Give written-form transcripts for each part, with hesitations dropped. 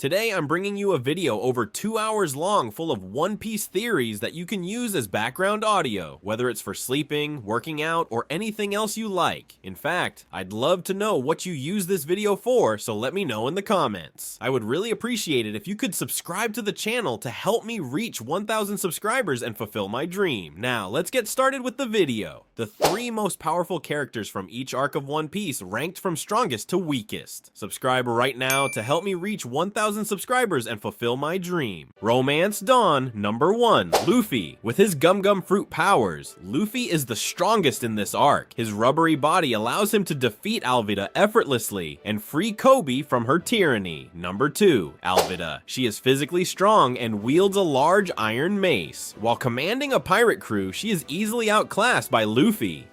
Today I'm bringing you a video over 2 hours long full of One Piece theories that you can use as background audio, whether it's for sleeping, working out, or anything else you like. In fact, I'd love to know what you use this video for, so let me know in the comments. I would really appreciate it if you could subscribe to the channel to help me reach 1,000 subscribers and fulfill my dream. Now, let's get started with the video. The 3 most powerful characters from each arc of One Piece ranked from strongest to weakest. Subscribe right now to help me reach 1,000 subscribers and fulfill my dream. Romance Dawn, number 1, Luffy. With his Gum Gum Fruit powers, Luffy is the strongest in this arc. His rubbery body allows him to defeat Alvida effortlessly and free Kobe from her tyranny. Number 2, Alvida. She is physically strong and wields a large iron mace. While commanding a pirate crew, she is easily outclassed by Luffy.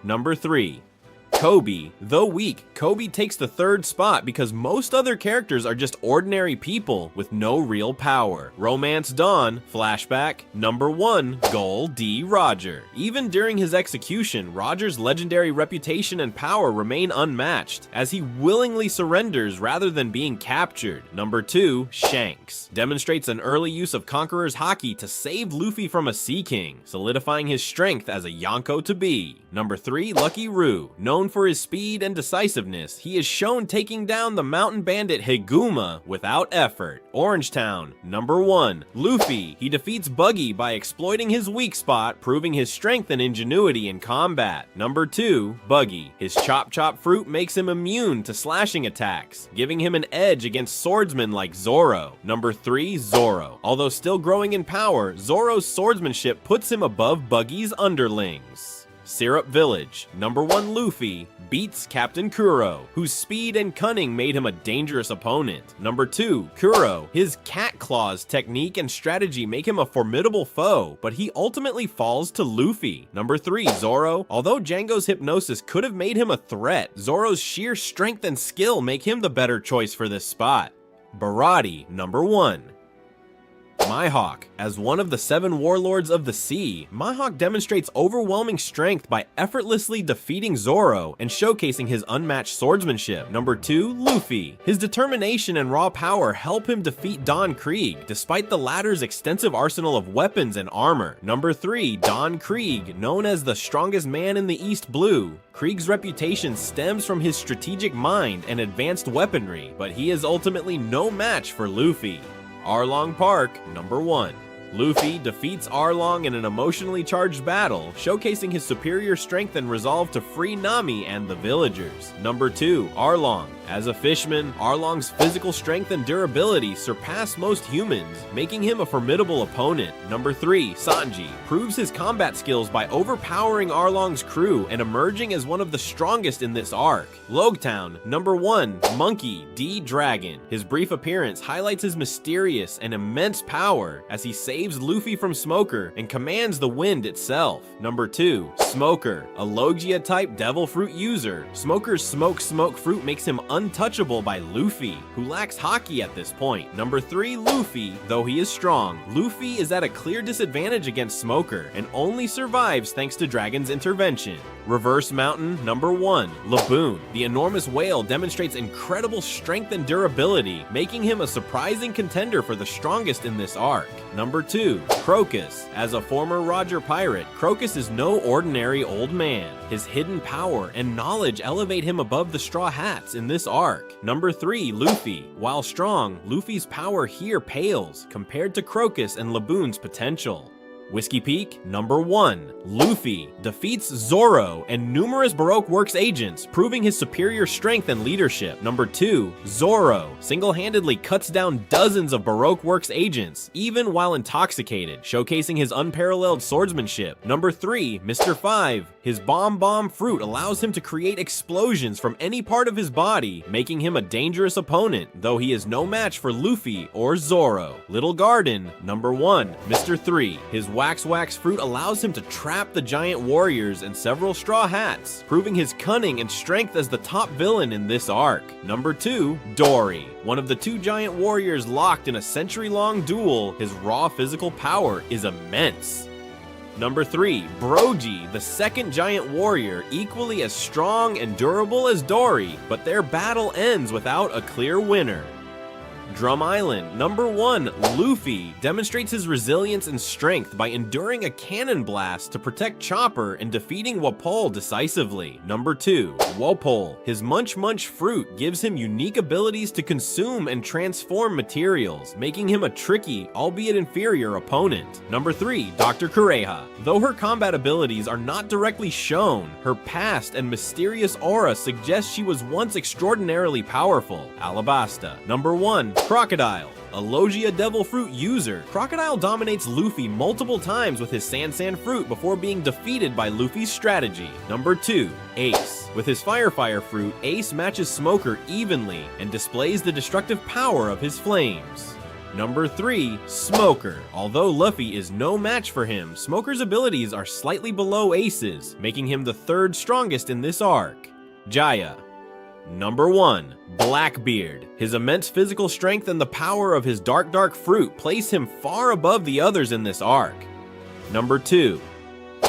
Number 3, Kobe. Though weak, Kobe takes the 3rd spot because most other characters are just ordinary people with no real power. Romance Dawn, flashback, number 1, Gol D. Roger. Even during his execution, Roger's legendary reputation and power remain unmatched, as he willingly surrenders rather than being captured. Number 2, Shanks. Demonstrates an early use of Conqueror's Haki to save Luffy from a Sea King, solidifying his strength as a Yonko to be. Number 3, Lucky Roo. Known for his speed and decisiveness, he is shown taking down the mountain bandit Higuma without effort. Orangetown, number 1, Luffy. He defeats Buggy by exploiting his weak spot, proving his strength and ingenuity in combat. Number 2, Buggy. His Chop Chop fruit makes him immune to slashing attacks, giving him an edge against swordsmen like Zoro. Number 3, Zoro. Although still growing in power, Zoro's swordsmanship puts him above Buggy's underlings. Syrup Village, number 1, Luffy beats Captain Kuro, whose speed and cunning made him a dangerous opponent. Number 2, Kuro. His cat claws technique and strategy make him a formidable foe, but he ultimately falls to Luffy. Number 3, Zoro. Although Django's hypnosis could have made him a threat, Zoro's sheer strength and skill make him the better choice for this spot. Baratie, number 1. Mihawk. As one of the 7 warlords of the sea, Mihawk demonstrates overwhelming strength by effortlessly defeating Zoro and showcasing his unmatched swordsmanship. Number 2, Luffy. His determination and raw power help him defeat Don Krieg, despite the latter's extensive arsenal of weapons and armor. Number 3, Don Krieg. Known as the strongest man in the East Blue, Krieg's reputation stems from his strategic mind and advanced weaponry, but he is ultimately no match for Luffy. Arlong Park, number 1. Luffy defeats Arlong in an emotionally charged battle, showcasing his superior strength and resolve to free Nami and the villagers. Number 2, Arlong. As a fishman, Arlong's physical strength and durability surpass most humans, making him a formidable opponent. Number 3, Sanji. Proves his combat skills by overpowering Arlong's crew and emerging as one of the strongest in this arc. Loguetown, number 1, Monkey D. Dragon. His brief appearance highlights his mysterious and immense power as he saves Luffy from Smoker and commands the wind itself. Number 2, Smoker. A Logia-type devil fruit user. Smoker's smoke fruit makes him untouchable by Luffy, who lacks Haki at this point. Number 3, Luffy. Though he is strong, Luffy is at a clear disadvantage against Smoker and only survives thanks to Dragon's intervention. Reverse Mountain, number 1, Laboon. The enormous whale demonstrates incredible strength and durability, making him a surprising contender for the strongest in this arc. Number 2, Crocus. As a former Roger pirate, Crocus is no ordinary old man. His hidden power and knowledge elevate him above the Straw Hats in this arc. Number 3, Luffy. While strong, Luffy's power here pales compared to Crocus and Laboon's potential. Whiskey Peak, number 1, Luffy defeats Zoro and numerous Baroque Works agents, proving his superior strength and leadership. Number 2, Zoro single-handedly cuts down dozens of Baroque Works agents, even while intoxicated, showcasing his unparalleled swordsmanship. Number 3, Mr. 5. His bomb fruit allows him to create explosions from any part of his body, making him a dangerous opponent, though he is no match for Luffy or Zoro. Little Garden, number 1, Mr. 3. His Wax fruit allows him to trap the giant warriors and several Straw Hats, proving his cunning and strength as the top villain in this arc. Number 2, Dory. One of the 2 giant warriors locked in a century-long duel, his raw physical power is immense. Number 3, Brogy, the 2nd giant warrior, equally as strong and durable as Dory, but their battle ends without a clear winner. Drum Island. Number 1, Luffy demonstrates his resilience and strength by enduring a cannon blast to protect Chopper and defeating Wapol decisively. Number 2, Wapol. His Munch Munch fruit gives him unique abilities to consume and transform materials, making him a tricky, albeit inferior opponent. Number 3, Dr. Kureha. Though her combat abilities are not directly shown, her past and mysterious aura suggests she was once extraordinarily powerful. Alabasta. Number 1, Crocodile. A Logia Devil Fruit user, Crocodile dominates Luffy multiple times with his Sand fruit before being defeated by Luffy's strategy. Number 2, Ace. With his Fire fruit, Ace matches Smoker evenly and displays the destructive power of his flames. Number 3, Smoker. Although Luffy is no match for him, Smoker's abilities are slightly below Ace's, making him the 3rd strongest in this arc. Jaya. Number 1, Blackbeard. His immense physical strength and the power of his dark fruit place him far above the others in this arc. Number 2,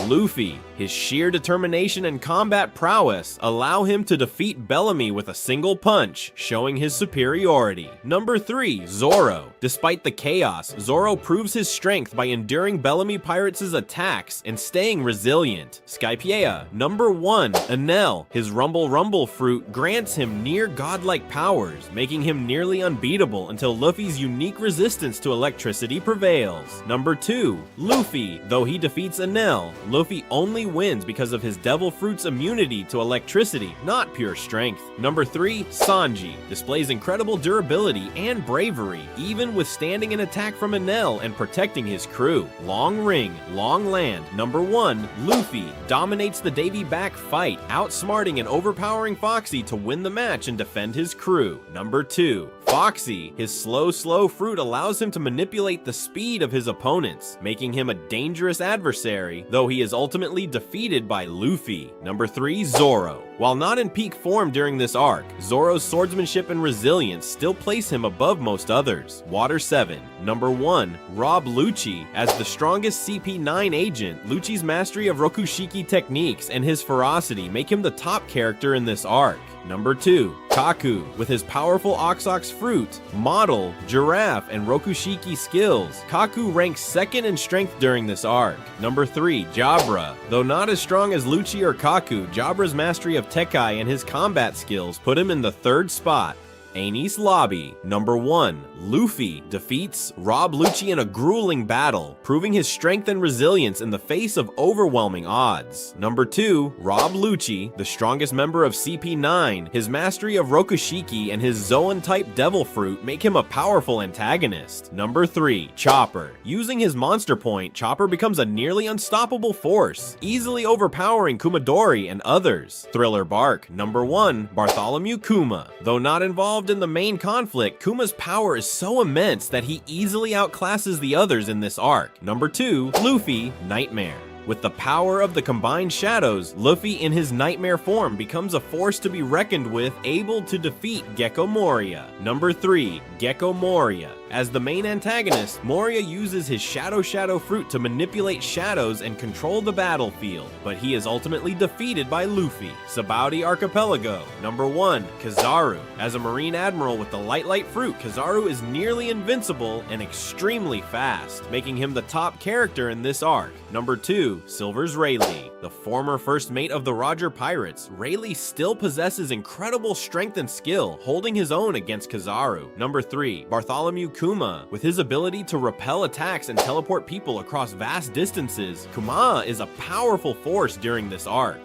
Luffy. His sheer determination and combat prowess allow him to defeat Bellamy with a single punch, showing his superiority. Number 3, Zoro. Despite the chaos, Zoro proves his strength by enduring Bellamy Pirates' attacks and staying resilient. Skypiea. Number 1, Enel. His Rumble fruit grants him near godlike powers, making him nearly unbeatable until Luffy's unique resistance to electricity prevails. Number 2, Luffy. Though he defeats Enel, Luffy only wins because of his Devil Fruit's immunity to electricity, not pure strength. Number 3, Sanji. Displays incredible durability and bravery, even withstanding an attack from Enel and protecting his crew. Long ring, long land. Number 1, Luffy. Dominates the Davy Back fight, outsmarting and overpowering Foxy to win the match and defend his crew. Number 2, Foxy. His slow fruit allows him to manipulate the speed of his opponents, making him a dangerous adversary, though he is ultimately defeated by Luffy. Number 3, Zoro. While not in peak form during this arc, Zoro's swordsmanship and resilience still place him above most others. Water 7. Number 1, Rob Lucci. As the strongest CP9 agent, Lucci's mastery of Rokushiki techniques and his ferocity make him the top character in this arc. Number 2, Kaku. With his powerful Ox fruit, model, giraffe, and Rokushiki skills, Kaku ranks 2nd in strength during this arc. Number 3, Jabra. Though not as strong as Lucci or Kaku, Jabra's mastery of Tekkai and his combat skills put him in the 3rd spot. Enies Lobby. Number 1, Luffy defeats Rob Lucci in a grueling battle, proving his strength and resilience in the face of overwhelming odds. Number 2, Rob Lucci, the strongest member of CP9. His mastery of Rokushiki and his Zoan-type Devil Fruit make him a powerful antagonist. Number 3, Chopper. Using his monster point, Chopper becomes a nearly unstoppable force, easily overpowering Kumadori and others. Thriller Bark. Number 1, Bartholomew Kuma. Though not involved in the main conflict, Kuma's power is so immense that he easily outclasses the others in this arc. Number 2, Luffy, Nightmare. With the power of the combined shadows, Luffy in his nightmare form becomes a force to be reckoned with, able to defeat Gecko Moria. Number 3, Gecko Moria. As the main antagonist, Moria uses his Shadow fruit to manipulate shadows and control the battlefield, but he is ultimately defeated by Luffy. Sabaody Archipelago. Number 1, Kizaru. As a Marine Admiral with the Light fruit, Kizaru is nearly invincible and extremely fast, making him the top character in this arc. Number 2, Silver's Rayleigh. The former first mate of the Roger Pirates, Rayleigh still possesses incredible strength and skill, holding his own against Kizaru. Number 3, Bartholomew Kuma. With his ability to repel attacks and teleport people across vast distances, Kuma is a powerful force during this arc.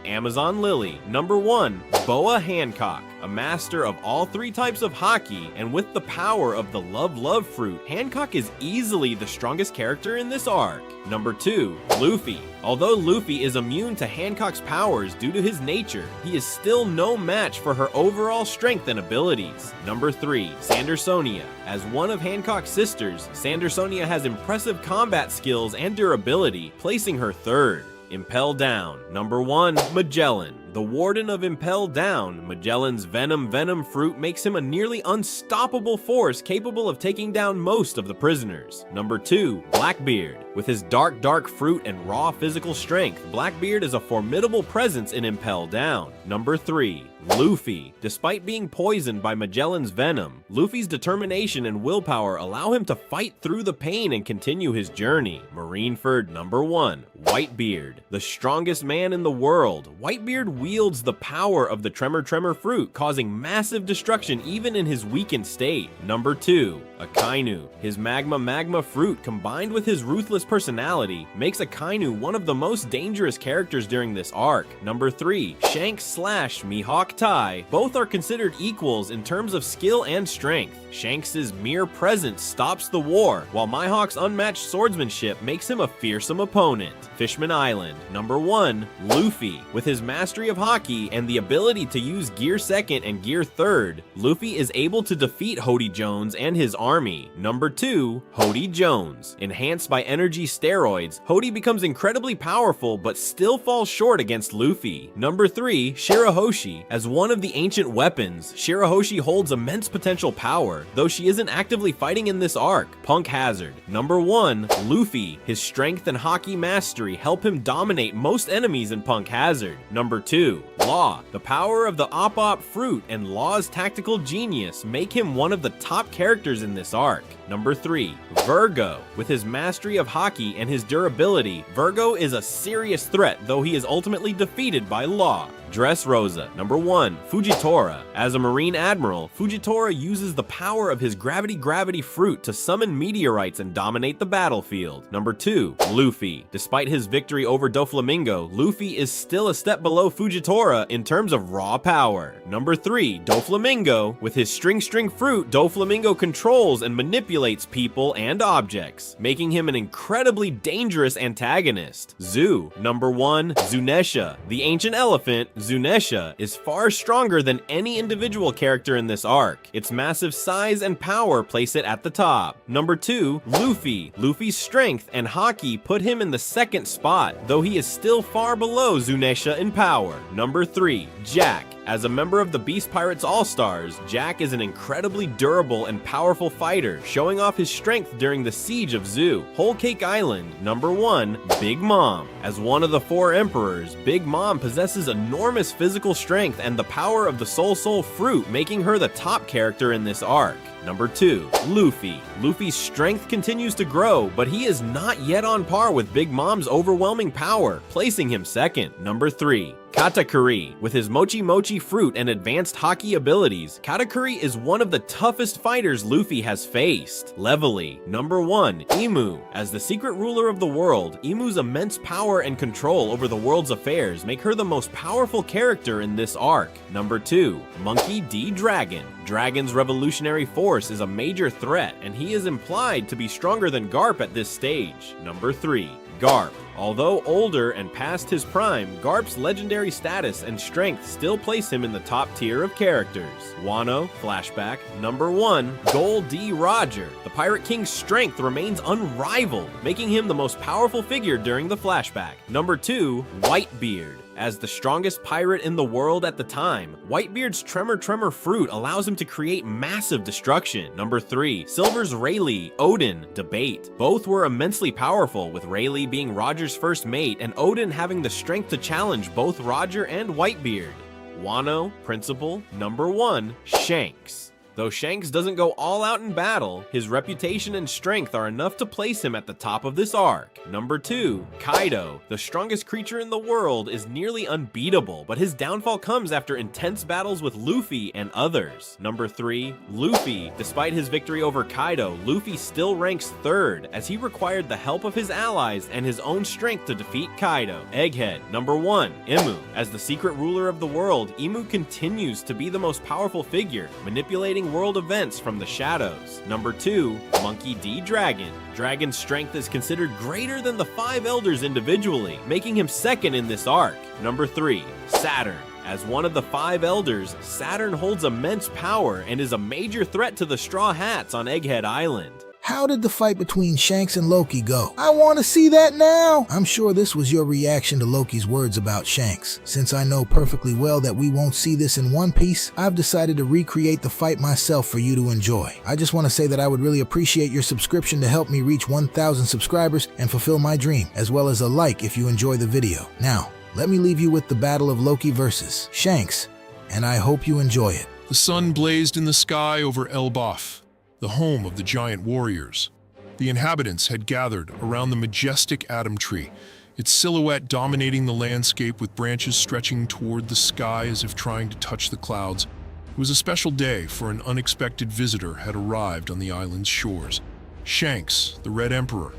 Amazon Lily. Number 1, Boa Hancock. A master of all 3 types of haki, and with the power of the Love fruit, Hancock is easily the strongest character in this arc. Number 2, Luffy. Although Luffy is immune to Hancock's powers due to his nature, he is still no match for her overall strength and abilities. Number 3, Sandersonia. As one of Hancock's sisters, Sandersonia has impressive combat skills and durability, placing her 3rd. Impel Down. Number 1, Magellan. the Warden of Impel Down, Magellan's venom fruit makes him a nearly unstoppable force capable of taking down most of the prisoners. Number 2, Blackbeard. With his dark fruit and raw physical strength, Blackbeard is a formidable presence in Impel Down. Number 3, Luffy. Despite being poisoned by Magellan's venom, Luffy's determination and willpower allow him to fight through the pain and continue his journey. Marineford. Number 1, Whitebeard. The strongest man in the world, Whitebeard wields the power of the Tremor fruit, causing massive destruction even in his weakened state. Number 2, Akainu. His magma fruit combined with his ruthless personality makes Akainu one of the most dangerous characters during this arc. Number 3, Shanks / Mihawk Tai. Both are considered equals in terms of skill and strength. Shanks' mere presence stops the war, while Mihawk's unmatched swordsmanship makes him a fearsome opponent. Fishman Island. Number 1, Luffy. With his mastery of Haki and the ability to use Gear 2nd and Gear 3rd, Luffy is able to defeat Hody Jones and his army. Number 2, Hody Jones. Enhanced by energy steroids, Hody becomes incredibly powerful but still falls short against Luffy. Number 3, Shirahoshi. As one of the ancient weapons, Shirahoshi holds immense potential power, though she isn't actively fighting in this arc. Punk Hazard. Number 1, Luffy. His strength and Haki mastery help him dominate most enemies in Punk Hazard. Number 2, Law. The power of the Op fruit and Law's tactical genius make him one of the top characters in this arc. Number 3, Virgo. With his mastery of Haki and his durability, Virgo is a serious threat, though he is ultimately defeated by Law. Dressrosa. Number 1, Fujitora. As a Marine Admiral, Fujitora uses the power of his gravity fruit to summon meteorites and dominate the battlefield. Number 2, Luffy. Despite his victory over Doflamingo, Luffy is still a step below Fujitora in terms of raw power. Number 3, Doflamingo. With his string fruit, Doflamingo controls and manipulates people and objects, making him an incredibly dangerous antagonist. Zoo. Number 1, Zunesha. The ancient elephant, Zunesha, is far stronger than any individual character in this arc. Its massive size and power place it at the top. Number 2, Luffy. Luffy's strength and Haki put him in the second spot, though he is still far below Zunesha in power. Number 3, Jack. As a member of the Beast Pirates All-Stars, Jack is an incredibly durable and powerful fighter, showing off his strength during the Siege of Zoo. Whole Cake Island. Number 1, Big Mom. As one of the 4 emperors, Big Mom possesses enormous physical strength and the power of the Soul fruit, making her the top character in this arc. Number 2, Luffy. Luffy's strength continues to grow, but he is not yet on par with Big Mom's overwhelming power, placing him second. Number 3, Katakuri. With his Mochi fruit and advanced Haki abilities, Katakuri is one of the toughest fighters Luffy has faced. Levely. Number 1, Imu. As the secret ruler of the world, Imu's immense power and control over the world's affairs make her the most powerful character in this arc. Number 2, Monkey D. Dragon. Dragon's revolutionary force is a major threat, and he is implied to be stronger than Garp at this stage. Number 3, Garp. Although older and past his prime, Garp's legendary status and strength still place him in the top tier of characters. Wano, flashback. Number 1, Gold D. Roger. The Pirate King's strength remains unrivaled, making him the most powerful figure during the flashback. Number 2, Whitebeard. As the strongest pirate in the world at the time, Whitebeard's Tremor fruit allows him to create massive destruction. Number 3, Silver's Rayleigh, Odin, debate. Both were immensely powerful, with Rayleigh being Roger's first mate and Odin having the strength to challenge both Roger and Whitebeard. Wano, principal. Number 1, Shanks. Though Shanks doesn't go all out in battle, his reputation and strength are enough to place him at the top of this arc. Number 2, Kaido. The strongest creature in the world is nearly unbeatable, but his downfall comes after intense battles with Luffy and others. Number 3, Luffy. Despite his victory over Kaido, Luffy still ranks 3rd, as he required the help of his allies and his own strength to defeat Kaido. Egghead. Number 1, Imu. As the secret ruler of the world, Imu continues to be the most powerful figure, manipulating world events from the shadows. Number 2, Monkey D. Dragon. Dragon's strength is considered greater than the 5 elders individually, making him second in this arc. Number 3, Saturn. As one of the 5 elders, Saturn holds immense power and is a major threat to the Straw Hats on Egghead Island. How did the fight between Shanks and Loki go? I want to see that now! I'm sure this was your reaction to Loki's words about Shanks. Since I know perfectly well that we won't see this in One Piece, I've decided to recreate the fight myself for you to enjoy. I just want to say that I would really appreciate your subscription to help me reach 1,000 subscribers and fulfill my dream, as well as a like if you enjoy the video. Now, let me leave you with the battle of Loki versus Shanks, and I hope you enjoy it. The sun blazed in the sky over Elbaf, the home of the giant warriors. The inhabitants had gathered around the majestic Atom Tree, its silhouette dominating the landscape with branches stretching toward the sky as if trying to touch the clouds. It was a special day, for an unexpected visitor had arrived on the island's shores. Shanks, the Red Emperor.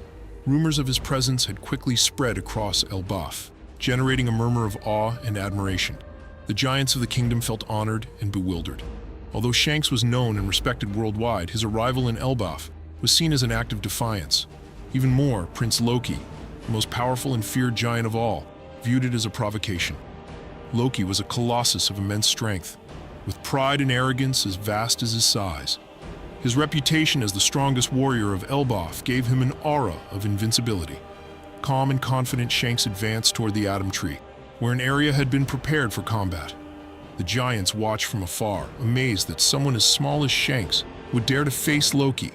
Rumors of his presence had quickly spread across Elbaf, generating a murmur of awe and admiration. The giants of the kingdom felt honored and bewildered. Although Shanks was known and respected worldwide, his arrival in Elbaf was seen as an act of defiance. Even more, Prince Loki, the most powerful and feared giant of all, viewed it as a provocation. Loki was a colossus of immense strength, with pride and arrogance as vast as his size. His reputation as the strongest warrior of Elbaf gave him an aura of invincibility. Calm and confident, Shanks advanced toward the Atom Tree, where an area had been prepared for combat. The giants watched from afar, amazed that someone as small as Shanks would dare to face Loki.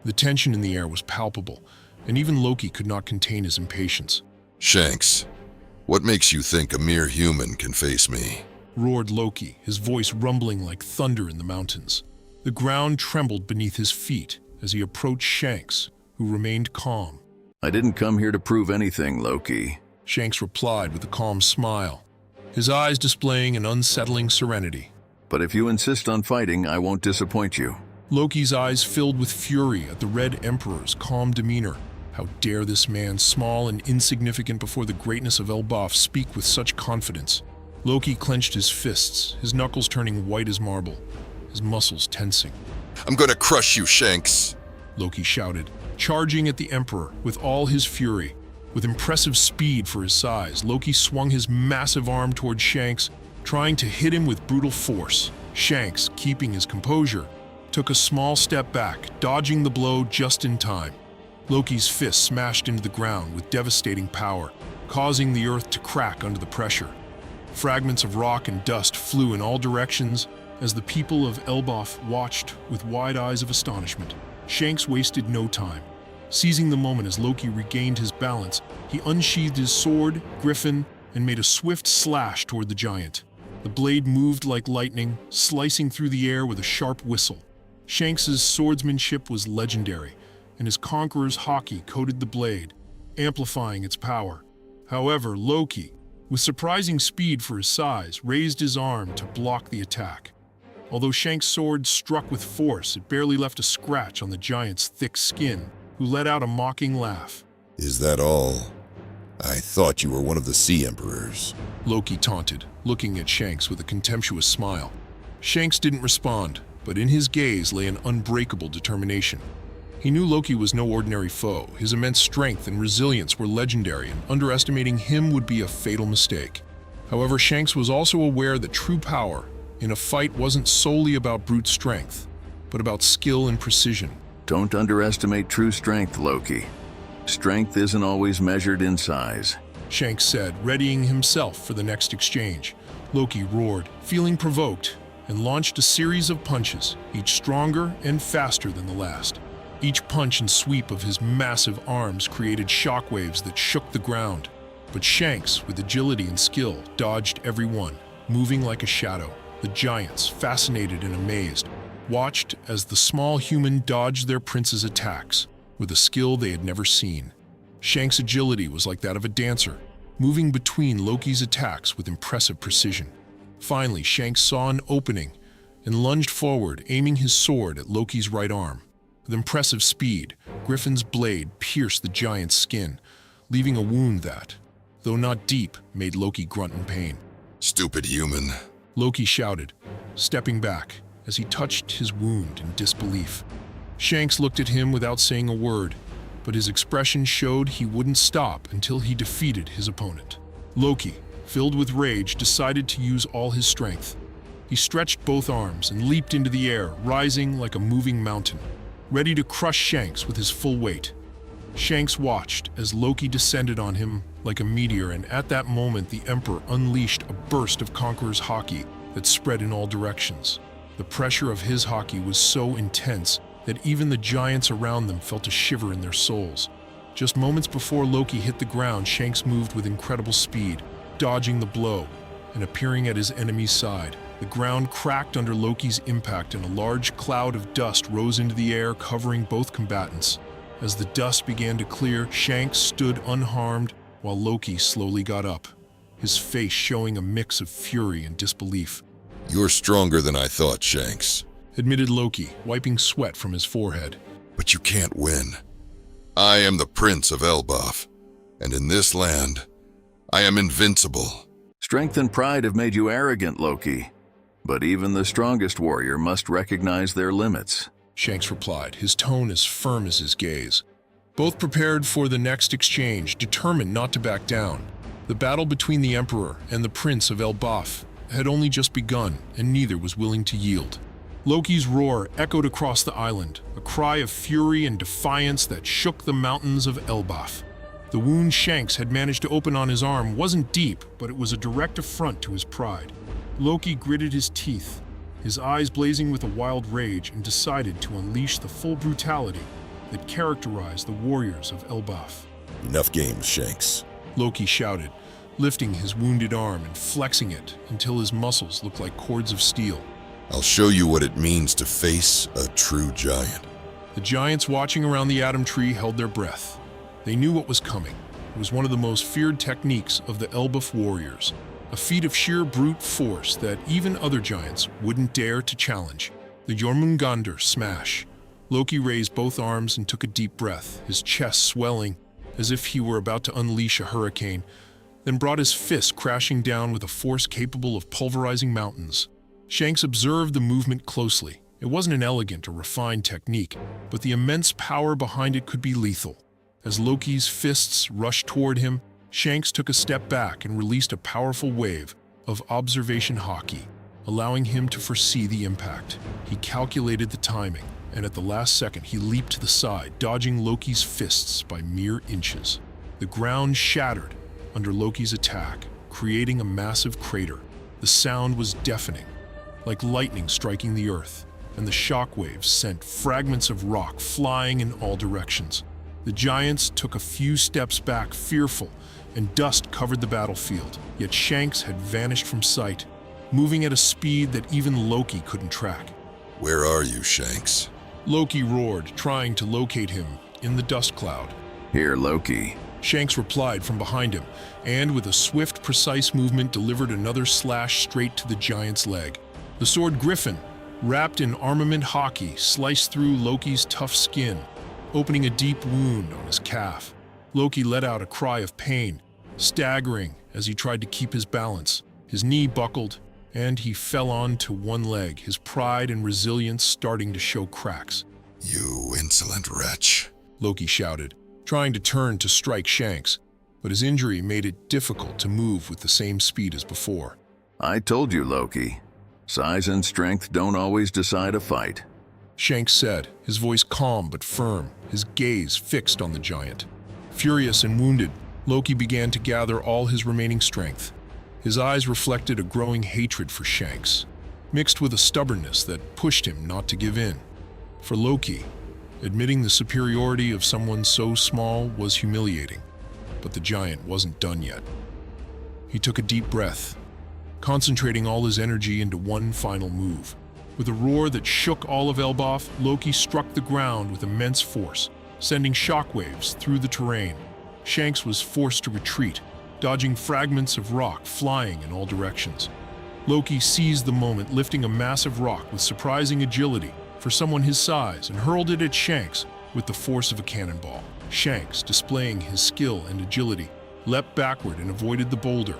The tension in the air was palpable, and even Loki could not contain his impatience. Shanks, what makes you think a mere human can face me? Roared Loki, his voice rumbling like thunder in the mountains. The ground trembled beneath his feet as he approached Shanks, who remained calm. I didn't come here to prove anything, Loki. Shanks replied with a calm smile, his eyes displaying an unsettling serenity. But if you insist on fighting, I won't disappoint you. Loki's eyes filled with fury at the Red Emperor's calm demeanor. How dare this man, small and insignificant before the greatness of Elbaf, speak with such confidence? Loki clenched his fists, his knuckles turning white as marble, his muscles tensing. I'm gonna crush you, Shanks! Loki shouted, charging at the Emperor with all his fury. With impressive speed for his size, Loki swung his massive arm toward Shanks, trying to hit him with brutal force. Shanks, keeping his composure, took a small step back, dodging the blow just in time. Loki's fist smashed into the ground with devastating power, causing the earth to crack under the pressure. Fragments of rock and dust flew in all directions as the people of Elbaf watched with wide eyes of astonishment. Shanks wasted no time. Seizing the moment as Loki regained his balance, he unsheathed his sword, Griffin, and made a swift slash toward the giant. The blade moved like lightning, slicing through the air with a sharp whistle. Shanks's swordsmanship was legendary, and his conqueror's haki coated the blade, amplifying its power. However, Loki, with surprising speed for his size, raised his arm to block the attack. Although Shanks' sword struck with force, it barely left a scratch on the giant's thick skin, who let out a mocking laugh. Is that all? I thought you were one of the Sea Emperors. Loki taunted, looking at Shanks with a contemptuous smile. Shanks didn't respond, but in his gaze lay an unbreakable determination. He knew Loki was no ordinary foe. His immense strength and resilience were legendary, and underestimating him would be a fatal mistake. However, Shanks was also aware that true power in a fight wasn't solely about brute strength, but about skill and precision. Don't underestimate true strength, Loki. Strength isn't always measured in size. Shanks said, readying himself for the next exchange. Loki roared, feeling provoked, and launched a series of punches, each stronger and faster than the last. Each punch and sweep of his massive arms created shockwaves that shook the ground. But Shanks, with agility and skill, dodged every one, moving like a shadow. The giants, fascinated and amazed, watched as the small human dodged their prince's attacks with a skill they had never seen. Shanks' agility was like that of a dancer, moving between Loki's attacks with impressive precision. Finally, Shanks saw an opening and lunged forward, aiming his sword at Loki's right arm. With impressive speed, Griffin's blade pierced the giant's skin, leaving a wound that, though not deep, made Loki grunt in pain. Stupid human. Loki shouted, stepping back as he touched his wound in disbelief. Shanks looked at him without saying a word, but his expression showed he wouldn't stop until he defeated his opponent. Loki, filled with rage, decided to use all his strength. He stretched both arms and leaped into the air, rising like a moving mountain. ready to crush Shanks with his full weight. Shanks watched as Loki descended on him like a meteor, and at that moment the Emperor unleashed a burst of Conqueror's haki that spread in all directions. The pressure of his haki was so intense that even the giants around them felt a shiver in their souls. Just moments before Loki hit the ground, Shanks moved with incredible speed, dodging the blow and appearing at his enemy's side. The ground cracked under Loki's impact, and a large cloud of dust rose into the air, covering both combatants. As the dust began to clear, Shanks stood unharmed while Loki slowly got up, his face showing a mix of fury and disbelief. You're stronger than I thought, Shanks. Admitted Loki, wiping sweat from his forehead. But you can't win. I am the Prince of Elbaf, and in this land, I am invincible. Strength and pride have made you arrogant, Loki. But even the strongest warrior must recognize their limits. Shanks replied, his tone as firm as his gaze. Both prepared for the next exchange, determined not to back down. The battle between the Emperor and the Prince of Elbaf had only just begun, and neither was willing to yield. Loki's roar echoed across the island, a cry of fury and defiance that shook the mountains of Elbaf. The wound Shanks had managed to open on his arm wasn't deep, but it was a direct affront to his pride. Loki gritted his teeth, his eyes blazing with a wild rage, and decided to unleash the full brutality that characterized the warriors of Elbaf. Enough games, Shanks. Loki shouted, lifting his wounded arm and flexing it until his muscles looked like cords of steel. I'll show you what it means to face a true giant. The giants watching around the Atom Tree held their breath. They knew what was coming. It was one of the most feared techniques of the Elbaf warriors, a feat of sheer brute force that even other giants wouldn't dare to challenge. The Jormungandr smash. Loki raised both arms and took a deep breath, his chest swelling as if he were about to unleash a hurricane, then brought his fist crashing down with a force capable of pulverizing mountains. Shanks observed the movement closely. It wasn't an elegant or refined technique, but the immense power behind it could be lethal. As Loki's fists rushed toward him, Shanks took a step back and released a powerful wave of observation haki, allowing him to foresee the impact. He calculated the timing, and at the last second he leaped to the side, dodging Loki's fists by mere inches. The ground shattered under Loki's attack, creating a massive crater. The sound was deafening, like lightning striking the earth, and the shockwaves sent fragments of rock flying in all directions. The giants took a few steps back, fearful, and dust covered the battlefield. Yet Shanks had vanished from sight, moving at a speed that even Loki couldn't track. Where are you, Shanks? Loki roared, trying to locate him in the dust cloud. Here, Loki. Shanks replied from behind him, and with a swift, precise movement delivered another slash straight to the giant's leg. The sword Griffin, wrapped in armament haki, sliced through Loki's tough skin, opening a deep wound on his calf. Loki let out a cry of pain, staggering as he tried to keep his balance. His knee buckled, and he fell onto one leg, his pride and resilience starting to show cracks. You insolent wretch. Loki shouted, trying to turn to strike Shanks, but his injury made it difficult to move with the same speed as before. I told you, Loki. Size and strength don't always decide a fight. Shanks said, his voice calm but firm, his gaze fixed on the giant. Furious and wounded, Loki began to gather all his remaining strength. His eyes reflected a growing hatred for Shanks, mixed with a stubbornness that pushed him not to give in. For Loki, admitting the superiority of someone so small was humiliating, but the giant wasn't done yet. He took a deep breath, concentrating all his energy into one final move. With a roar that shook all of Elbaf, Loki struck the ground with immense force, sending shockwaves through the terrain. Shanks was forced to retreat, dodging fragments of rock flying in all directions. Loki seized the moment, lifting a massive rock with surprising agility for someone his size, and hurled it at Shanks with the force of a cannonball. Shanks, displaying his skill and agility, leapt backward and avoided the boulder,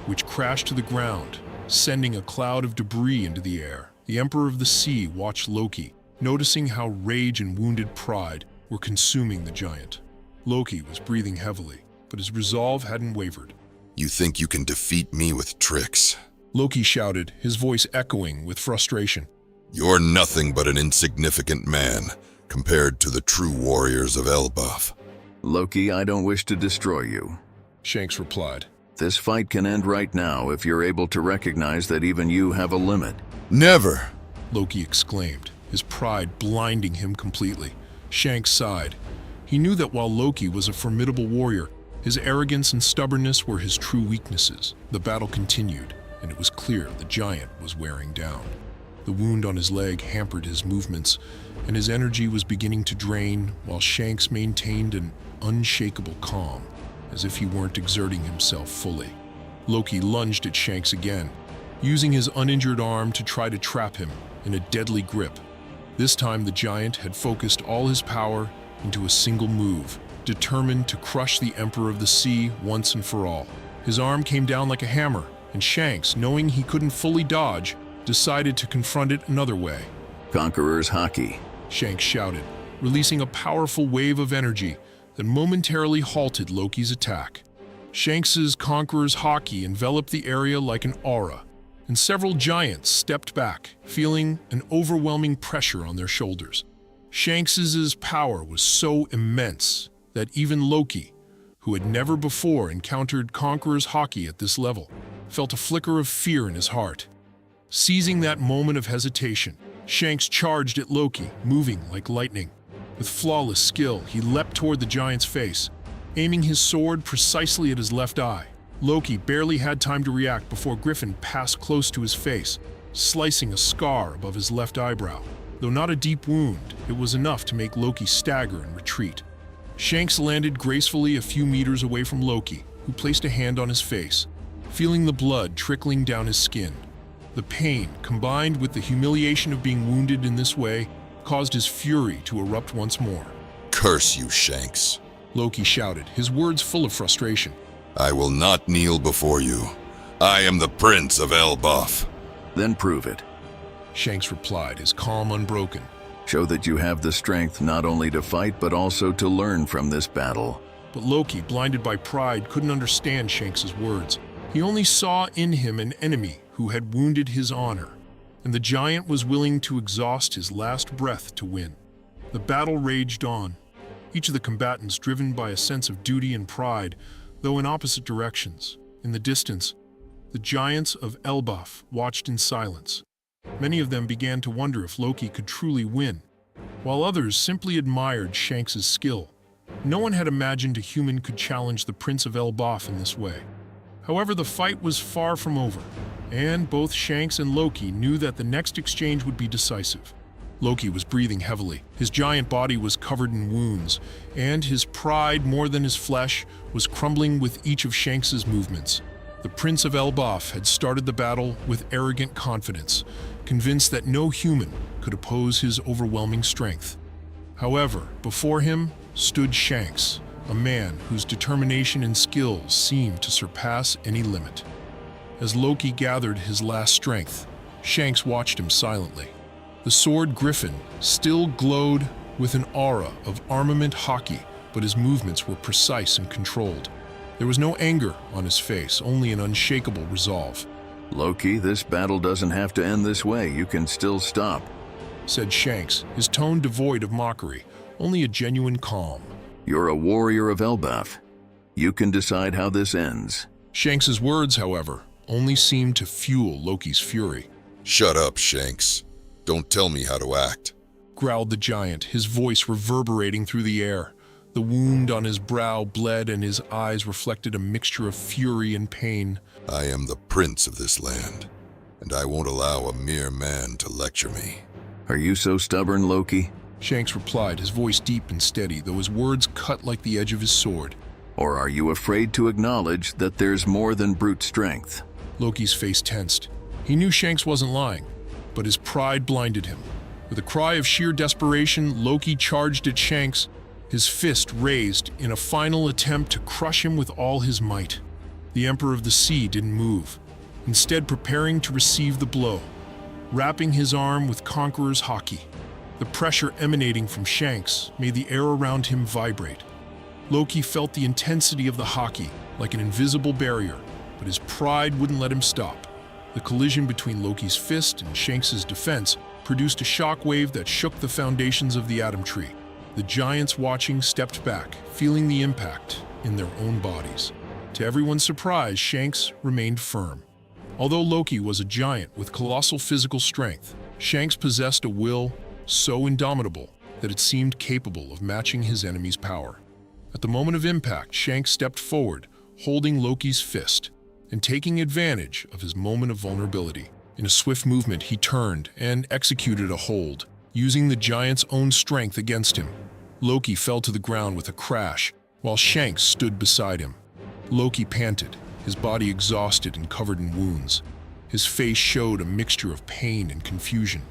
which crashed to the ground, sending a cloud of debris into the air. The Emperor of the Sea watched Loki, noticing how rage and wounded pride were consuming the giant. Loki was breathing heavily, but his resolve hadn't wavered. You think you can defeat me with tricks? Loki shouted, his voice echoing with frustration. You're nothing but an insignificant man, compared to the true warriors of Elbaf. Loki, I don't wish to destroy you. Shanks replied. This fight can end right now if you're able to recognize that even you have a limit. Never! Loki exclaimed, his pride blinding him completely. Shanks sighed. He knew that while Loki was a formidable warrior, his arrogance and stubbornness were his true weaknesses. The battle continued, and it was clear the giant was wearing down. The wound on his leg hampered his movements, and his energy was beginning to drain while Shanks maintained an unshakable calm, as if he weren't exerting himself fully. Loki lunged at Shanks again, using his uninjured arm to try to trap him in a deadly grip. This time the giant had focused all his power into a single move, determined to crush the Emperor of the Sea once and for all. His arm came down like a hammer, and Shanks, knowing he couldn't fully dodge, decided to confront it another way. Conqueror's Haki. Shanks shouted, releasing a powerful wave of energy that momentarily halted Loki's attack. Shanks's Conqueror's Haki enveloped the area like an aura, and several giants stepped back, feeling an overwhelming pressure on their shoulders. Shanks's power was so immense that even Loki, who had never before encountered Conqueror's Haki at this level, felt a flicker of fear in his heart. Seizing that moment of hesitation, Shanks charged at Loki, moving like lightning. With flawless skill, he leapt toward the giant's face, aiming his sword precisely at his left eye. Loki barely had time to react before Griffin passed close to his face, slicing a scar above his left eyebrow. Though not a deep wound, it was enough to make Loki stagger and retreat. Shanks landed gracefully a few meters away from Loki, who placed a hand on his face, feeling the blood trickling down his skin. The pain, combined with the humiliation of being wounded in this way, caused his fury to erupt once more. Curse you, Shanks. Loki shouted, his words full of frustration. I will not kneel before you. I am the Prince of Elbaf. Then prove it. Shanks replied, his calm unbroken. Show that you have the strength not only to fight but also to learn from this battle. But Loki, blinded by pride, couldn't understand Shanks's words. He only saw in him an enemy who had wounded his honor, and the giant was willing to exhaust his last breath to win. The battle raged on, each of the combatants driven by a sense of duty and pride, though in opposite directions. In the distance, the giants of Elbaf watched in silence. Many of them began to wonder if Loki could truly win, while others simply admired Shanks's skill. No one had imagined a human could challenge the Prince of Elbaf in this way. However, the fight was far from over, and both Shanks and Loki knew that the next exchange would be decisive. Loki was breathing heavily. His giant body was covered in wounds, and his pride, more than his flesh, was crumbling with each of Shanks's movements. The Prince of Elbaf had started the battle with arrogant confidence, convinced that no human could oppose his overwhelming strength. However, before him stood Shanks, a man whose determination and skills seemed to surpass any limit. As Loki gathered his last strength, Shanks watched him silently. The sword Griffin still glowed with an aura of armament Haki, but his movements were precise and controlled. There was no anger on his face, only an unshakable resolve. Loki, this battle doesn't have to end this way. You can still stop, said Shanks, his tone devoid of mockery, only a genuine calm. You're a warrior of Elbaf. You can decide how this ends. Shanks's words, however, only seemed to fuel Loki's fury. Shut up, Shanks. Don't tell me how to act, growled the giant, his voice reverberating through the air. The wound on his brow bled and his eyes reflected a mixture of fury and pain. I am the prince of this land, and I won't allow a mere man to lecture me. Are you so stubborn, Loki? Shanks replied, his voice deep and steady, though his words cut like the edge of his sword. Or are you afraid to acknowledge that there's more than brute strength? Loki's face tensed. He knew Shanks wasn't lying, but his pride blinded him. With a cry of sheer desperation, Loki charged at Shanks, his fist raised in a final attempt to crush him with all his might. The Emperor of the Sea didn't move, instead preparing to receive the blow, wrapping his arm with Conqueror's Haki. The pressure emanating from Shanks made the air around him vibrate. Loki felt the intensity of the Haki like an invisible barrier, but his pride wouldn't let him stop. The collision between Loki's fist and Shanks's defense produced a shockwave that shook the foundations of the Atom Tree. The giants watching stepped back, feeling the impact in their own bodies. To everyone's surprise, Shanks remained firm. Although Loki was a giant with colossal physical strength, Shanks possessed a will so indomitable that it seemed capable of matching his enemy's power. At the moment of impact, Shanks stepped forward, holding Loki's fist, and taking advantage of his moment of vulnerability. In a swift movement, he turned and executed a hold, using the giant's own strength against him. Loki fell to the ground with a crash, while Shanks stood beside him. Loki panted, his body exhausted and covered in wounds. His face showed a mixture of pain and confusion.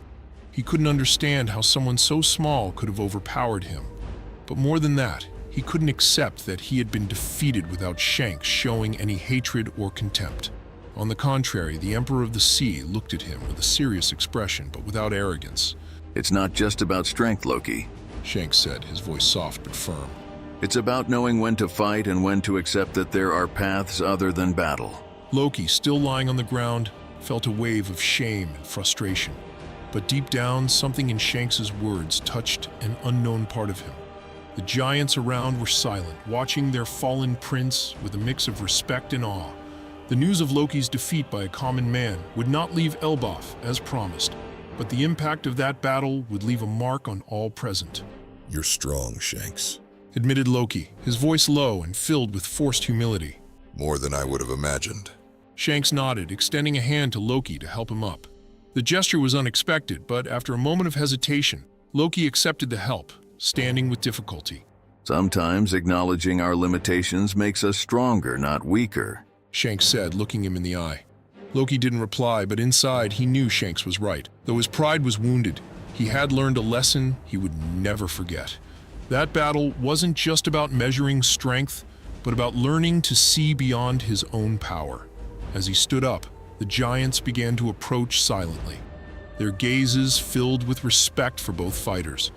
He couldn't understand how someone so small could have overpowered him. But more than that, he couldn't accept that he had been defeated without Shanks showing any hatred or contempt. On the contrary, the Emperor of the Sea looked at him with a serious expression, but without arrogance. It's not just about strength, Loki. Shanks said, his voice soft but firm. It's about knowing when to fight and when to accept that there are paths other than battle. Loki, still lying on the ground, felt a wave of shame and frustration. But deep down, something in Shanks's words touched an unknown part of him. The giants around were silent, watching their fallen prince with a mix of respect and awe. The news of Loki's defeat by a common man would not leave Elbaf as promised, but the impact of that battle would leave a mark on all present. You're strong, Shanks. Admitted Loki, his voice low and filled with forced humility. More than I would have imagined. Shanks nodded, extending a hand to Loki to help him up. The gesture was unexpected, but after a moment of hesitation, Loki accepted the help, standing with difficulty. Sometimes acknowledging our limitations makes us stronger, not weaker. Shanks said, looking him in the eye. Loki didn't reply, but inside he knew Shanks was right. Though his pride was wounded, he had learned a lesson he would never forget. That battle wasn't just about measuring strength, but about learning to see beyond his own power. As he stood up, the giants began to approach silently, their gazes filled with respect for both fighters.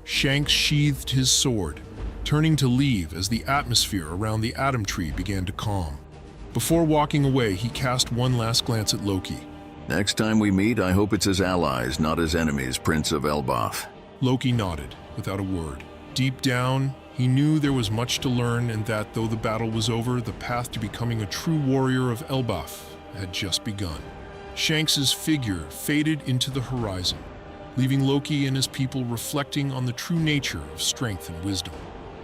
Shanks sheathed his sword, turning to leave as the atmosphere around the Atom Tree began to calm. Before walking away, he cast one last glance at Loki. Next time we meet, I hope it's as allies, not as enemies, Prince of Elbaf. Loki nodded, without a word. Deep down, he knew there was much to learn and that though the battle was over, the path to becoming a true warrior of Elbaf had just begun. Shanks's figure faded into the horizon, leaving Loki and his people reflecting on the true nature of strength and wisdom.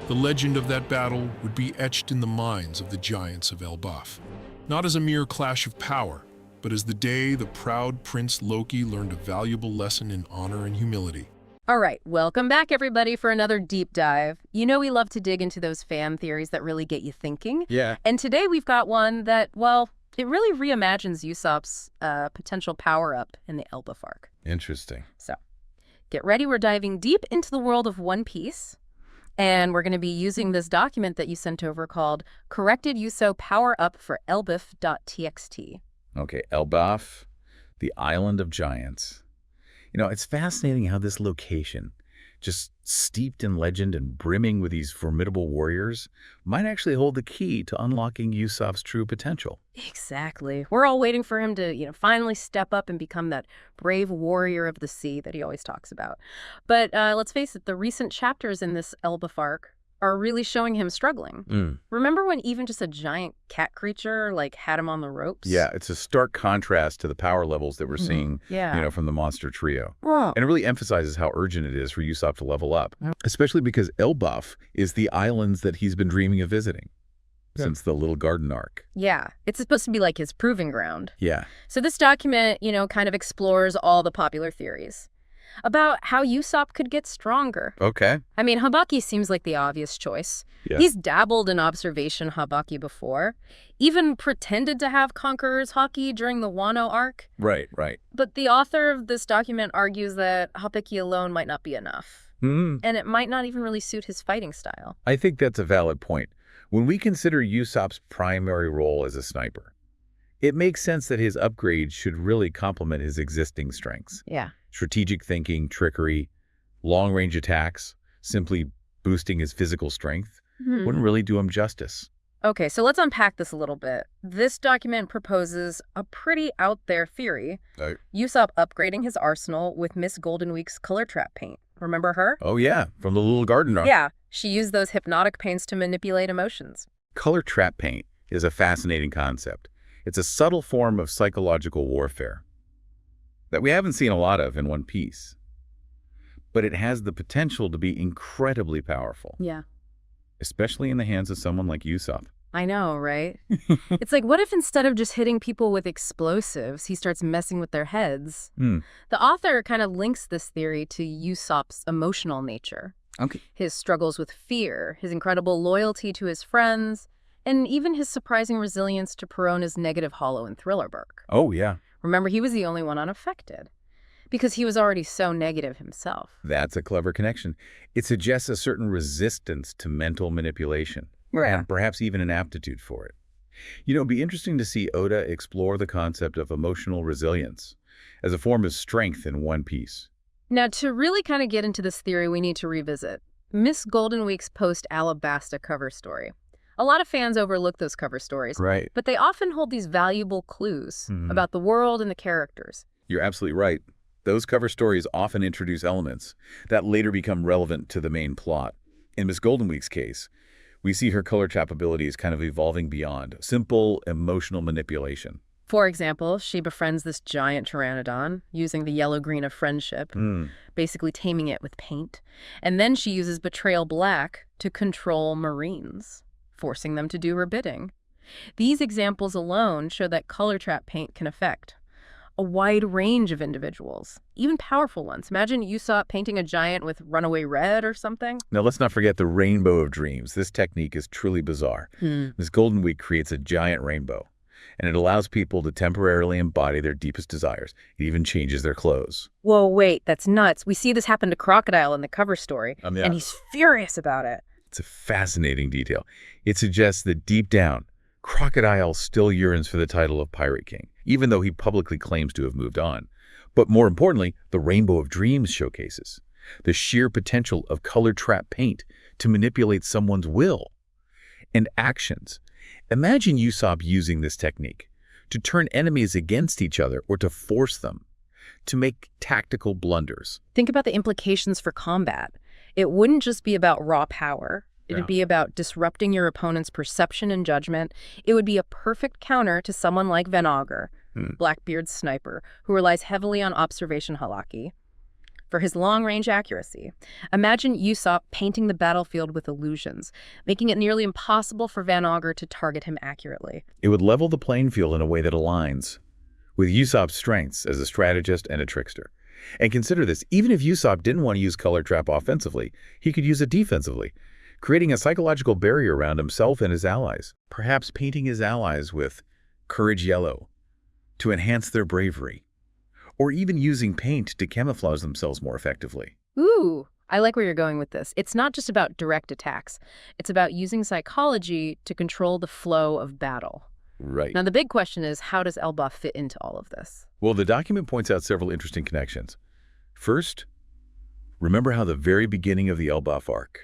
The legend of that battle would be etched in the minds of the giants of Elbaf, not as a mere clash of power, but as the day the proud Prince Loki learned a valuable lesson in honor and humility. All right, welcome back, everybody, for another deep dive. You know we love to dig into those fan theories that really get you thinking. Yeah. And today we've got one that, well, it really reimagines Usopp's potential power-up in the Elbaf arc. Interesting. So, get ready. We're diving deep into the world of One Piece. And we're going to be using this document that you sent over called Corrected Uso Power Up for Elbaf.txt. Okay, Elbaf, the Island of Giants. You know, it's fascinating how this location, just steeped in legend and brimming with these formidable warriors, might actually hold the key to unlocking Usopp's true potential. Exactly. We're all waiting for him to, finally step up and become that brave warrior of the sea that he always talks about. But let's face it, the recent chapters in this Elbaf arc are really showing him struggling. Remember when even just a giant cat creature had him on the ropes? Yeah, it's a stark contrast to the power levels that we're seeing, from the monster trio. Wow. And it really emphasizes how urgent it is for Usopp to level up, especially because Elbaf is the islands that he's been dreaming of visiting since the Little Garden arc. Yeah, it's supposed to be like his proving ground. Yeah. So this document, kind of explores all the popular theories about how Usopp could get stronger. Okay. I mean, Habaki seems like the obvious choice. Yeah. He's dabbled in observation Habaki before, even pretended to have Conqueror's Haki during the Wano arc. Right. But the author of this document argues that Habaki alone might not be enough. And it might not even really suit his fighting style. I think that's a valid point. When we consider Usopp's primary role as a sniper, it makes sense that his upgrade should really complement his existing strengths. Yeah. Strategic thinking, trickery, long-range attacks, simply boosting his physical strength wouldn't really do him justice. Okay, so let's unpack this a little bit. This document proposes a pretty out there theory. Usopp upgrading his arsenal with Miss Goldenweek's color trap paint. Remember her? Oh yeah, from the little gardener. Yeah, she used those hypnotic paints to manipulate emotions. Color trap paint is a fascinating concept. It's a subtle form of psychological warfare that we haven't seen a lot of in One Piece. But it has the potential to be incredibly powerful. Yeah. Especially in the hands of someone like Usopp. I know, right? It's like, what if instead of just hitting people with explosives, he starts messing with their heads? The author kind of links this theory to Usopp's emotional nature. Okay. His struggles with fear, his incredible loyalty to his friends, and even his surprising resilience to Perona's negative hollow in Thriller Bark. Oh, yeah. Remember, he was the only one unaffected, because he was already so negative himself. That's a clever connection. It suggests a certain resistance to mental manipulation, and perhaps even an aptitude for it. You know, it'd be interesting to see Oda explore the concept of emotional resilience as a form of strength in One Piece. Now, to really kind of get into this theory, we need to revisit Miss Goldenweek's post-Alabasta cover story. A lot of fans overlook those cover stories, Right. but they often hold these valuable clues about the world and the characters. You're absolutely right. Those cover stories often introduce elements that later become relevant to the main plot. In Miss Goldenweek's case, we see her color trap abilities kind of evolving beyond simple emotional manipulation. For example, she befriends this giant pteranodon using the yellow-green of friendship, basically taming it with paint. And then she uses Betrayal Black to control Marines, forcing them to do her bidding. These examples alone show that color trap paint can affect a wide range of individuals, even powerful ones. Imagine Usopp painting a giant with runaway red or something. Now, let's not forget the Rainbow of Dreams. This technique is truly bizarre. Miss Goldenweek creates a giant rainbow, and it allows people to temporarily embody their deepest desires. It even changes their clothes. Whoa, wait, that's nuts. We see this happen to Crocodile in the cover story, and he's furious about it. It's a fascinating detail. It suggests that deep down, Crocodile still yearns for the title of Pirate King, even though he publicly claims to have moved on. But more importantly, the Rainbow of Dreams showcases the sheer potential of color trap paint to manipulate someone's will and actions. Imagine Usopp using this technique to turn enemies against each other or to force them to make tactical blunders. Think about the implications for combat. It wouldn't just be about raw power. It'd be about disrupting your opponent's perception and judgment. It would be a perfect counter to someone like Van Augur, Blackbeard's sniper, who relies heavily on observation halaki for his long-range accuracy. Imagine Usopp painting the battlefield with illusions, making it nearly impossible for Van Augur to target him accurately. It would level the playing field in a way that aligns with Usopp's strengths as a strategist and a trickster. And consider this, even if Usopp didn't want to use color trap offensively, he could use it defensively, creating a psychological barrier around himself and his allies, perhaps painting his allies with courage yellow to enhance their bravery, or even using paint to camouflage themselves more effectively. Ooh, I like where you're going with this. It's not just about direct attacks. It's about using psychology to control the flow of battle. Right. Now, the big question is, how does Elbaf fit into all of this? Well, the document points out several interesting connections. First, remember how the very beginning of the Elbaf arc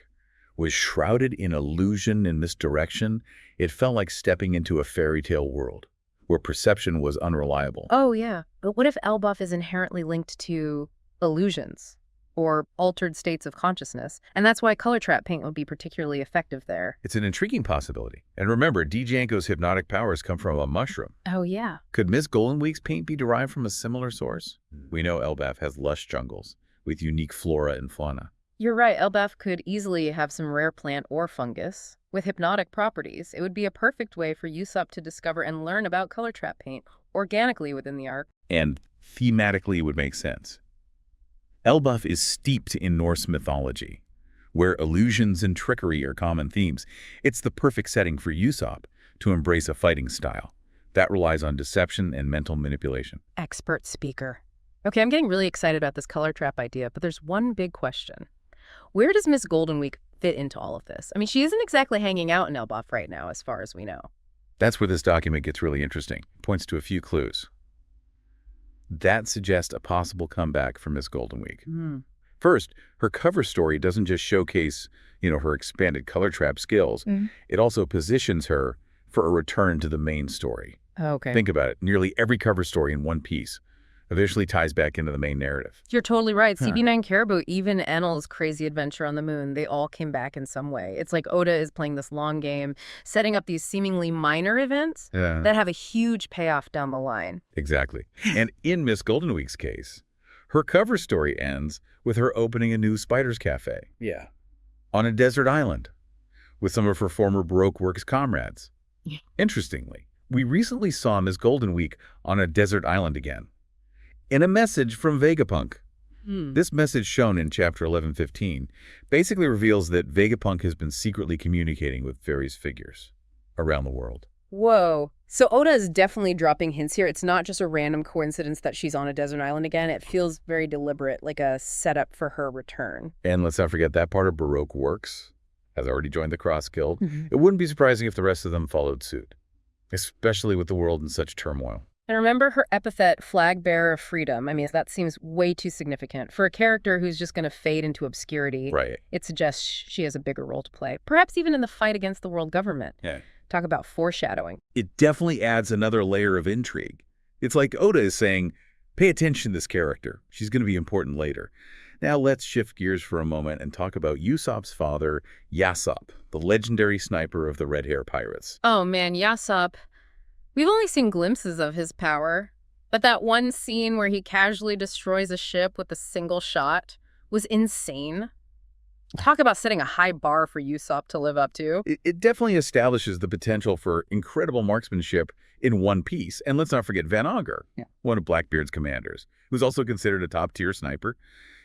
was shrouded in illusion and misdirection? It felt like stepping into a fairy tale world where perception was unreliable. Oh, yeah. But what if Elbaf is inherently linked to illusions or altered states of consciousness? And that's why color trap paint would be particularly effective there. It's an intriguing possibility. And remember, Django's hypnotic powers come from a mushroom. Oh, yeah. Could Miss Goldenweek's paint be derived from a similar source? We know Elbaf has lush jungles with unique flora and fauna. You're right, Elbaf could easily have some rare plant or fungus with hypnotic properties. It would be a perfect way for Usopp to discover and learn about color trap paint organically within the arc. And thematically it would make sense. Elbaf is steeped in Norse mythology, where illusions and trickery are common themes. It's the perfect setting for Usopp to embrace a fighting style that relies on deception and mental manipulation. Expert speaker. Okay, I'm getting really excited about this color trap idea, but there's one big question. Where does Miss Goldenweek fit into all of this? I mean, she isn't exactly hanging out in Elbaf right now, as far as we know. That's where this document gets really interesting. It points to a few clues that suggest a possible comeback for Miss Goldenweek. First, her cover story doesn't just showcase, her expanded color trap skills. It also positions her for a return to the main story. Okay. Think about it. Nearly every cover story in One Piece eventually ties back into the main narrative. You're totally right. CB9 Caribou, even Enel's crazy adventure on the moon, they all came back in some way. It's like Oda is playing this long game, setting up these seemingly minor events that have a huge payoff down the line. Exactly. And in Miss Golden Week's case, her cover story ends with her opening a new Spider's Cafe. Yeah. On a desert island with some of her former Baroque Works comrades. Interestingly, we recently saw Miss Golden Week on a desert island again. In a message from Vegapunk. This message shown in chapter 1115 basically reveals that Vegapunk has been secretly communicating with various figures around the world. Whoa. So Oda is definitely dropping hints here. It's not just a random coincidence that she's on a desert island again. It feels very deliberate, like a setup for her return. And let's not forget that part of Baroque Works has already joined the Cross Guild. It wouldn't be surprising if the rest of them followed suit, especially with the world in such turmoil. And remember her epithet, flag bearer of freedom. I mean, that seems way too significant. For a character who's just going to fade into obscurity, it suggests she has a bigger role to play, perhaps even in the fight against the world government. Talk about foreshadowing. It definitely adds another layer of intrigue. It's like Oda is saying, pay attention to this character. She's going to be important later. Now let's shift gears for a moment and talk about Usopp's father, Yasopp, the legendary sniper of the Red Hair Pirates. Oh man, Yasopp. We've only seen glimpses of his power, but that one scene where he casually destroys a ship with a single shot was insane. Talk about setting a high bar for Usopp to live up to. It definitely establishes the potential for incredible marksmanship in One Piece. And let's not forget Van Augur, one of Blackbeard's commanders, who's also considered a top-tier sniper.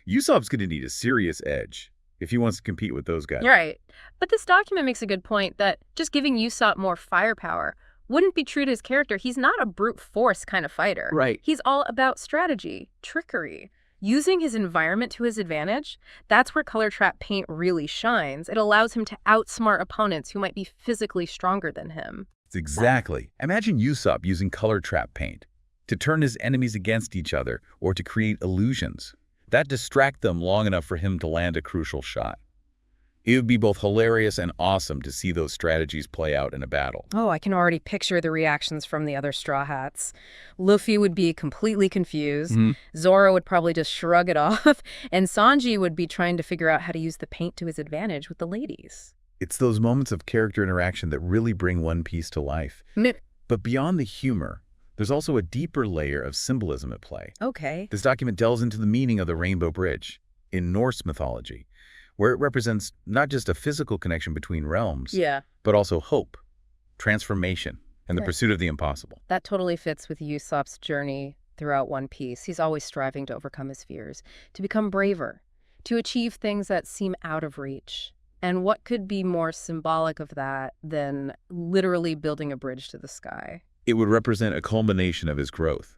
Usopp's going to need a serious edge if he wants to compete with those guys. Right. But this document makes a good point that just giving Usopp more firepower wouldn't be true to his character. He's not a brute force kind of fighter. Right. He's all about strategy, trickery, using his environment to his advantage. That's where color trap paint really shines. It allows him to outsmart opponents who might be physically stronger than him. Exactly. Imagine Usopp using color trap paint to turn his enemies against each other or to create illusions that distract them long enough for him to land a crucial shot. It would be both hilarious and awesome to see those strategies play out in a battle. Oh, I can already picture the reactions from the other Straw Hats. Luffy would be completely confused. Zoro would probably just shrug it off. And Sanji would be trying to figure out how to use the paint to his advantage with the ladies. It's those moments of character interaction that really bring One Piece to life. But beyond the humor, there's also a deeper layer of symbolism at play. Okay. This document delves into the meaning of the Rainbow Bridge in Norse mythology, where it represents not just a physical connection between realms, but also hope, transformation, and the pursuit of the impossible. That totally fits with Usopp's journey throughout One Piece. He's always striving to overcome his fears, to become braver, to achieve things that seem out of reach. And what could be more symbolic of that than literally building a bridge to the sky? It would represent a culmination of his growth,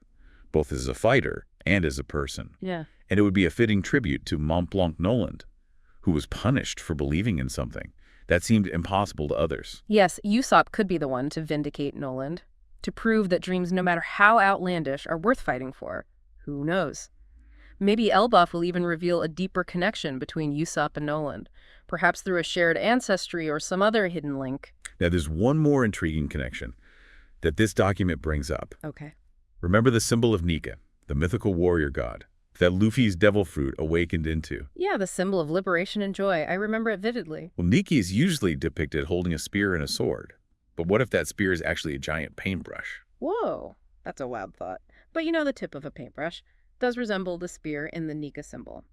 both as a fighter and as a person. And it would be a fitting tribute to Mont Blanc Noland, who was punished for believing in something that seemed impossible to others. Yes, Usopp could be the one to vindicate Noland, to prove that dreams, no matter how outlandish, are worth fighting for. Who knows? Maybe Elbaf will even reveal a deeper connection between Usopp and Noland, perhaps through a shared ancestry or some other hidden link. Now, there's one more intriguing connection that this document brings up. Okay. Remember the symbol of Nika, the mythical warrior god that Luffy's devil fruit awakened into? Yeah, the symbol of liberation and joy. I remember it vividly. Well, Nika is usually depicted holding a spear and a sword. But what if that spear is actually a giant paintbrush? Whoa, that's a wild thought. But you know, the tip of a paintbrush does resemble the spear in the Nika symbol.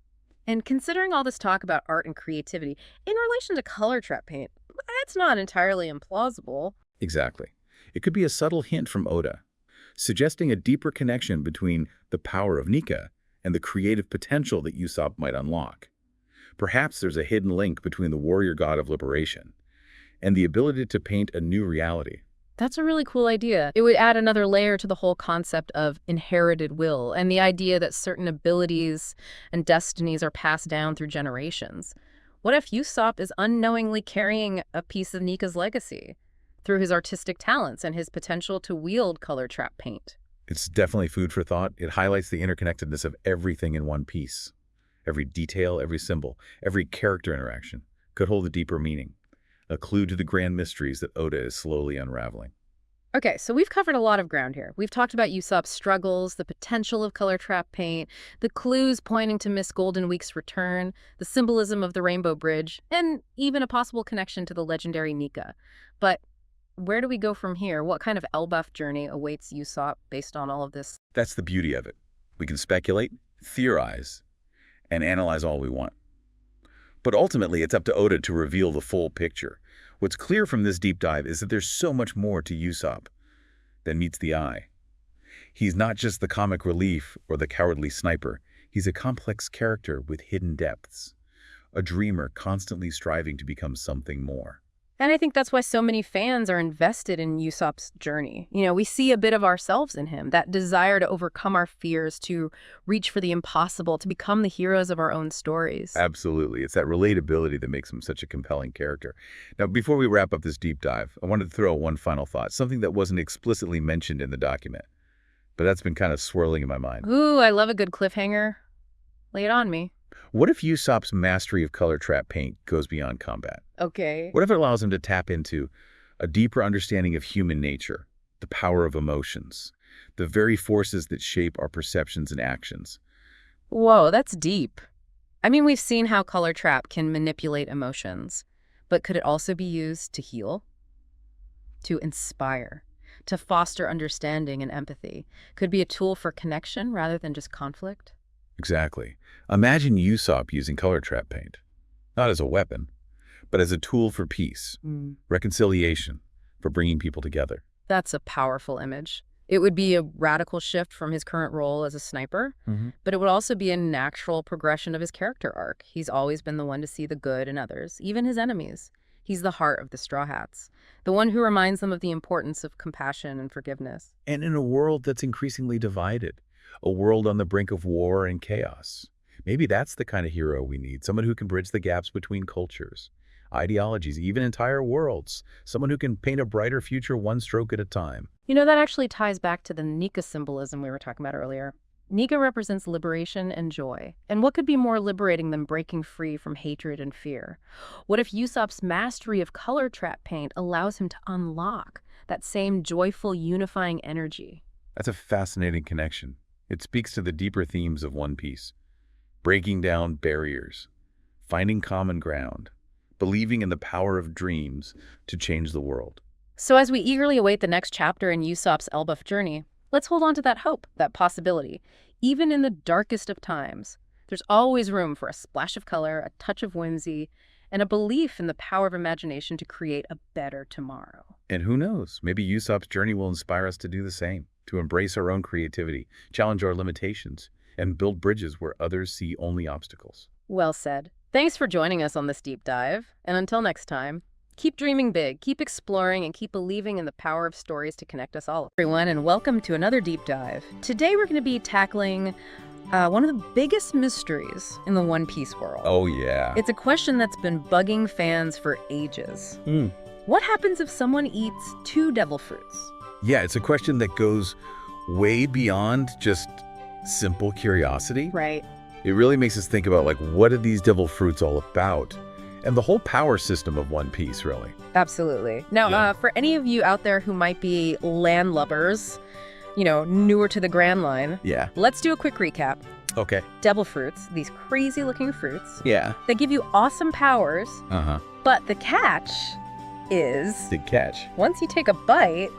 And considering all this talk about art and creativity in relation to color trap paint, that's not entirely implausible. Exactly. It could be a subtle hint from Oda, suggesting a deeper connection between the power of Nika and the creative potential that Usopp might unlock. Perhaps there's a hidden link between the warrior god of liberation and the ability to paint a new reality. That's a really cool idea. It would add another layer to the whole concept of inherited will and the idea that certain abilities and destinies are passed down through generations. What if Usopp is unknowingly carrying a piece of Nika's legacy through his artistic talents and his potential to wield color trap paint? It's definitely food for thought. It highlights the interconnectedness of everything in One Piece. Every detail, every symbol, every character interaction could hold a deeper meaning, a clue to the grand mysteries that Oda is slowly unraveling. Okay, so we've covered a lot of ground here. We've talked about Usopp's struggles, the potential of color trap paint, the clues pointing to Miss Golden Week's return, the symbolism of the Rainbow Bridge, and even a possible connection to the legendary Nika. But where do we go from here? What kind of Elbaf journey awaits Usopp based on all of this? That's the beauty of it. We can speculate, theorize, and analyze all we want. But ultimately, it's up to Oda to reveal the full picture. What's clear from this deep dive is that there's so much more to Usopp than meets the eye. He's not just the comic relief or the cowardly sniper. He's a complex character with hidden depths, a dreamer constantly striving to become something more. And I think that's why so many fans are invested in Usopp's journey. You know, we see a bit of ourselves in him, that desire to overcome our fears, to reach for the impossible, to become the heroes of our own stories. Absolutely. It's that relatability that makes him such a compelling character. Now, before we wrap up this deep dive, I wanted to throw one final thought, something that wasn't explicitly mentioned in the document, but that's been kind of swirling in my mind. Ooh, I love a good cliffhanger. Lay it on me. What if Usopp's mastery of color trap paint goes beyond combat? Okay. What if it allows him to tap into a deeper understanding of human nature, the power of emotions, the very forces that shape our perceptions and actions? Whoa, that's deep. I mean, we've seen how color trap can manipulate emotions, but could it also be used to heal? To inspire? To foster understanding and empathy? Could be a tool for connection rather than just conflict? Exactly. Imagine Usopp using color trap paint, not as a weapon, but as a tool for peace, reconciliation, for bringing people together. That's a powerful image. It would be a radical shift from his current role as a sniper, but it would also be a natural progression of his character arc. He's always been the one to see the good in others, even his enemies. He's the heart of the Straw Hats, the one who reminds them of the importance of compassion and forgiveness. And in a world that's increasingly divided, a world on the brink of war and chaos, maybe that's the kind of hero we need, someone who can bridge the gaps between cultures, ideologies, even entire worlds, someone who can paint a brighter future one stroke at a time. You know, that actually ties back to the Nika symbolism we were talking about earlier. Nika represents liberation and joy. And what could be more liberating than breaking free from hatred and fear? What if Usopp's mastery of color trap paint allows him to unlock that same joyful, unifying energy? That's a fascinating connection. It speaks to the deeper themes of One Piece. Breaking down barriers, finding common ground, believing in the power of dreams to change the world. So as we eagerly await the next chapter in Usopp's Elbaf journey, let's hold on to that hope, that possibility. Even in the darkest of times, there's always room for a splash of color, a touch of whimsy, and a belief in the power of imagination to create a better tomorrow. And who knows, maybe Usopp's journey will inspire us to do the same, to embrace our own creativity, challenge our limitations, and build bridges where others see only obstacles. Well said. Thanks for joining us on this deep dive. And until next time, keep dreaming big, keep exploring, and keep believing in the power of stories to connect us all. Everyone, and welcome to another deep dive. Today we're going to be tackling one of the biggest mysteries in the One Piece world. Oh, yeah. It's a question that's been bugging fans for ages. What happens if someone eats 2 devil fruits? Yeah, it's a question that goes way beyond just simple curiosity. Right. It really makes us think about, like, what are these devil fruits all about? And the whole power system of One Piece, really. Absolutely. Now, for any of you out there who might be land lubbers, you know, newer to the Grand Line, let's do a quick recap. Okay. Devil fruits, these crazy looking fruits. Yeah. They give you awesome powers. But the catch is... Big catch. Once you take a bite,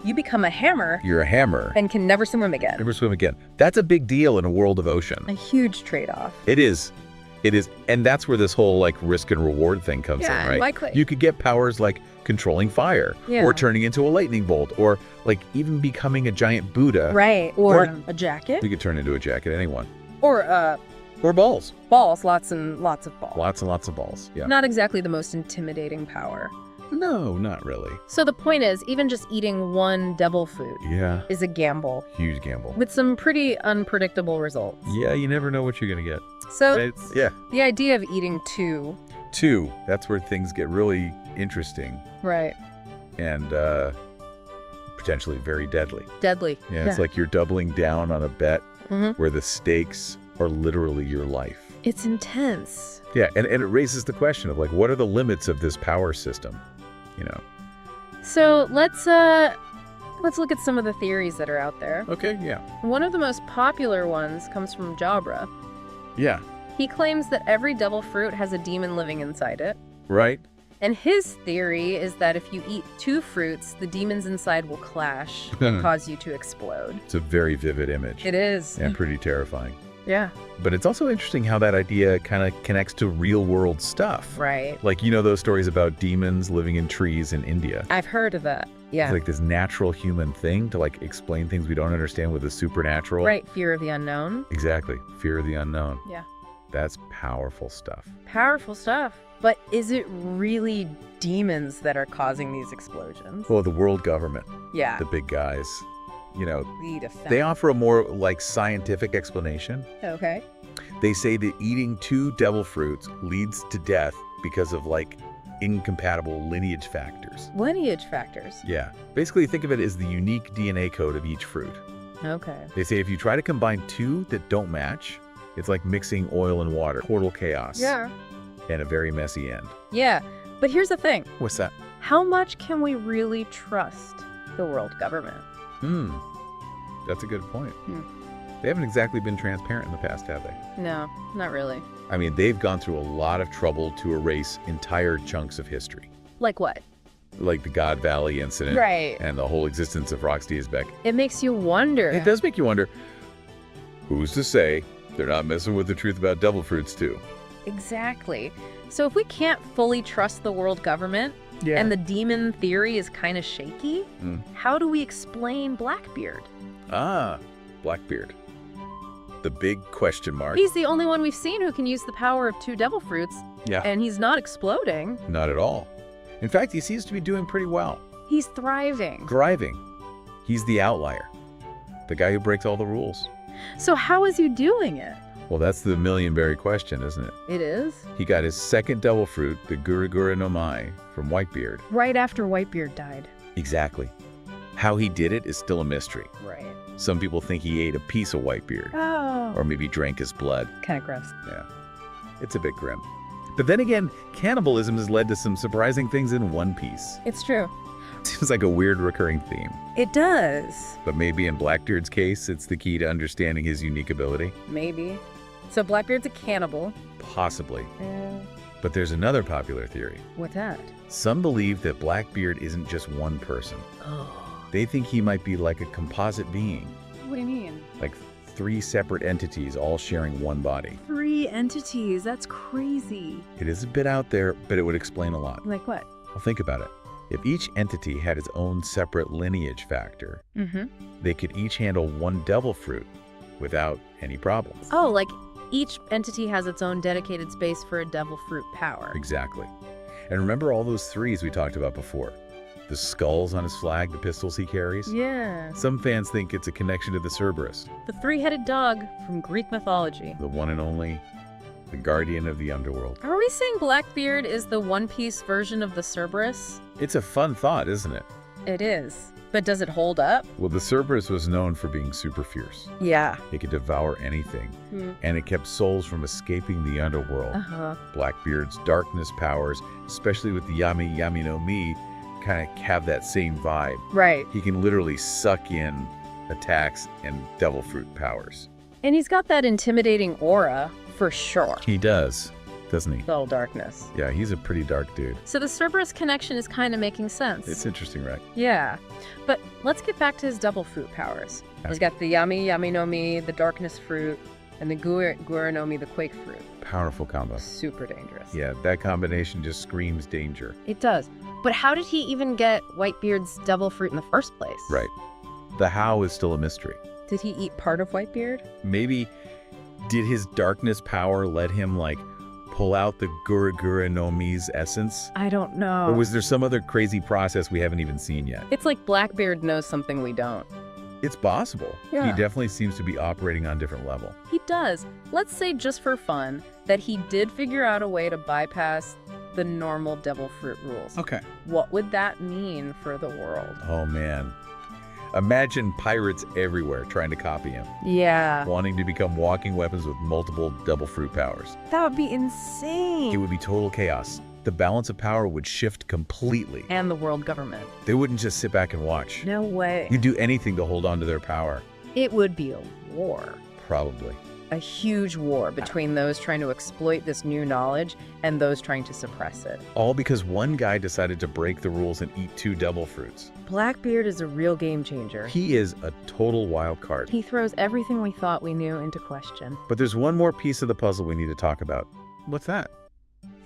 you become a hammer. You're a hammer. And can never swim again. Never swim again. That's a big deal in a world of ocean. A huge trade-off. It is. It is. And that's where this whole, like, risk and reward thing comes in, right? Likely. You could get powers like controlling fire, or turning into a lightning bolt, or, like, even becoming a giant Buddha. Right. Or a jacket. You could turn into a jacket, anyone. Or balls. Balls. Lots and lots of balls. Lots and lots of balls, yeah. Not exactly the most intimidating power. No, not really. So the point is, even just eating 1 devil fruit is a gamble. Huge gamble. With some pretty unpredictable results. Yeah, you never know what you're going to get. So the idea of eating 2. 2, that's where things get really interesting. Right. And potentially very deadly. Deadly. Yeah, it's like you're doubling down on a bet where the stakes are literally your life. It's intense. Yeah, and it raises the question of, like, what are the limits of this power system? You know? So let's look at some of the theories that are out there. Okay, yeah. One of the most popular ones comes from Jabra. Yeah, He claims that every devil fruit has a demon living inside it. right? And his theory is that if you eat 2 fruits, the demons inside will clash and cause you to explode. It's a very vivid image. It is. And pretty terrifying. Yeah. But it's also interesting how that idea kind of connects to real-world stuff. Right. Like, you know those stories about demons living in trees in India? I've heard of that. Yeah. It's like this natural human thing to, like, explain things we don't understand with the supernatural. Right. Fear of the unknown. Exactly. Fear of the unknown. Yeah. That's powerful stuff. Powerful stuff. But is it really demons that are causing these explosions? Well, the world government, Yeah. the big guys, you know, The defense. they offer a more, like, scientific explanation. Okay. They say that eating 2 devil fruits leads to death because of, like, incompatible lineage factors. Lineage factors. Yeah. Basically, think of it as the unique DNA code of each fruit. Okay. They say if you try to combine 2 that don't match, it's like mixing oil and water. Total chaos. Yeah. And a very messy end. Yeah. But here's the thing. What's that? How much can we really trust the world government? That's a good point. Hmm. They haven't exactly been transparent in the past, have they? No, not really. I mean, they've gone through a lot of trouble to erase entire chunks of history. Like what? Like the God Valley incident. Right. And the whole existence of Roxtiesbeck. It makes you wonder. It does make you wonder, who's to say they're not messing with the truth about devil fruits too? Exactly. So if we can't fully trust the world government, Yeah. and the demon theory is kind of shaky, Mm. how do we explain Blackbeard? Ah, Blackbeard. The big question mark. He's the only one we've seen who can use the power of 2 devil fruits, Yeah. and he's not exploding. Not at all. In fact, he seems to be doing pretty well. He's thriving. Thriving. He's the outlier. The guy who breaks all the rules. So how is he doing it? Well, that's the million-berry question, isn't it? It is? He got his second devil fruit, the Gurugura no Mai, from Whitebeard. Right after Whitebeard died. Exactly. How he did it is still a mystery. Right. Some people think he ate a piece of Whitebeard, Oh. or maybe drank his blood. Kind of gross. Yeah, it's a bit grim. But then again, cannibalism has led to some surprising things in One Piece. It's true. Seems like a weird recurring theme. It does. But maybe in Blackbeard's case, it's the key to understanding his unique ability. Maybe. So Blackbeard's a cannibal. Possibly. But there's another popular theory. What's that? Some believe that Blackbeard isn't just one person. Oh. They think he might be like a composite being, What do you mean? like 3 separate entities all sharing one body. 3 entities. That's crazy. It is a bit out there, but it would explain a lot. Like what? Well, think about it. If each entity had its own separate lineage factor, Mm-hmm. they could each handle 1 devil fruit without any problems. Oh, like each entity has its own dedicated space for a devil fruit power. Exactly. And remember all those 3s we talked about before? The skulls on his flag, the pistols he carries? Yeah. Some fans think it's a connection to the Cerberus, The 3-headed dog from Greek mythology. the one and only, the guardian of the underworld. Are we saying Blackbeard is the One Piece version of the Cerberus? It's a fun thought, isn't it? It is. But does it hold up? Well, the Cerberus was known for being super fierce. Yeah. It could devour anything, and it kept souls from escaping the underworld. Uh-huh. Blackbeard's darkness powers, especially with the Yami Yami no Mi, kind of have that same vibe. Right. He can literally suck in attacks and devil fruit powers. And he's got that intimidating aura, for sure. He does, doesn't he? Little darkness. Yeah, he's a pretty dark dude. So the Cerberus connection is kind of making sense. It's interesting, right? Yeah. But let's get back to his devil fruit powers. He's got the Yami Yami no Mi, the darkness fruit, and the Gura no Mi, the quake fruit. Powerful combo. Super dangerous. Yeah, that combination just screams danger. It does. But how did he even get Whitebeard's devil fruit in the first place? Right. The how is still a mystery. Did he eat part of Whitebeard? Maybe did his darkness power let him, like, pull out the Gura no Mi's essence? I don't know. Or was there some other crazy process we haven't even seen yet? It's like Blackbeard knows something we don't. It's possible. Yeah. He definitely seems to be operating on a different level. He does. Let's say, just for fun, that he did figure out a way to bypass the normal devil fruit rules. Okay. What would that mean for the world? Oh, man. Imagine pirates everywhere trying to copy him, Yeah. wanting to become walking weapons with multiple devil fruit powers. That would be It insane. would be total chaos. The balance of power would shift completely. And the world government. They wouldn't just sit back and watch. No way. You'd do anything to hold on to their power. It would be a war. Probably. A huge war between those trying to exploit this new knowledge and those trying to suppress it. All because one guy decided to break the rules and eat 2 devil fruits. Blackbeard is a real game changer. He is a total wild card. He throws everything we thought we knew into question. But there's one more piece of the puzzle we need to talk about. What's that?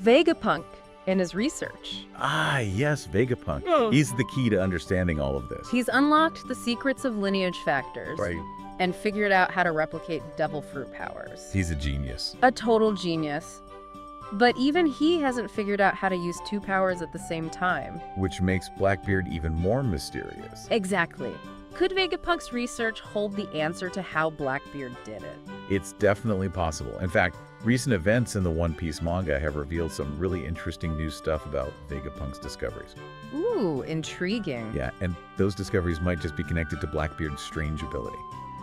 Vegapunk in his research. Ah, yes, Vegapunk. Oh. He's the key to understanding all of this. He's unlocked the secrets of lineage factors Right. and figured out how to replicate devil fruit powers. He's a genius. A total genius. But even he hasn't figured out how to use 2 powers at the same time. Which makes Blackbeard even more mysterious. Exactly. Could Vegapunk's research hold the answer to how Blackbeard did it? It's definitely possible. In fact, recent events in the One Piece manga have revealed some really interesting new stuff about Vegapunk's discoveries. Ooh, intriguing. Yeah, and those discoveries might just be connected to Blackbeard's strange ability.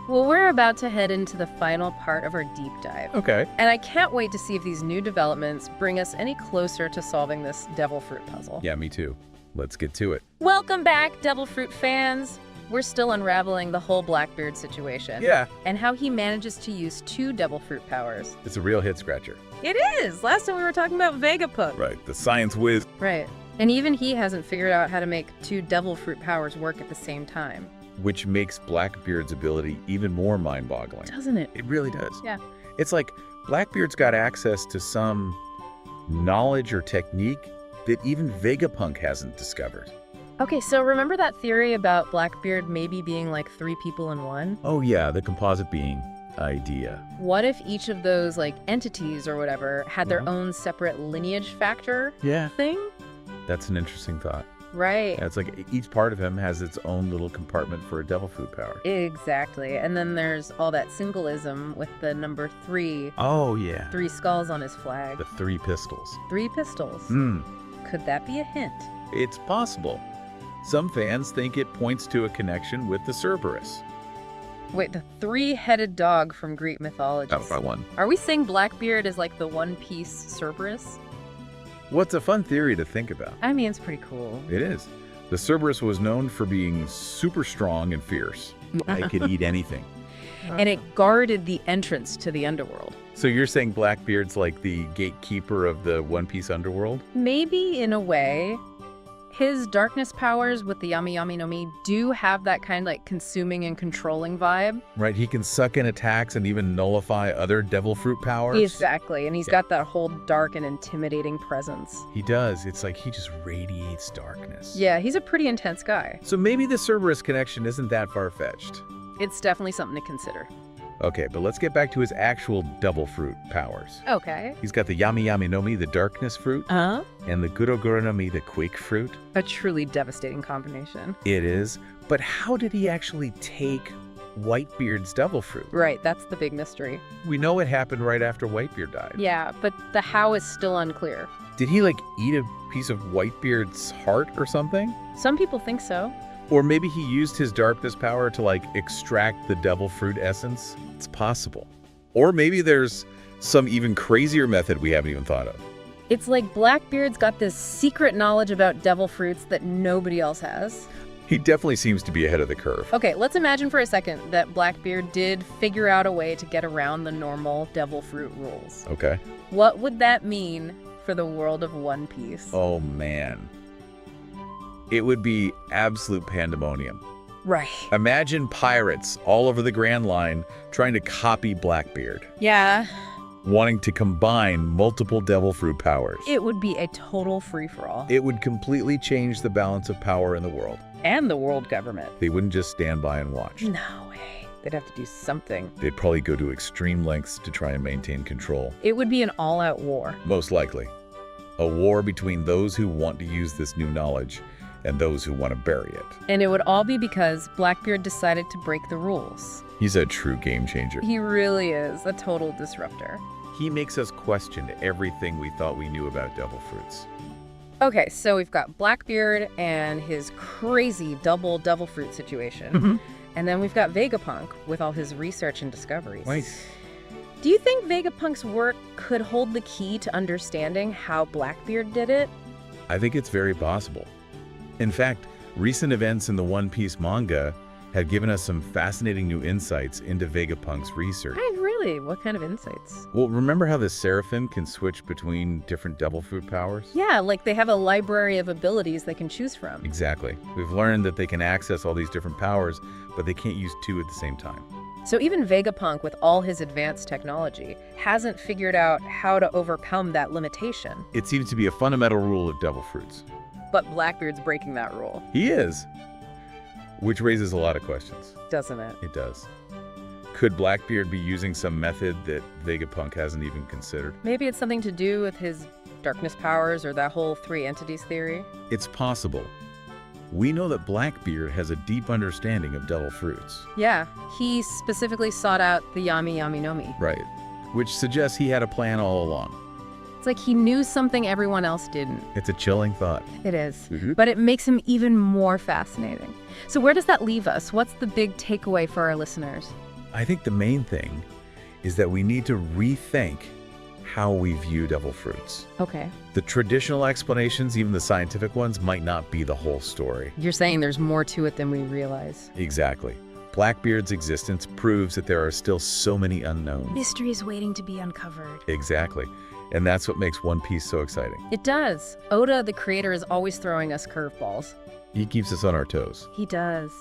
Well, we're about to head into the final part of our deep dive. Okay. And I can't wait to see if these new developments bring us any closer to solving this devil fruit puzzle. Yeah, me too. Let's get to it. Welcome back, devil fruit fans. We're still unraveling the whole Blackbeard situation. Yeah. And how he manages to use 2 devil fruit powers. It's a real hit scratcher. It is! Last time we were talking about Vegapunk. Right, the science whiz. Right. And even he hasn't figured out how to make 2 devil fruit powers work at the same time. Which makes Blackbeard's ability even more mind-boggling. Doesn't it? It really does. Yeah. It's like Blackbeard's got access to some knowledge or technique that even Vegapunk hasn't discovered. Okay, so remember that theory about Blackbeard maybe being like 3 people in one? Oh yeah, the composite being idea. What if each of those like entities or whatever had their own separate lineage factor Yeah. thing? That's an interesting thought. Right. Yeah, it's like each part of him has its own little compartment for a devil fruit power. Exactly. And then there's all that symbolism with the number 3, Oh yeah. 3 skulls on his flag, The 3 pistols. 3 pistols. Hmm. Could that be a hint? It's possible. Some fans think it points to a connection with the Cerberus. Wait, the 3-headed dog from Greek mythology. One. Are we saying Blackbeard is like the One Piece Cerberus? What's a fun theory to think about? I mean, it's pretty cool. It is. The Cerberus was known for being super strong and fierce. It could eat anything. And it guarded the entrance to the underworld. So you're saying Blackbeard's like the gatekeeper of the One Piece underworld? Maybe in a way. His darkness powers with the Yami Yami no Mi do have that kind of like consuming and controlling vibe. Right, he can suck in attacks and even nullify other devil fruit powers. Exactly, and he's got that whole dark and intimidating presence. He does. It's like he just radiates darkness. Yeah, he's a pretty intense guy. So maybe the Cerberus connection isn't that far-fetched. It's definitely something to consider. Okay, but let's get back to his actual devil fruit powers. Okay. He's got the Yami Yami no Mi, the darkness fruit, and the Guro Guro no Mi, the quake fruit. A truly devastating combination. It is. But how did he actually take Whitebeard's devil fruit? Right, that's the big mystery. We know it happened right after Whitebeard died. Yeah, but the how is still unclear. Did he like eat a piece of Whitebeard's heart or something? Some people think so. Or maybe he used his darkness power to like extract the devil fruit essence? It's possible. Or maybe there's some even crazier method we haven't even thought of. It's like Blackbeard's got this secret knowledge about devil fruits that nobody else has. He definitely seems to be ahead of the curve. Okay, let's imagine for a second that Blackbeard did figure out a way to get around the normal devil fruit rules. Okay. What would that mean for the world of One Piece? Oh man. It would be absolute pandemonium. Right. Imagine pirates all over the Grand Line trying to copy Blackbeard, Yeah. wanting to combine multiple devil fruit powers. It would be a total free-for-all. It would completely change the balance of power in the world. And the world government. They wouldn't just stand by and watch. No way. They'd have to do something. They'd probably go to extreme lengths to try and maintain control. It would be an all-out war. Most likely. A war between those who want to use this new knowledge and those who want to bury it. And it would all be because Blackbeard decided to break the rules. He's a true game changer. He really is a total disruptor. He makes us question everything we thought we knew about devil fruits. Okay, so we've got Blackbeard and his crazy double devil fruit situation. And then we've got Vegapunk with all his research and discoveries. Right. Do you think Vegapunk's work could hold the key to understanding how Blackbeard did it? I think it's very possible. In fact, recent events in the One Piece manga have given us some fascinating new insights into Vegapunk's research. Really? What kind of insights? Well, remember how the Seraphim can switch between different devil fruit powers? Yeah, like they have a library of abilities they can choose from. Exactly. We've learned that they can access all these different powers, but they can't use two at the same time. So even Vegapunk, with all his advanced technology, hasn't figured out how to overcome that limitation. It seems to be a fundamental rule of devil fruits. But Blackbeard's breaking that rule, He is. Which raises a lot of questions. doesn't it? It does. Could Blackbeard be using some method that Vegapunk hasn't even considered? Maybe it's something to do with his darkness powers or that whole three entities theory. It's possible. We know that Blackbeard has a deep understanding of devil fruits. Yeah, he specifically sought out the Yami Yami Nomi. Right. Which suggests he had a plan all along. It's like he knew something everyone else didn't. It's a chilling thought. It is. Mhm. But it makes him even more fascinating. So where does that leave us? What's the big takeaway for our listeners? I think the main thing is that we need to rethink how we view devil fruits. Okay. The traditional explanations, even the scientific ones, might not be the whole story. You're saying there's more to it than we realize. Exactly. Blackbeard's existence proves that there are still so many unknowns. Mysteries waiting to be uncovered. Exactly. And that's what makes One Piece so exciting. It does. Oda, the creator, is always throwing us curveballs. He keeps us on our toes. He does.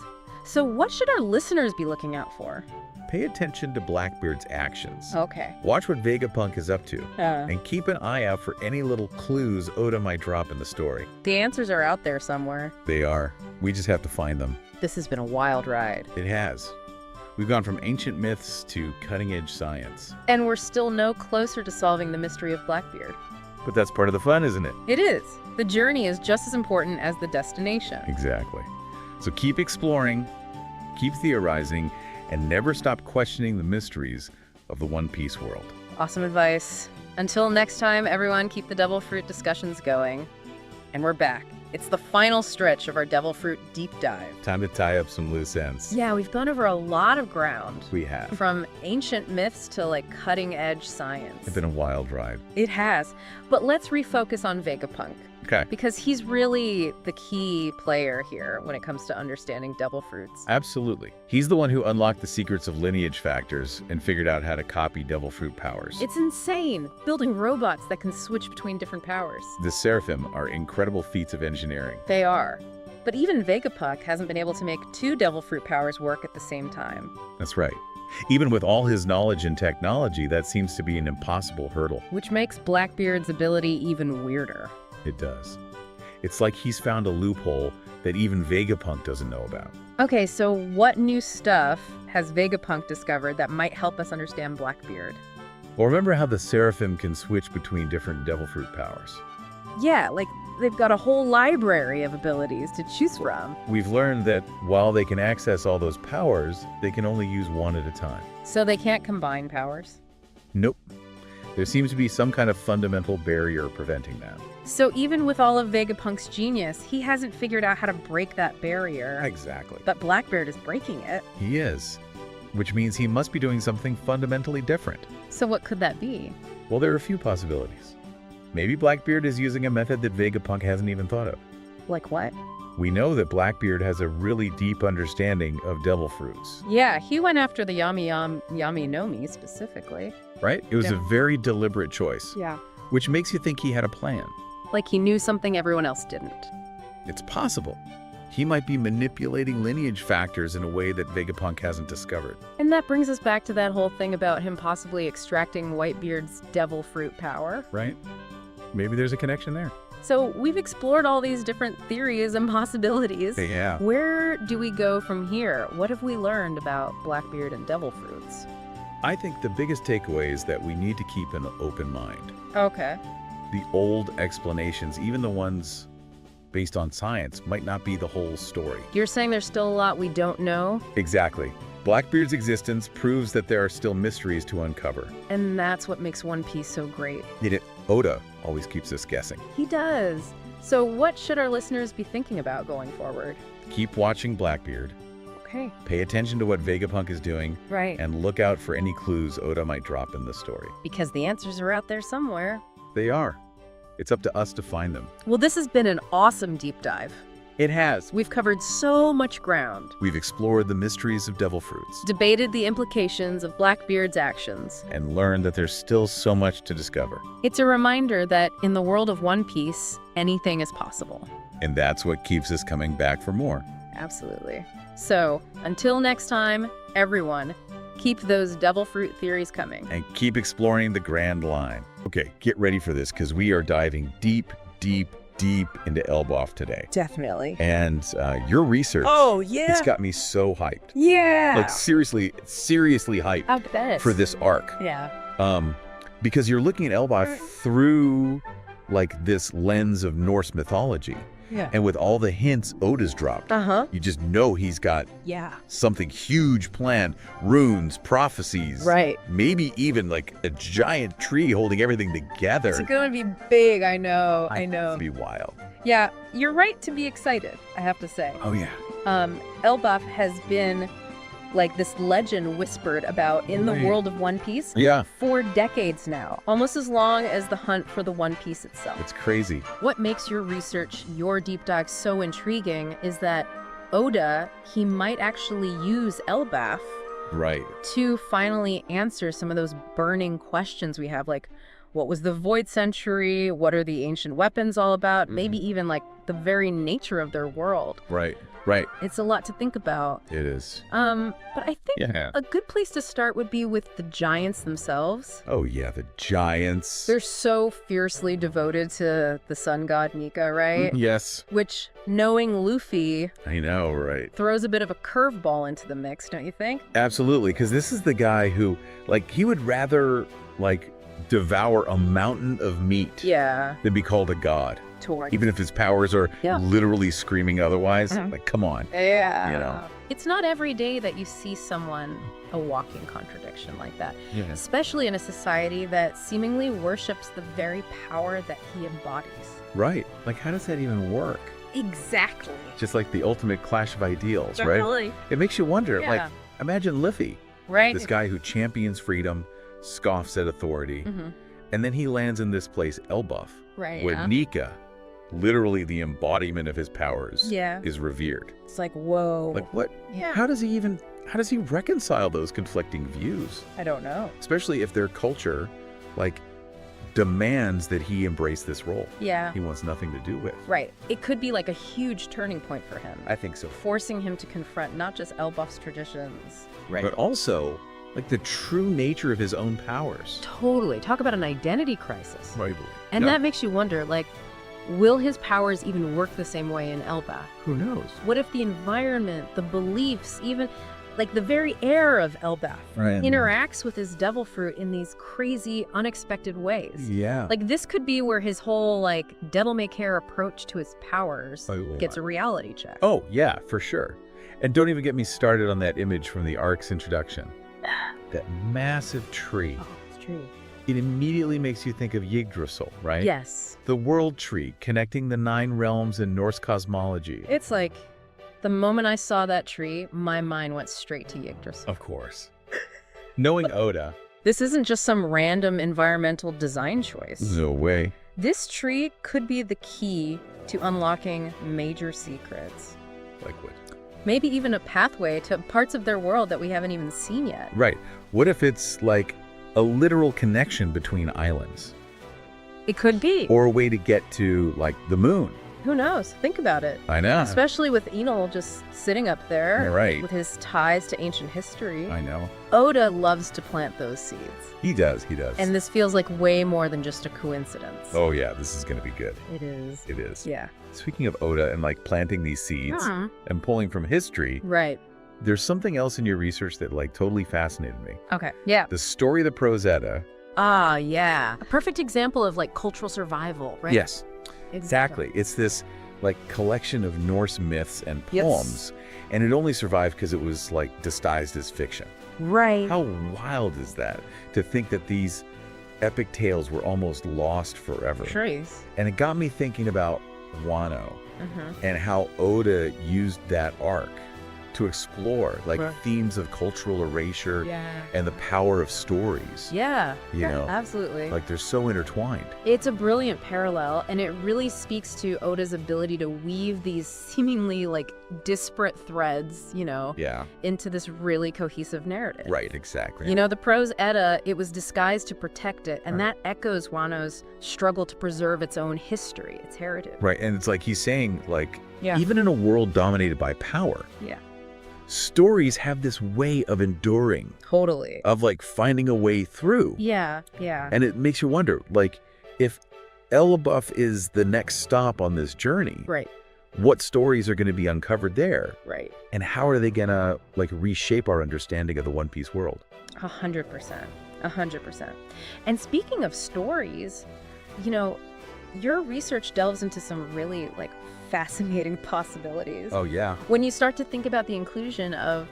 So what should our listeners be looking out for? Pay attention to Blackbeard's actions. Okay. Watch what Vegapunk is up to. Uh, And keep an eye out for any little clues Oda might drop in the story. the answers are out there somewhere. They are. We just have to find them. This has been a wild ride. It has. We've gone from ancient myths to cutting-edge science. And we're still no closer to solving the mystery of Blackbeard. But that's part of the fun, isn't it? It is. The journey is just as important as the destination. Exactly. So keep exploring, keep theorizing, and never stop questioning the mysteries of the One Piece world. Awesome advice. Until next time, everyone, keep the devil fruit discussions going. And we're back. It's the final stretch of our devil fruit deep dive. Time to tie up some loose ends. Yeah, we've gone over a lot of ground. We have. From ancient myths to like cutting edge science. It's been a wild ride. It has. But let's refocus on Vegapunk. Okay. Because he's really the key player here when it comes to understanding devil fruits. Absolutely. He's the one who unlocked the secrets of lineage factors and figured out how to copy devil fruit powers. It's insane, building robots that can switch between different powers. The Seraphim are incredible feats of engineering. They are. But even Vegapunk hasn't been able to make two devil fruit powers work at the same time. That's right. Even with all his knowledge and technology, that seems to be an impossible hurdle. Which makes Blackbeard's ability even weirder. It does. It's like he's found a loophole that even Vegapunk doesn't know about. Okay, so what new stuff has Vegapunk discovered that might help us understand Blackbeard? Well, remember how the Seraphim can switch between different devil fruit powers? Yeah, like they've got a whole library of abilities to choose from. We've learned that while they can access all those powers, they can only use one at a time. So they can't combine powers? Nope. There seems to be some kind of fundamental barrier preventing that. So even with all of Vegapunk's genius, he hasn't figured out how to break that barrier. Exactly. But Blackbeard is breaking it. He is. Which means he must be doing something fundamentally different. So what could that be? Well, there are a few possibilities. Maybe Blackbeard is using a method that Vegapunk hasn't even thought of. Like what? We know that Blackbeard has a really deep understanding of devil fruits, Yeah, he went after the Yami Nomi specifically. right? It was Yeah. a very deliberate choice, Yeah. which makes you think he had a plan. Like he knew something everyone else didn't. It's possible. He might be manipulating lineage factors in a way that Vegapunk hasn't discovered. And that brings us back to that whole thing about him possibly extracting Whitebeard's devil fruit power. Right? Maybe there's a connection there. So we've explored all these different theories and possibilities. Yeah. Where do we go from here? What have we learned about Blackbeard and devil fruits? I think the biggest takeaway is that we need to keep an open mind. Okay. The old explanations, even the ones based on science, might not be the whole story. You're saying there's still a lot we don't know, Exactly. Blackbeard's existence proves that there are still mysteries to uncover. and that's what makes One Piece so great. Yet Oda always keeps us guessing. He does. So what should our listeners be thinking about going forward? Keep watching Blackbeard. Okay. Pay attention to what Vegapunk is doing. Right. And look out for any clues Oda might drop in the story. Because the answers are out there somewhere. They are. It's up to us to find them. Well, this has been an awesome deep dive. It has. We've covered so much ground, We've explored the mysteries of devil fruits debated the implications of Blackbeard's actions. and learned that there's still so much to discover. It's a reminder that in the world of One Piece, anything is possible. And that's what keeps us coming back for more. Absolutely. So, until next time, everyone, keep those devil fruit theories coming. And keep exploring the Grand Line. Okay, get ready for this because we are diving deep, deep, deep into Elbaf today. Definitely. And your research, Oh, yeah. it's got me so hyped. Yeah. Like seriously hyped I bet. for this arc. Yeah. Because you're looking at Elbaf through like this lens of Norse mythology. Yeah. And with all the hints Oda's dropped, Uh-huh. you just know he's got Yeah. something huge planned. Runes, prophecies. Right. Maybe even like a giant tree holding everything together. It's gonna be big, I know. It'd be wild. Yeah, you're right to be excited, I have to say. Oh, yeah. Elbaf has been like this legend whispered about in the Right. world of One Piece Yeah. for decades now, almost as long as the hunt for the One Piece itself. It's crazy. What makes your research, your deep dive so intriguing is that Oda, he might actually use Elbaf Right. to finally answer some of those burning questions we have, like what was the Void Century? What are the ancient weapons all about? Maybe even like the very nature of their world. Right. Right. It's a lot to think about. It is. But I think Yeah. a good place to start would be with the giants themselves. Oh, yeah. The giants. They're so fiercely devoted to the sun god Nika, right? Yes. Which, knowing Luffy, I know, right. throws a bit of a curveball into the mix, don't you think? Absolutely. Because this is the guy who, like, he would rather, like, devour a mountain of meat Yeah. than be called a god. Toward. Even if his powers are Yeah. literally screaming otherwise. Like, come on. Yeah. You know. It's not every day that you see someone a walking contradiction like that, Yeah. especially in a society that seemingly worships the very power that he embodies. Right. Like, how does that even work? Exactly. Just like the ultimate clash of ideals, right? Definitely. It makes you wonder, Yeah. like, imagine Luffy, Right? this guy who champions freedom, scoffs at authority, Mm-hmm. and then he lands in this place, Elbaf, Right. where Yeah. Nika, literally the embodiment of his powers, Yeah. is revered. It's like, whoa. Like, what? Yeah. How does he reconcile those conflicting views? I don't know. Especially if their culture, like, demands that he embrace this role Yeah. he wants nothing to do with. Right. It could be like a huge turning point for him, I think so. forcing him to confront not just Elbaf's traditions. But also, like, the true nature of his own powers. Totally. Talk about an identity crisis. Right. And Yeah. that makes you wonder, like, will his powers even work the same way in Elbaf? Who knows? What if the environment, the beliefs, even like the very air of Elbaf Right. interacts with his devil fruit in these crazy, unexpected ways? Yeah. Like, this could be where his whole, like, devil-may-care approach to his powers Oh, gets a reality check. Oh, yeah, for sure. And don't even get me started on that image from the arc's introduction. That massive tree. Oh, it's true. It immediately makes you think of Yggdrasil, right? Yes. The world tree connecting the 9 realms in Norse cosmology. It's like, the moment I saw that tree, my mind went straight to Yggdrasil. Of course. Knowing Oda. This isn't just some random environmental design choice. No way. This tree could be the key to unlocking major secrets. Like what? Maybe even a pathway to parts of their world that we haven't even seen yet. Right. What if it's like a literal connection between islands? It could be. Or a way to get to, like, the moon? Who knows? Think about it. I know. Especially with Enel just sitting up there. You're right. With his ties to ancient history. I know. Oda loves to plant those seeds. He does. And this feels like way more than just a coincidence. Oh, yeah, this is going to be good. It is. It is. Yeah. Speaking of Oda and, like, planting these seeds Mhm. and pulling from history, Right. there's something else in your research that, like, totally fascinated me. Okay. Yeah. The story of the Prosetta. Ah, yeah. A perfect example of, like, cultural survival, right? Yes, exactly. It's this, like, collection of Norse myths and Yes. poems, and it only survived because it was, like, disguised as fiction. Right. How wild is that, to think that these epic tales were almost lost forever? Trees. And it got me thinking about Wano Mm-hmm. and how Oda used that arc to explore like Right. themes of cultural erasure Yeah. and the power of stories. Yeah. You yeah, know, absolutely. Like they're so intertwined. It's a brilliant parallel, and it really speaks to Oda's ability to weave these seemingly like disparate threads, Yeah, into this really cohesive narrative. right, exactly. The prose Edda, it was disguised to protect it, and that echoes Wano's struggle to preserve its own history, its heritage. Right, and it's like he's saying, like, Yeah. even in a world dominated by power, Yeah. stories have this way of enduring, Totally. of like finding a way through. Yeah, yeah. And it makes you wonder, like, if Elbaf is the next stop on this journey, Right, what stories are going to be uncovered there? right. And how are they going to, like, reshape our understanding of the One Piece world? 100%. 100%. And speaking of stories, your research delves into some really, like, fascinating possibilities. Oh, yeah. When you start to think about the inclusion of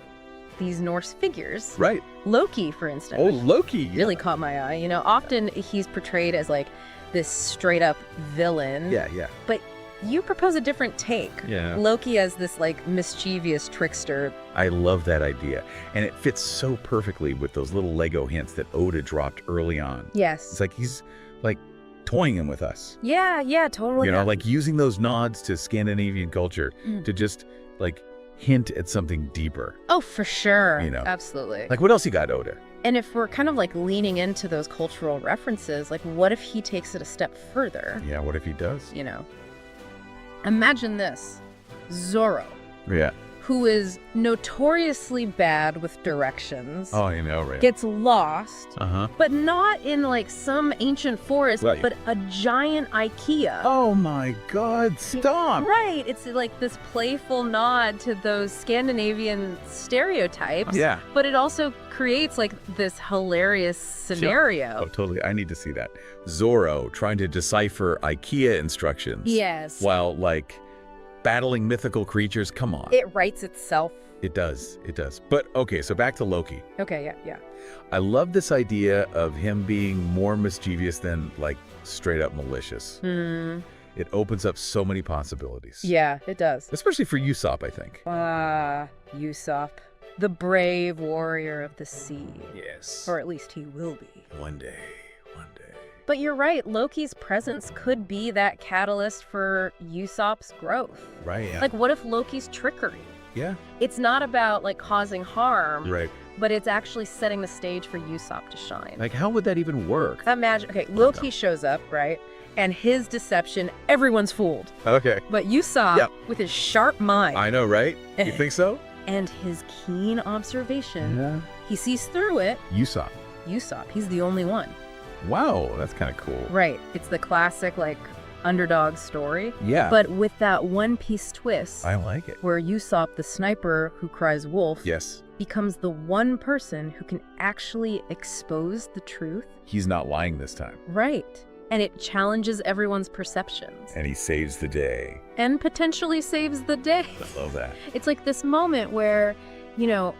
these Norse figures. Right. Loki, for instance. Oh, Loki. Really caught my eye. Often he's portrayed as, like, this straight-up villain. Yeah, yeah. But you propose a different take. Yeah. Loki as this, like, mischievous trickster. I love that idea. And it fits so perfectly with those little Lego hints that Oda dropped early on. Yes. It's like he's, like, toying him with us. Yeah, totally. Like using those nods to Scandinavian culture to just, like, hint at something deeper. Oh, for sure. Absolutely. Absolutely. Like, what else you got, Oda? And if we're kind of, like, leaning into those cultural references, like, what if he takes it a step further? Yeah, what if he does? Imagine this. Zorro, Yeah. who is notoriously bad with directions, Oh, you know, right. gets lost, Uh-huh. but not in, like, some ancient forest, Right. but a giant IKEA. Oh, my God, stop. Right. It's like this playful nod to those Scandinavian stereotypes. Yeah. But it also creates, like, this hilarious scenario. Oh, totally. I need to see that. Zorro trying to decipher IKEA instructions. Yes. While, like, battling mythical creatures. Come on. It writes itself. It does. It does. But, okay, so back to Loki. Okay, yeah. I love this idea of him being more mischievous than, like, straight up malicious. It opens up so many possibilities. Yeah, it does. Especially for Usopp, I think. Usopp, the brave warrior of the sea. Yes. Or at least he will be. One day. But you're right, Loki's presence could be that catalyst for Usopp's growth. Right, yeah. Like, what if Loki's trickery? Yeah. It's not about, like, causing harm, Right. but it's actually setting the stage for Usopp to shine. Like, how would that even work? Imagine, okay, Loki shows up, right? And his deception, everyone's fooled. Okay. But Usopp, Yep. with his sharp mind I know, right? You think so? and his keen observation, he sees through it. Usopp. Usopp, he's the only one. Wow, that's kind of cool. Right. It's the classic, like, underdog story. Yeah. But with that One Piece twist, I like it. where Usopp, the sniper who cries wolf, Yes. becomes the one person who can actually expose the truth. He's not lying this time. Right. And it challenges everyone's perceptions. And he saves the day. And potentially saves the day. I love that. It's like this moment where,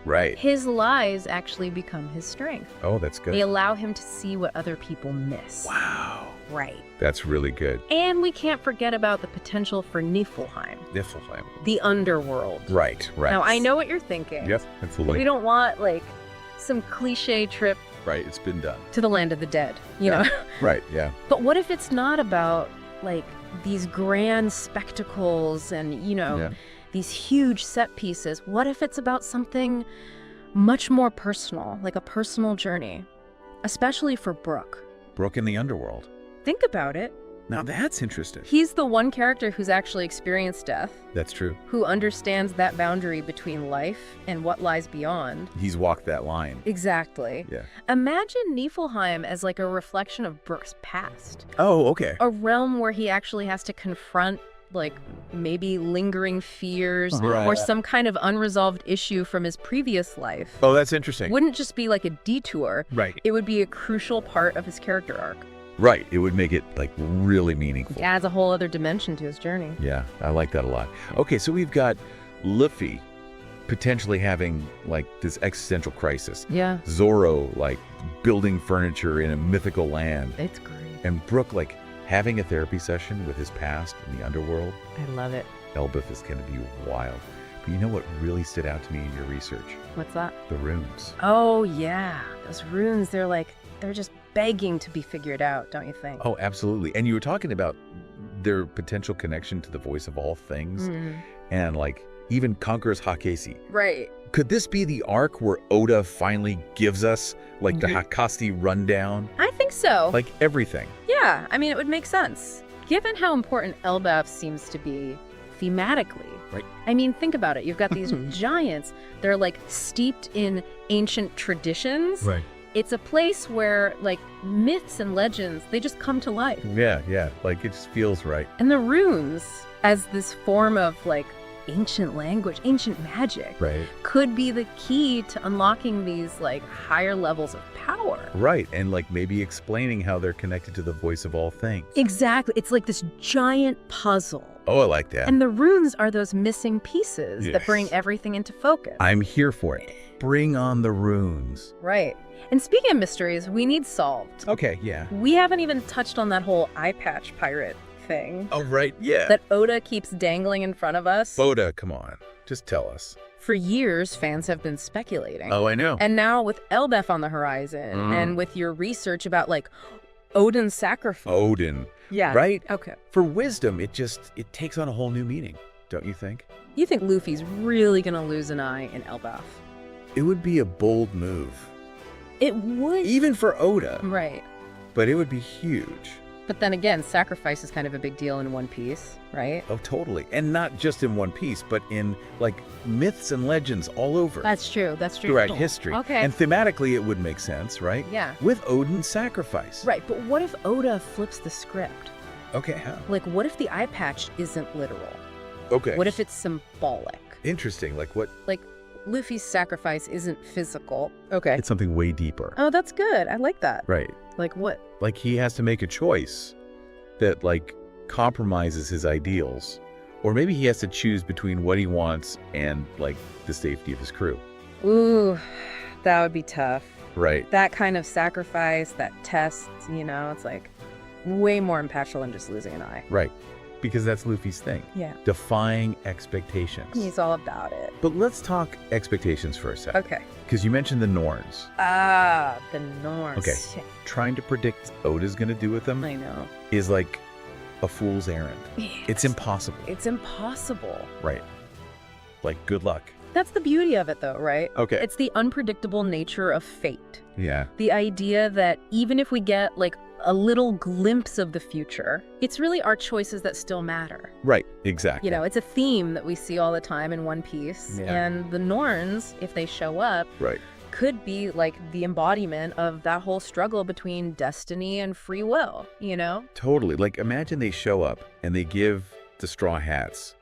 Right. his lies actually become his strength. Oh, that's good. They allow him to see what other people miss. Wow. Right. That's really good. And we can't forget about the potential for Niflheim, Niflheim. the underworld. Right. Now, I know what you're thinking. Yep, absolutely. We don't want, like, some cliche trip Right, it's been done. to the land of the dead, you know? Right, yeah. But what if it's not about, like, these grand spectacles and, these huge set pieces? What if it's about something much more personal, like a personal journey, especially for Brook? Brook in the underworld. Think about it. Now that's interesting. He's the one character who's actually experienced death, That's true. who understands that boundary between life and what lies beyond. He's walked that line. Exactly. Yeah. Imagine Niflheim as, like, a reflection of Brook's past. Oh, okay. A realm where he actually has to confront, like, maybe lingering fears Right. or some kind of unresolved issue from his previous life. Oh, that's interesting. Wouldn't just be like a detour. Right. It would be a crucial part of his character arc. Right. It would make it, like, really meaningful. It adds a whole other dimension to his journey. Yeah, I like that a lot. Okay, so we've got Luffy potentially having, like, this existential crisis. Yeah. Zorro, like, building furniture in a mythical land. It's great. And Brook, like, having a therapy session with his past in the underworld, I love it. Elbaf is going to be wild. But you know what really stood out to me in your research? What's that? The runes. Oh, yeah. Those runes, they're just begging to be figured out, don't you think? Oh, absolutely. And you were talking about their potential connection to the voice of all things and like even Conqueror's Hakesi. Right. Could this be the arc where Oda finally gives us like the Hakasi rundown? I think so. Like everything. Yeah, I mean, it would make sense. Given how important Elbaf seems to be thematically. Right. I mean, think about it. You've got these giants. They're like steeped in ancient traditions. Right. It's a place where like myths and legends, they just come to life. Yeah. Like it just feels right. And the runes, as this form of like ancient language, ancient magic, Right. could be the key to unlocking these like higher levels of power. Right. And like maybe explaining how they're connected to the voice of all things. Exactly. It's like this giant puzzle. Oh, I like that. And the runes are those missing pieces that Yes. bring everything into focus. I'm here for it. Bring on the runes. Right. And speaking of mysteries, we need solved. Okay, yeah. We haven't even touched on that whole eye patch pirate thing Oh, right, yeah. that Oda keeps dangling in front of us. Oda, come on. Just tell us. For years, fans have been speculating. Oh, I know. And now with Elbaf on the horizon and with your research about like Odin's sacrifice. Odin. Yeah. Right? Okay. For wisdom, it takes on a whole new meaning, don't you think? You think Luffy's really going to lose an eye in Elbaf? It would be a bold move. It would. Even for Oda. Right. But it would be huge. But then again, sacrifice is kind of a big deal in One Piece, right? Oh, totally. And not just in One Piece, but in, like, myths and legends all over. That's true. That's true. Throughout history. Okay. And thematically, it would make sense, right? Yeah. With Odin's sacrifice. Right, but what if Oda flips the script? Okay, how? Like, what if the eye patch isn't literal? Okay. What if it's symbolic? Interesting. Like what? Like, Luffy's sacrifice isn't physical. Okay. It's something way deeper. Oh, that's good. I like that. Right. Like what? Like he has to make a choice that, like, compromises his ideals. Or maybe he has to choose between what he wants and, like, the safety of his crew. Ooh, that would be tough. Right. That kind of sacrifice, that test, it's like way more impactful than just losing an eye. Right. Because that's Luffy's thing. Yeah. Defying expectations. He's all about it. But let's talk expectations for a second. Okay. Because you mentioned the Norns. Ah, the Norse. Okay. Trying to predict what Oda's going to do with them I know. is like a fool's errand. It's impossible. It's impossible. Right. Like, good luck. That's the beauty of it, though, right? Okay. It's the unpredictable nature of fate. Yeah. The idea that even if we get, like, a little glimpse of the future, it's really our choices that still matter. Right. Exactly. It's a theme that we see all the time in One Piece. Yeah. And the Norns, if they show up, Right. could be like the embodiment of that whole struggle between destiny and free will, Totally. Like, imagine they show up and they give the Straw Hats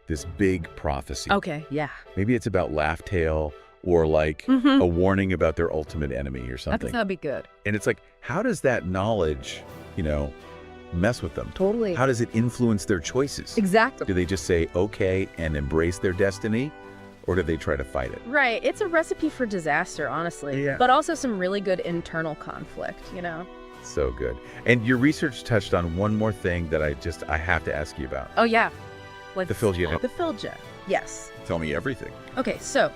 this big prophecy. Okay, yeah. Maybe it's about Laugh Tale or like Mhm. a warning about their ultimate enemy or something. That'd be good. And it's like, how does that knowledge, mess with them? Totally. How does it influence their choices? Exactly. Do they just say, okay, and embrace their destiny? Or do they try to fight it? Right. It's a recipe for disaster, honestly. Yeah. But also some really good internal conflict, So good. And your research touched on one more thing that I have to ask you about. Oh, yeah. The Philgia. The Philgia. Yes. Tell me everything. Okay, so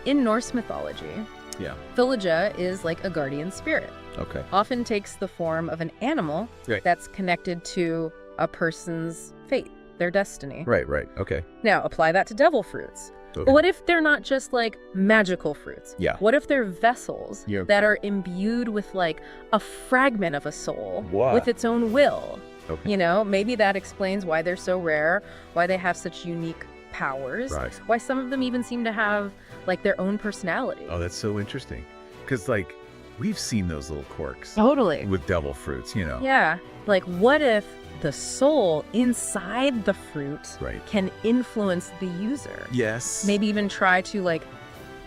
in Norse mythology, Yeah. Philgia is like a guardian spirit. Okay. Often takes the form of an animal Right. that's connected to a person's fate, their destiny. Right. Okay. Now, apply that to devil fruits. Okay. But what if they're not just like magical fruits? Yeah. What if they're vessels Yeah. that are imbued with like a fragment of a soul What? with its own will? Okay. Maybe that explains why they're so rare, why they have such unique powers, Right. why some of them even seem to have like their own personality. Oh, that's so interesting. Because, like, we've seen those little quirks Totally. with devil fruits, Yeah. Like, what if the soul inside the fruit Right. can influence the user? Yes. Maybe even try to like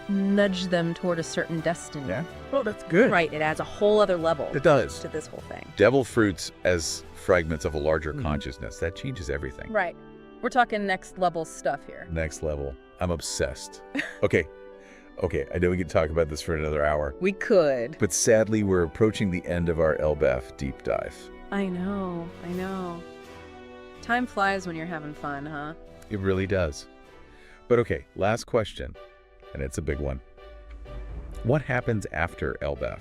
nudge them toward a certain destiny. Yeah. Oh, that's good. Right. It adds a whole other level It does. to this whole thing. Devil fruits as fragments of a larger consciousness. That changes everything. Right. We're talking next level stuff here. Next level. I'm obsessed. Okay. I know we could talk about this for another hour. We could. But sadly, we're approaching the end of our Elbaf deep dive. I know. Time flies when you're having fun, huh? It really does. But okay, last question, and it's a big one. What happens after Elbaf?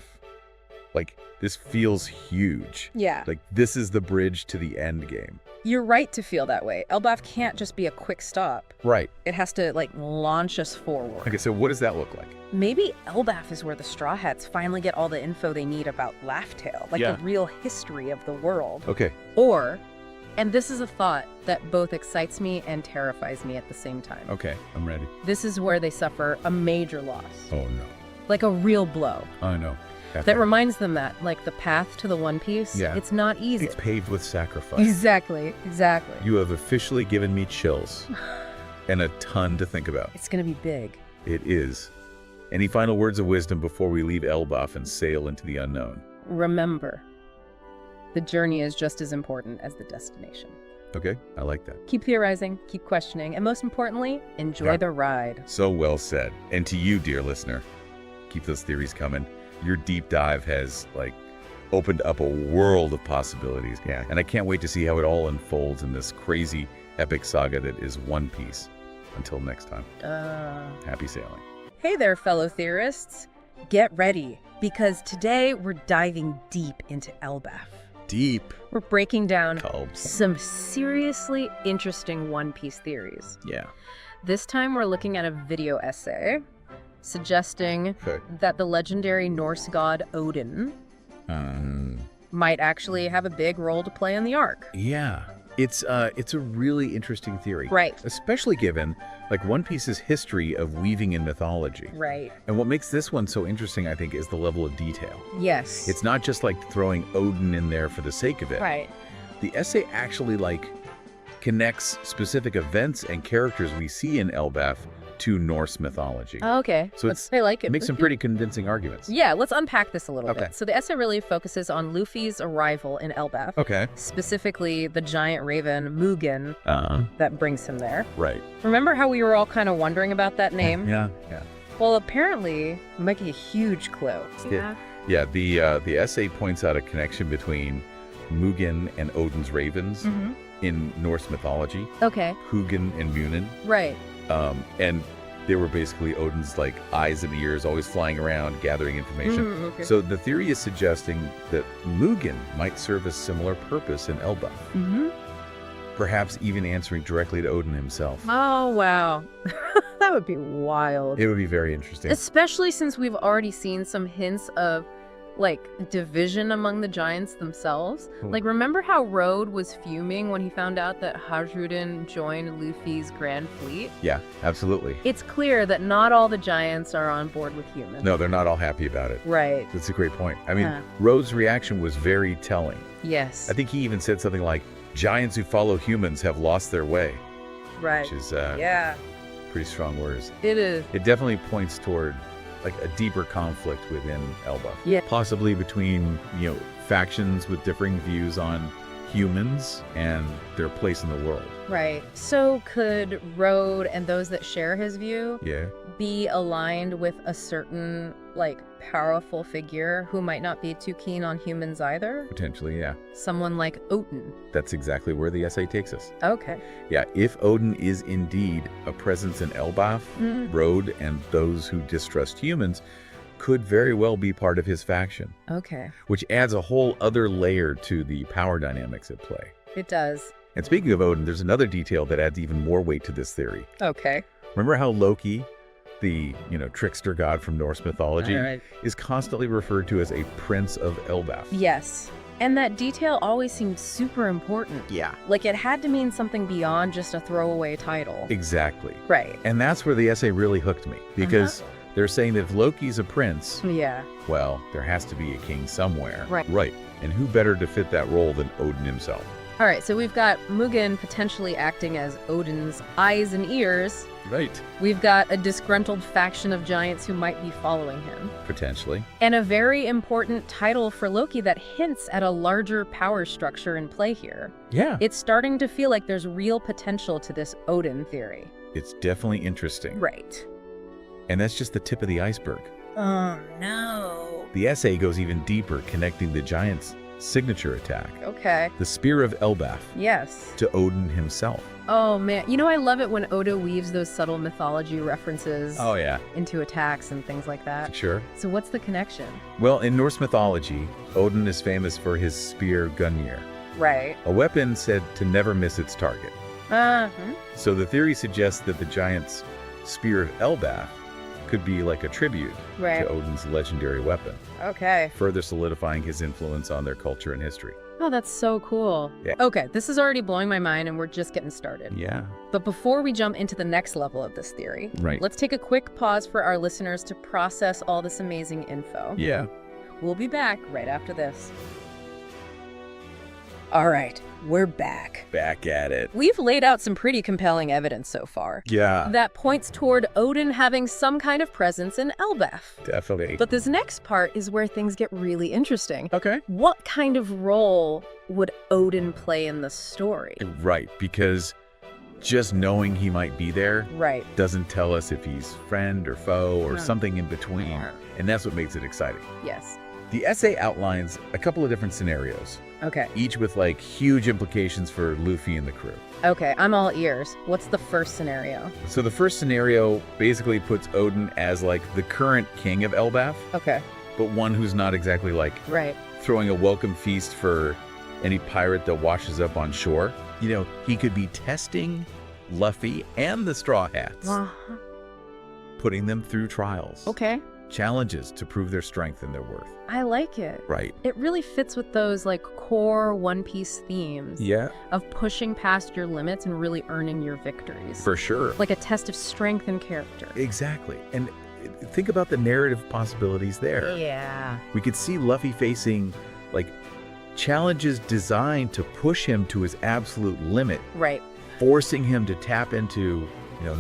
Like, this feels huge. Yeah. Like, this is the bridge to the end game. You're right to feel that way. Elbaf can't just be a quick stop. Right. It has to, like, launch us forward. Okay, so what does that look like? Maybe Elbaf is where the Straw Hats finally get all the info they need about Laughtail, like the real history of the world. Okay. Or, and this is a thought that both excites me and terrifies me at the same time. Okay, I'm ready. This is where they suffer a major loss. Oh, no. Like a real blow. I know. That reminds them that, like, the path to the One Piece, it's not easy. It's paved with sacrifice. Exactly. You have officially given me chills and a ton to think about. It's gonna be big. It is. Any final words of wisdom before we leave Elbaf and sail into the unknown? Remember, the journey is just as important as the destination. Okay, I like that. Keep theorizing, keep questioning, and most importantly, enjoy the ride. So well said. And to you, dear listener, keep those theories coming. Your deep dive has, like, opened up a world of possibilities. Yeah. And I can't wait to see how it all unfolds in this crazy epic saga that is One Piece. Until next time, happy sailing. Hey there, fellow theorists. Get ready, because today we're diving deep into Elbaf. Deep. We're breaking down Cold. some seriously interesting One Piece theories. Yeah. This time we're looking at a video essay suggesting that the legendary Norse god Odin might actually have a big role to play in the arc. Yeah. It's a really interesting theory. Right. Especially given, like, One Piece's history of weaving in mythology. Right. And what makes this one so interesting, I think, is the level of detail. Yes. It's not just like throwing Odin in there for the sake of it. Right. The essay actually, like, connects specific events and characters we see in Elbaf to Norse mythology. Oh, okay. So I like it. It makes some pretty convincing arguments. Yeah, let's unpack this a little Okay. bit. So the essay really focuses on Luffy's arrival in Elbaf. Okay. Specifically, the giant raven Mugen that brings him there. Right. Remember how we were all kind of wondering about that name? Yeah. Well, apparently, we might get a huge clue. Yeah, the essay points out a connection between Mugen and Odin's ravens in Norse mythology. Okay. Hugin and Munin. Right. And they were basically Odin's, like, eyes and ears, always flying around, gathering information. Okay. So the theory is suggesting that Mugen might serve a similar purpose in Elbaf. Perhaps even answering directly to Odin himself. Oh, wow. That would be wild. It would be very interesting. Especially since we've already seen some hints of, like, division among the giants themselves. Like, remember how Road was fuming when he found out that Hajrudin joined Luffy's Grand Fleet? Yeah, absolutely. It's clear that not all the giants are on board with humans. No, they're not all happy about it. Right. That's a great point. I mean, Road's reaction was very telling. Yes. I think he even said something like, giants who follow humans have lost their way. Right. Which is pretty strong words. It is. It definitely points toward, like, a deeper conflict within Elbaf. Yeah. Possibly between, factions with differing views on humans and their place in the world. Right. So could Road and those that share his view be aligned with a certain, like, powerful figure who might not be too keen on humans either? Potentially, yeah. Someone like Odin. That's exactly where the essay takes us. Okay. Yeah, if Odin is indeed a presence in Elbaf, Road and those who distrust humans could very well be part of his faction. Okay. Which adds a whole other layer to the power dynamics at play. It does. And speaking of Odin, there's another detail that adds even more weight to this theory. Okay. Remember how Loki, the, trickster god from Norse mythology, is constantly referred to as a prince of Elbaf? Yes. And that detail always seemed super important. Yeah. Like, it had to mean something beyond just a throwaway title. Exactly. Right. And that's where the essay really hooked me, because they're saying that if Loki's a prince, well, there has to be a king somewhere. Right. And who better to fit that role than Odin himself? All right, so we've got Mugen potentially acting as Odin's eyes and ears. Right. We've got a disgruntled faction of giants who might be following him. Potentially. And a very important title for Loki that hints at a larger power structure in play here. Yeah. It's starting to feel like there's real potential to this Odin theory. It's definitely interesting. Right. And that's just the tip of the iceberg. Oh, no. The essay goes even deeper, connecting the giants signature attack, Okay. the Spear of Elbaf, Yes. to Odin himself. Oh, man. You know, I love it when Oda weaves those subtle mythology references Oh, yeah. into attacks and things like that. Sure. So what's the connection? Well, in Norse mythology, Odin is famous for his spear Gungnir, Right. a weapon said to never miss its target. Uh-huh. So the theory suggests that the giant's Spear of Elbaf could be like a tribute Right. to Odin's legendary weapon, Okay. further solidifying his influence on their culture and history. Oh, that's so cool. Yeah. Okay, this is already blowing my mind and we're just getting started. Yeah. But before we jump into the next level of this theory, Right. let's take a quick pause for our listeners to process all this amazing info. Yeah. We'll be back right after this. All right, we're back. Back at it. We've laid out some pretty compelling evidence so far Yeah. that points toward Odin having some kind of presence in Elbaf. Definitely. But this next part is where things get really interesting. Okay. What kind of role would Odin play in the story? Right, because just knowing he might be there Right. doesn't tell us if he's friend or foe or No. something in between. And that's what makes it exciting. Yes. The essay outlines a couple of different scenarios, Okay. each with like huge implications for Luffy and the crew. Okay, I'm all ears. What's the first scenario? So the first scenario basically puts Odin as like the current king of Elbaf, Okay. but one who's not exactly like Right. throwing a welcome feast for any pirate that washes up on shore. You know, he could be testing Luffy and the Straw Hats, putting them through trials, Okay. challenges to prove their strength and their worth. I like it. Right. It really fits with those like core One Piece themes Yeah, of pushing past your limits and really earning your victories. for sure. Like a test of strength and character. Exactly. And think about the narrative possibilities there. Yeah. We could see Luffy facing like challenges designed to push him to his absolute limit, Right. forcing him to tap into,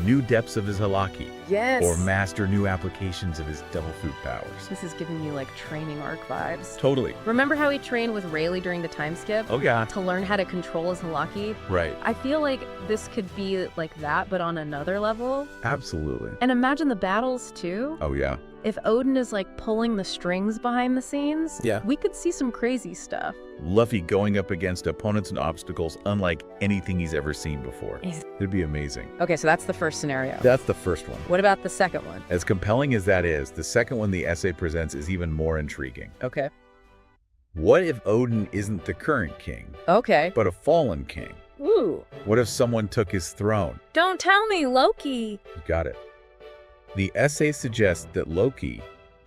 new depths of his halaki Yes. or master new applications of his devil fruit powers. This is giving you like training arc vibes. Totally. Remember how he trained with Rayleigh during the time skip? Oh yeah. To learn how to control his halaki? Right. I feel like this could be like that, but on another level. Absolutely. And imagine the battles too. Oh yeah. If Odin is like pulling the strings behind the scenes, Yeah. we could see some crazy stuff. Luffy going up against opponents and obstacles unlike anything he's ever seen before. He's- It'd be amazing. Okay, so that's the first scenario. That's the first one. What about the second one? As compelling as that is, the second one the essay presents is even more intriguing. Okay. What if Odin isn't the current king, Okay. but a fallen king? Ooh. What if someone took his throne? Don't tell me, Loki. You got it. The essay suggests that Loki,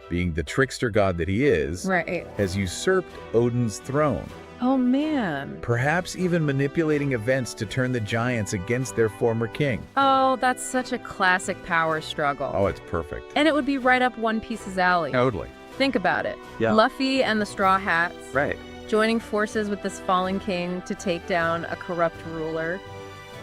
being the trickster god that he is, Right. has usurped Odin's throne, Oh, man. perhaps even manipulating events to turn the giants against their former king. Oh, that's such a classic power struggle. Oh, it's perfect. And it would be right up One Piece's alley. Totally. Think about it. Yeah. Luffy and the Straw Hats Right. joining forces with this fallen king to take down a corrupt ruler.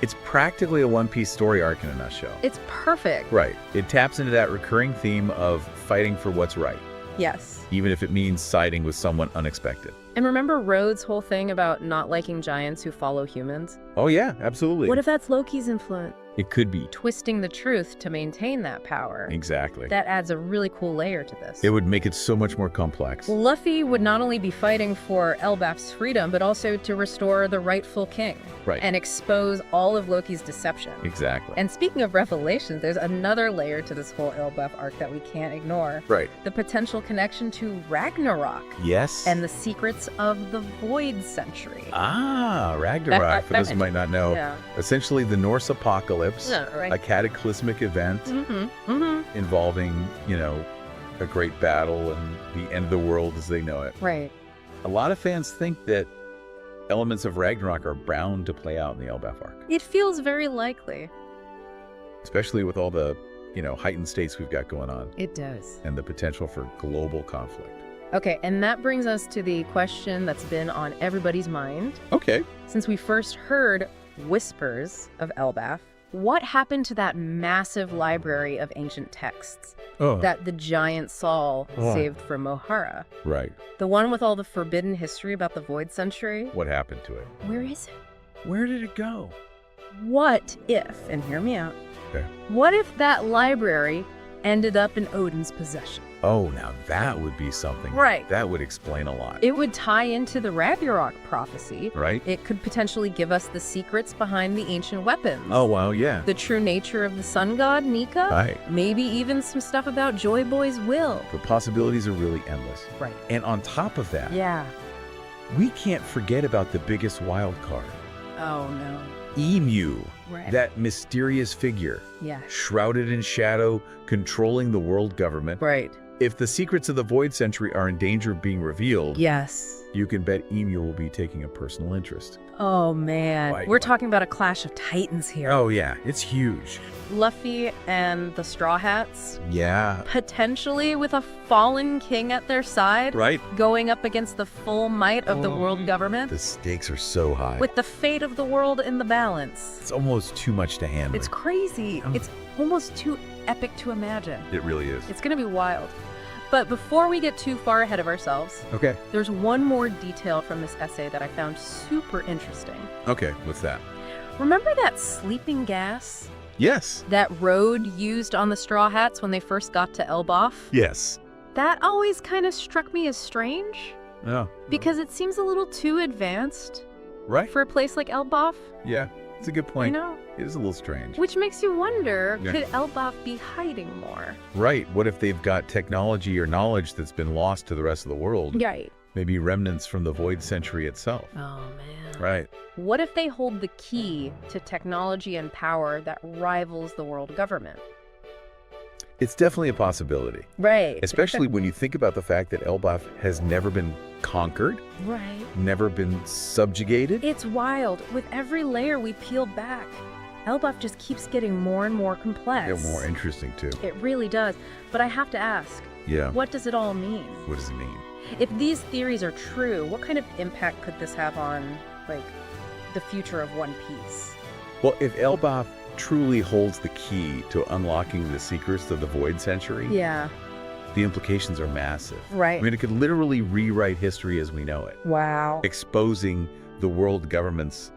It's practically a One Piece story arc in a nutshell. It's perfect. Right. It taps into that recurring theme of fighting for what's right, Yes. even if it means siding with someone unexpected. And remember Rhodes' whole thing about not liking giants who follow humans? Oh yeah, absolutely. What if that's Loki's influence? It could be. Twisting the truth to maintain that power. Exactly. That adds a really cool layer to this. It would make it so much more complex. Luffy would not only be fighting for Elbaf's freedom, but also to restore the rightful king. Right. And expose all of Loki's deception. Exactly. And speaking of revelations, there's another layer to this whole Elbaf arc that we can't ignore. Right. The potential connection to Ragnarok Yes. and the secrets of the Void Century. Ragnarok, for those who might not know. Yeah. Essentially the Norse apocalypse, Yeah, right. a cataclysmic event Mm-hmm. involving, a great battle and the end of the world as they know it. Right. A lot of fans think that elements of Ragnarok are bound to play out in the Elbaf arc, It feels very likely. especially with all the, heightened states we've got going on It does. and the potential for global conflict. Okay, and that brings us to the question that's been on everybody's mind. Okay. Since we first heard whispers of Elbaf, what happened to that massive library of ancient texts Oh. that the giant Saul saved from Mohara? Right. The one with all the forbidden history about the Void Century? What happened to it? Where is it? Where did it go? What if, and hear me out, Okay. what if that library ended up in Odin's possession. Oh, now that would be something. Right. That would explain a lot. It would tie into the Ragnarok prophecy. Right? It could potentially give us the secrets behind the ancient weapons. Oh, wow, yeah. The true nature of the sun god, Nika. Right. Maybe even some stuff about Joy Boy's will. The possibilities are really endless. Right. And on top of that, Yeah. we can't forget about the biggest wild card. Oh, no. Emu. Right. That mysterious figure. Yeah. Shrouded in shadow, controlling the world government. Right. If the secrets of the Void Century are in danger of being revealed, Yes. you can bet Emu will be taking a personal interest. Oh, man. Right. We're talking about a clash of titans here. Oh, yeah. It's huge. Luffy and the Straw Hats, Yeah. potentially with a fallen king at their side, Right? going up against the full might of the world government, The stakes are so high. with the fate of the world in the balance. It's almost too much to handle. It's crazy. It's almost too epic to imagine. It really is. It's going to be wild. But before we get too far ahead of ourselves, Okay. there's one more detail from this essay that I found super interesting. Okay, what's that? Remember that sleeping gas Yes. that Road used on the Straw Hats when they first got to Elbaf? Yes. That always kind of struck me as strange, Oh. because it seems a little too advanced Right? for a place like Elbaf, Yeah. It's a good point. you know? It is a little strange. Which makes you wonder, Yeah. could Elbaf be hiding more? Right. What if they've got technology or knowledge that's been lost to the rest of the world? Right. Maybe remnants from the Void Century itself. Oh, man. Right. What if they hold the key to technology and power that rivals the world government? It's definitely a possibility. Right. Especially when you think about the fact that Elbaf has never been conquered, Right. never been subjugated. It's wild. With every layer we peel back, Elbaf just keeps getting more and more complex. They're more interesting too. It really does. But I have to ask, Yeah. what does it all mean? What does it mean? If these theories are true, what kind of impact could this have on, like, the future of One Piece? Well, if Elbaf truly holds the key to unlocking the secrets of the Void Century, Yeah. the implications are massive. Right. I mean, it could literally rewrite history as we know it, Wow. exposing the world government's,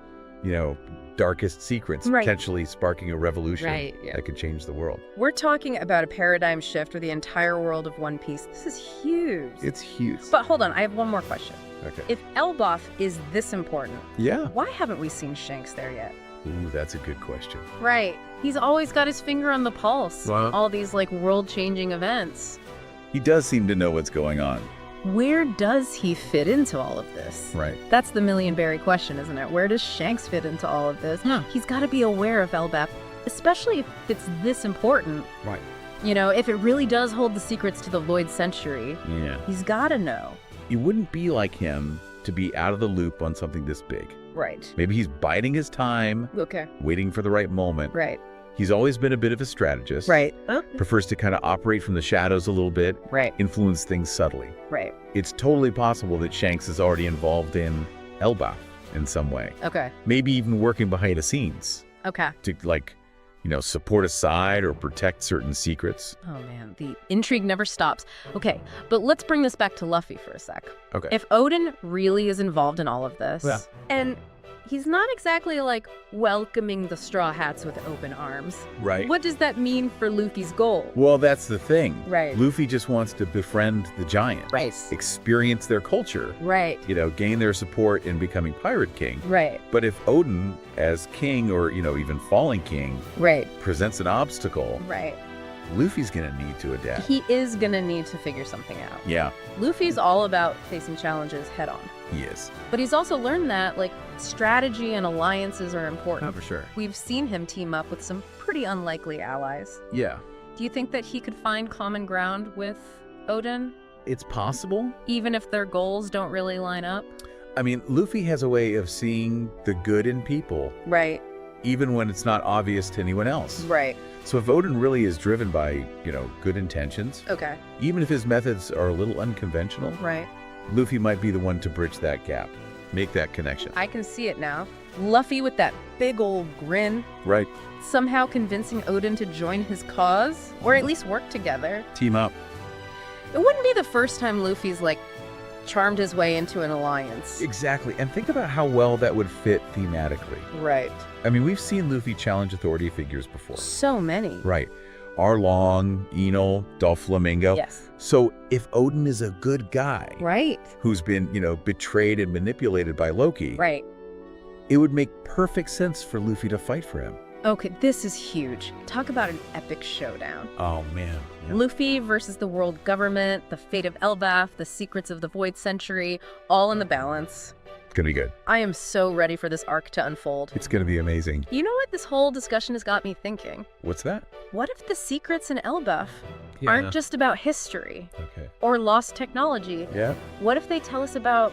darkest secrets, Right. potentially sparking a revolution Right, yeah. that could change the world. We're talking about a paradigm shift for the entire world of One Piece. This is huge. It's huge. But hold on, I have one more question. Okay. If Elbaf is this important, Yeah. why haven't we seen Shanks there yet? Ooh, that's a good question. Right. He's always got his finger on the pulse. Well- All these, like, world-changing events. He does seem to know what's going on. Where does he fit into all of this? Right. That's the million-berry question, isn't it? Where does Shanks fit into all of this? Yeah. He's got to be aware of Elbaf, especially if it's this important. Right. If it really does hold the secrets to the Void Century, Yeah. he's got to know. You wouldn't be like him to be out of the loop on something this big. Right. Maybe he's biding his time, Okay. waiting for the right moment. Right. He's always been a bit of a strategist. Right. Prefers to kind of operate from the shadows a little bit, Right. influence things subtly. Right. It's totally possible that Shanks is already involved in Elbaf in some way. Okay. Maybe even working behind the scenes Okay. to, support a side or protect certain secrets. Oh, man. The intrigue never stops. Okay. But let's bring this back to Luffy for a sec. Okay. If Odin really is involved in all of this, Yeah. and he's not exactly, like, welcoming the Straw Hats with open arms, Right. what does that mean for Luffy's goal? Well, that's the thing. Right. Luffy just wants to befriend the giant. Right. Experience their culture. Right. Gain their support in becoming Pirate King. Right. But if Odin, as king or, even fallen king, Right. presents an obstacle, Right. Luffy's gonna need to adapt. He is gonna need to figure something out. Yeah, Luffy's all about facing challenges head on. he is. But he's also learned that, like, strategy and alliances are important. for sure. We've seen him team up with some pretty unlikely allies. Yeah. Do you think that he could find common ground with Odin, It's possible. even if their goals don't really line up? I mean, Luffy has a way of seeing the good in people, Right. even when it's not obvious to anyone else. Right. So if Odin really is driven by, good intentions, Okay. even if his methods are a little unconventional, Right. Luffy might be the one to bridge that gap, make that connection. I can see it now. Luffy with that big old grin, Right. somehow convincing Odin to join his cause, or at least work together. Team up. It wouldn't be the first time Luffy's, like, charmed his way into an alliance. Exactly. And think about how well that would fit thematically. Right. I mean, we've seen Luffy challenge authority figures before. So many. Right. Arlong, Enel, Doflamingo. Yes. So if Odin is a good guy Right. who's been, betrayed and manipulated by Loki, Right. it would make perfect sense for Luffy to fight for him. Okay, this is huge. Talk about an epic showdown. Oh, man. Yeah. Luffy versus the world government, the fate of Elbaf, the secrets of the Void Century, all in the balance. It's going to be good. I am so ready for this arc to unfold. It's going to be amazing. You know what this whole discussion has got me thinking? What's that? What if the secrets in Elbaf aren't just about history Okay. or lost technology? Yeah? What if they tell us about,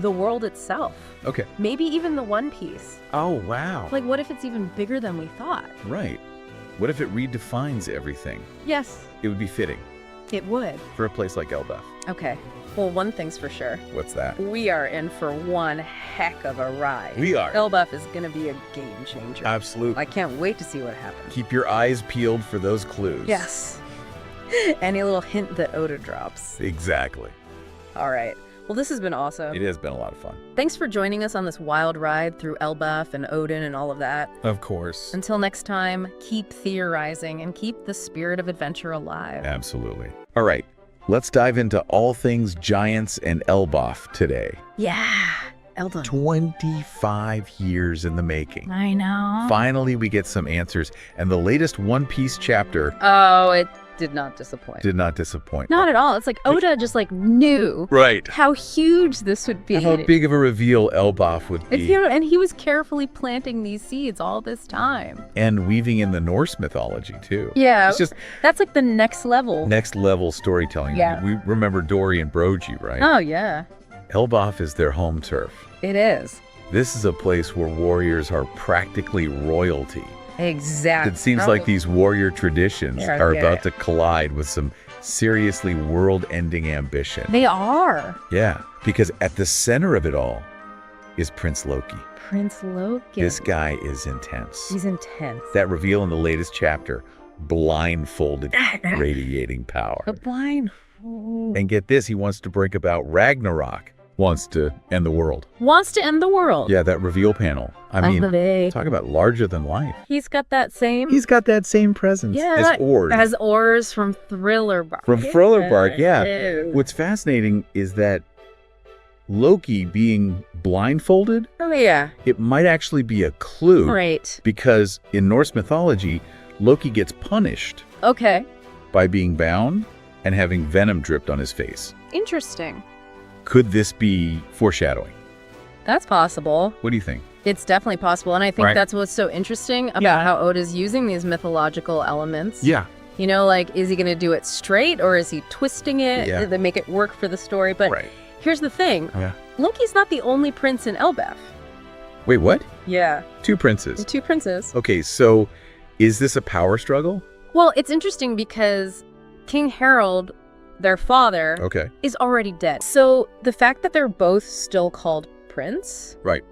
the world itself? Okay. Maybe even the One Piece. Oh, wow. What if it's even bigger than we thought? Right. What if it redefines everything? Yes, It would be fitting it would. for a place like Elbaf. Okay. Well, one thing's for sure. What's that? We are in for one heck of a ride. We are. Elbaf is going to be a game changer. Absolutely. I can't wait to see what happens. Keep your eyes peeled for those clues. Yes. Any little hint that Oda drops. Exactly. All right. Well, this has been awesome. It has been a lot of fun. Thanks for joining us on this wild ride through Elbaf and Odin and all of that. Of course. Until next time, keep theorizing and keep the spirit of adventure alive. Absolutely. All right. Let's dive into all things giants and Elbaf today. Yeah. Eldon. 25 years in the making. I know. Finally, we get some answers, and the latest One Piece chapter Oh, it did not disappoint. did not disappoint. Not at all. It's like Oda just knew Right. how huge this would be. How big of a reveal Elbaf would be. And he was carefully planting these seeds all this time. And weaving in the Norse mythology, too. Yeah. It's just That's the next level. next level storytelling. Yeah. We remember Dory and Brogy, right? Oh, yeah. Elbaf is their home turf. It is. This is a place where warriors are practically royalty. Exactly. It seems like these warrior traditions Yeah, are yeah, about yeah. to collide with some seriously world-ending ambition. They are. Yeah, because at the center of it all is Prince Loki. Prince Loki. This guy is intense. He's intense. That reveal in the latest chapter, blindfolded, radiating power. A blind. And get this, he wants to bring about Ragnarok. Wants to end the world. Wants to end the world. Yeah, that reveal panel. I mean, talk about larger than life. He's got that same. He's got that same presence as Ord. As Oars from Thriller Bark. From Thriller Bark, yeah. Ew. What's fascinating is that Loki being blindfolded, Oh, yeah. it might actually be a clue. Right. Because in Norse mythology, Loki gets punished Okay. by being bound and having venom dripped on his face. Interesting. Could this be foreshadowing? That's possible. What do you think? It's definitely possible. And I think Right. that's what's so interesting about how Oda's using these mythological elements. Yeah. Is he going to do it straight or is he twisting it Yeah. to make it work for the story? But Right. here's the thing. Yeah. Loki's not the only prince in Elbaf. Wait, what? Yeah. Two princes. Two princes. Okay, so is this a power struggle? Well, it's interesting because King Harold, their father, Okay. is already dead. So the fact that they're both still called prince, Right.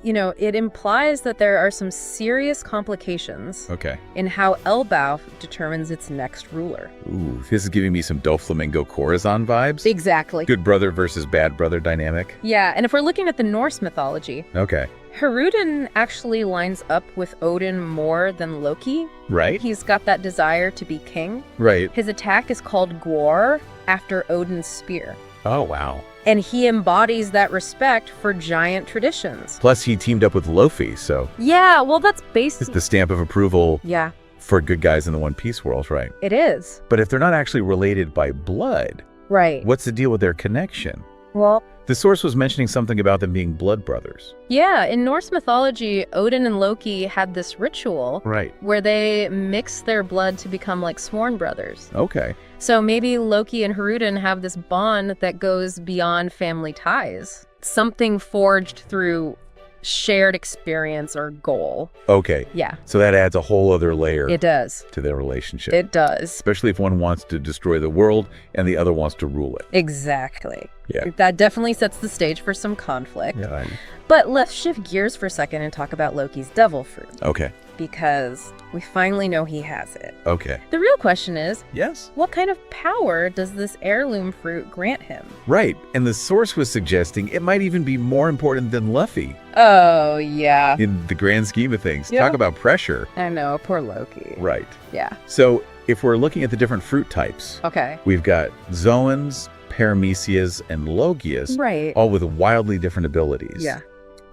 it implies that there are some serious complications Okay. in how Elbaf determines its next ruler. Ooh, this is giving me some Doflamingo Corazon vibes. Exactly. Good brother versus bad brother dynamic. Yeah, and if we're looking at the Norse mythology, Okay. Haruden actually lines up with Odin more than Loki. Right? He's got that desire to be king. Right. His attack is called Gwar, after Odin's spear. Oh, wow. And he embodies that respect for giant traditions. Plus, he teamed up with Luffy, so Yeah, well, that's it's basically... the stamp of approval Yeah, for good guys in the One Piece world, right? it is. But if they're not actually related by blood, Right. what's the deal with their connection? Well, The source was mentioning something about them being blood brothers. yeah, in Norse mythology, Odin and Loki had this ritual Right. where they mix their blood to become like sworn brothers. Okay. So maybe Loki and Haruden have this bond that goes beyond family ties. Something forged through shared experience or goal. Okay. Yeah, So that adds a whole other layer it does. to their relationship. It does. Especially if one wants to destroy the world and the other wants to rule it. Exactly. Yeah. That definitely sets the stage for some conflict. Yeah. But let's shift gears for a second and talk about Loki's devil fruit. Okay. because we finally know he has it. Okay. The real question is, Yes? what kind of power does this heirloom fruit grant him? Right. And the source was suggesting it might even be more important than Luffy Oh, yeah. in the grand scheme of things. Yeah. Talk about pressure. I know, poor Loki. Right. Yeah. So if we're looking at the different fruit types, Okay. we've got Zoans, Paramecias, and Logias, Right. all with wildly different abilities. Yeah.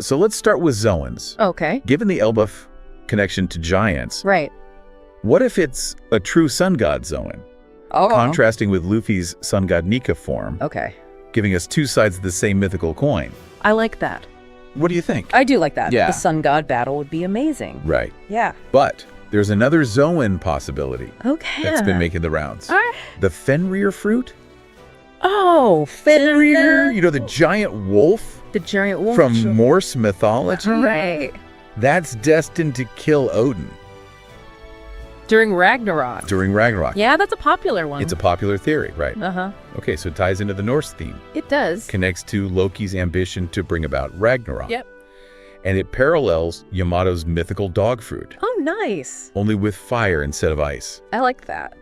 So let's start with Zoans. Okay. Given the Elbaf connection to giants, Right. what if it's a true sun god Zoan, Oh. contrasting with Luffy's sun god Nika form, Okay. giving us two sides of the same mythical coin? I like that. What do you think? I do like that. Yeah. The sun god battle would be amazing. Right. Yeah. But there's another Zoan possibility Okay. that's been making the rounds. All right. The Fenrir fruit? Oh, Fenrir. You know, the giant wolf The giant wolf. from Norse mythology? Right. That's destined to kill Odin During Ragnarok. during Ragnarok. Yeah, that's a popular one. It's a popular theory, right? Uh-huh. Okay, so it ties into the Norse theme. It does. Connects to Loki's ambition to bring about Ragnarok. Yep. And it parallels Yamato's mythical dog fruit, Oh, nice. only with fire instead of ice. I like that.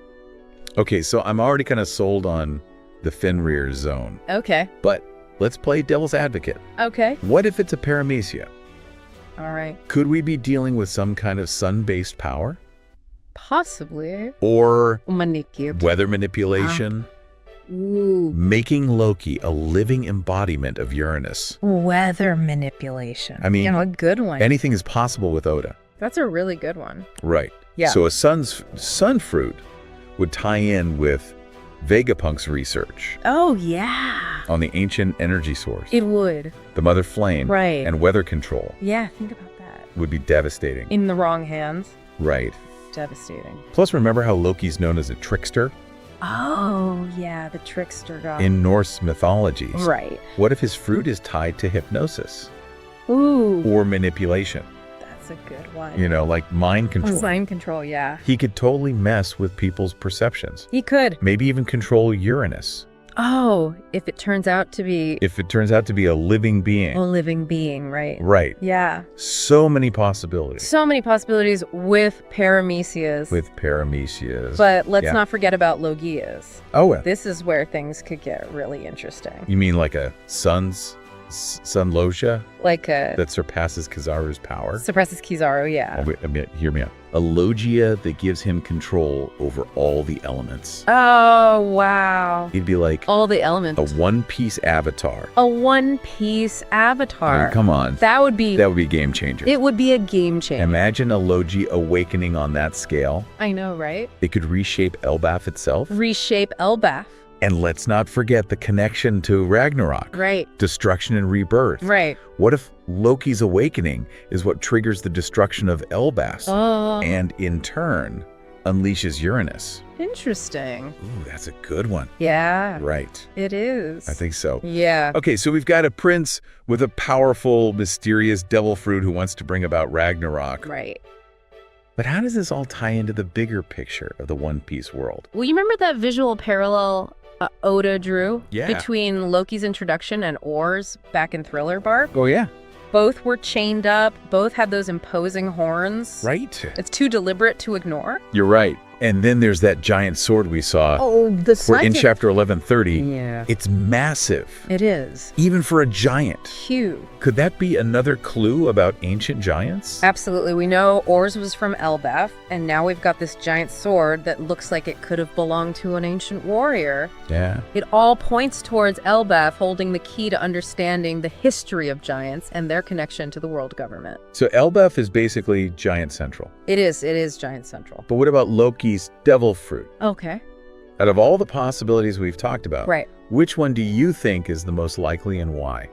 Okay, so I'm already kind of sold on the Fenrir zone. Okay. But let's play devil's advocate. Okay. What if it's a Paramecia? All right. Could we be dealing with some kind of sun-based power? Possibly. Or Manipulate. weather manipulation? Ooh. Making Loki a living embodiment of Uranus. Weather manipulation. I mean, you know, a good one. Anything is possible with Oda. That's a really good one. Right. Yeah. So a sun fruit would tie in with Vegapunk's research Oh, yeah. on the ancient energy source, It would. the mother flame, Right. and weather control Yeah, think about that. would be devastating. In the wrong hands. Right. Devastating. Plus, remember how Loki's known as a trickster Oh, yeah, the trickster god. in Norse mythologies? Right. What if his fruit is tied to hypnosis Ooh, or manipulation? that's a good one. You know, like mind control. Mind control, yeah. He could totally mess with people's perceptions. He could. Maybe even control Uranus. Oh, if it turns out to be If it turns out to be a living being. a living being, right? Right. Yeah. So many possibilities So many possibilities with Paramecias. with Paramecias. But let's Yeah. not forget about Logias. Oh, well. This is where things could get really interesting. You mean like a sun Logia Like a that surpasses Kizaru's power? suppresses Kizaru, yeah. Oh, wait, hear me out. A Logia that gives him control over all the elements. Oh, wow. He'd be like All the elements. a one-piece avatar. A one-piece avatar. I mean, come on. That would be That would be a game changer. it would be a game changer. Imagine a Logi awakening on that scale. I know, right? It could reshape Elbaf itself. Reshape Elbaf. And let's not forget the connection to Ragnarok. Right. Destruction and rebirth. Right. What if Loki's awakening is what triggers the destruction of Elbaf Oh. and in turn unleashes Uranus? Interesting. Ooh, that's a good one. Yeah. Right. It is. I think so. Yeah. Okay, so we've got a prince with a powerful, mysterious devil fruit who wants to bring about Ragnarok. Right. But how does this all tie into the bigger picture of the One Piece world? Well, you remember that visual parallel Oda drew Yeah. between Loki's introduction and Oars back in Thriller Bark? Oh, yeah. Both were chained up. Both had those imposing horns. Right. It's too deliberate to ignore. You're right. And then there's that giant sword we saw. Oh, the We're in chapter 1130. Yeah. It's massive. It is. Even for a giant. Huge. Could that be another clue about ancient giants? Absolutely. We know Oars was from Elbaf, and now we've got this giant sword that looks like it could have belonged to an ancient warrior. Yeah. It all points towards Elbaf holding the key to understanding the history of giants and their connection to the world government. So Elbaf is basically Giant Central. It is Giant Central. But what about Loki's devil fruit? Okay. Out of all the possibilities we've talked about, Right. which one do you think is the most likely and why?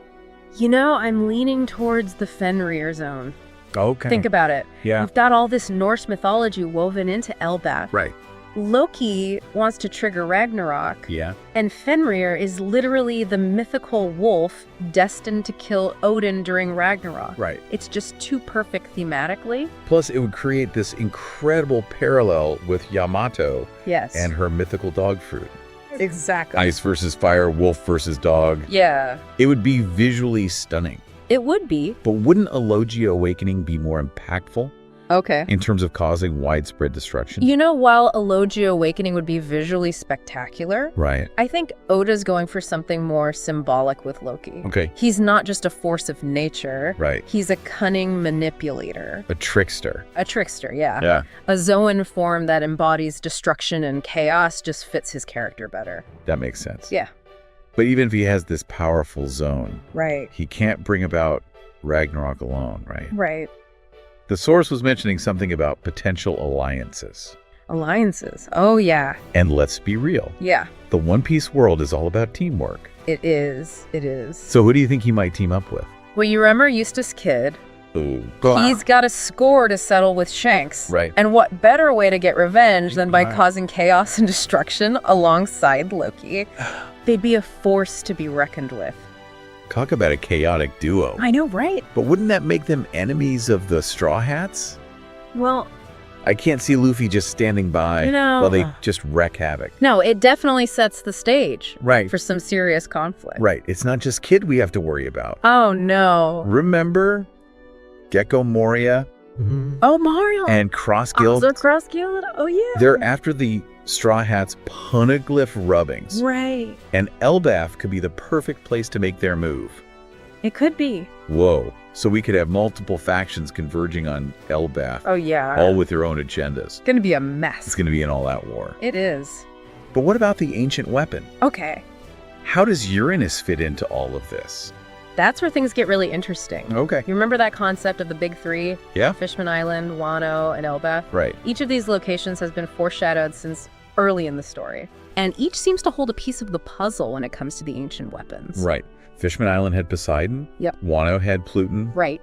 You know, I'm leaning towards the Fenrir zone. Okay. Think about it. Yeah. We've got all this Norse mythology woven into Elbaf. Right. Loki wants to trigger Ragnarok. Yeah. And Fenrir is literally the mythical wolf destined to kill Odin during Ragnarok. Right. It's just too perfect thematically. Plus, it would create this incredible parallel with Yamato Yes. and her mythical dog fruit. Exactly. Ice versus fire, wolf versus dog. Yeah. It would be visually stunning. It would be. But wouldn't a Logia awakening be more impactful? Okay. in terms of causing widespread destruction. You know, while a Logi awakening would be visually spectacular, Right. I think Oda's going for something more symbolic with Loki. Okay. He's not just a force of nature. Right. He's a cunning manipulator. A trickster. A trickster, yeah. Yeah. A Zoan form that embodies destruction and chaos just fits his character better. That makes sense. Yeah. But even if he has this powerful zone, Right. he can't bring about Ragnarok alone, right? Right. The source was mentioning something about potential alliances. Alliances. Oh, yeah. And let's be real. Yeah. The One Piece world is all about teamwork. It is. It is. So who do you think he might team up with? Well, you remember Eustace Kid? Ooh. He's got a score to settle with Shanks. Right. And what better way to get revenge than by causing chaos and destruction alongside Loki? They'd be a force to be reckoned with. Talk about a chaotic duo. I know, right? But wouldn't that make them enemies of the Straw Hats? Well, I can't see Luffy just standing by No. while they just wreak havoc. no, it definitely sets the stage Right. for some serious conflict. Right. It's not just Kid we have to worry about. Oh, no. Remember Gecko Moria Oh, Mario. and Cross Guild? Also Cross Guild? Oh, yeah. They're after the Straw Hats' poneglyph rubbings. Right. And Elbaf could be the perfect place to make their move. It could be. Whoa. So we could have multiple factions converging on Elbaf, Oh, yeah. all with their own agendas. It's going to be a mess. It's going to be an all-out war. It is. But what about the ancient weapon? Okay. How does Uranus fit into all of this? That's where things get really interesting. Okay. You remember that concept of the big three? Yeah. Fishman Island, Wano, and Elbaf? Right. Each of these locations has been foreshadowed since early in the story. And each seems to hold a piece of the puzzle when it comes to the ancient weapons. Right. Fishman Island had Poseidon. Yep. Wano had Pluton. Right.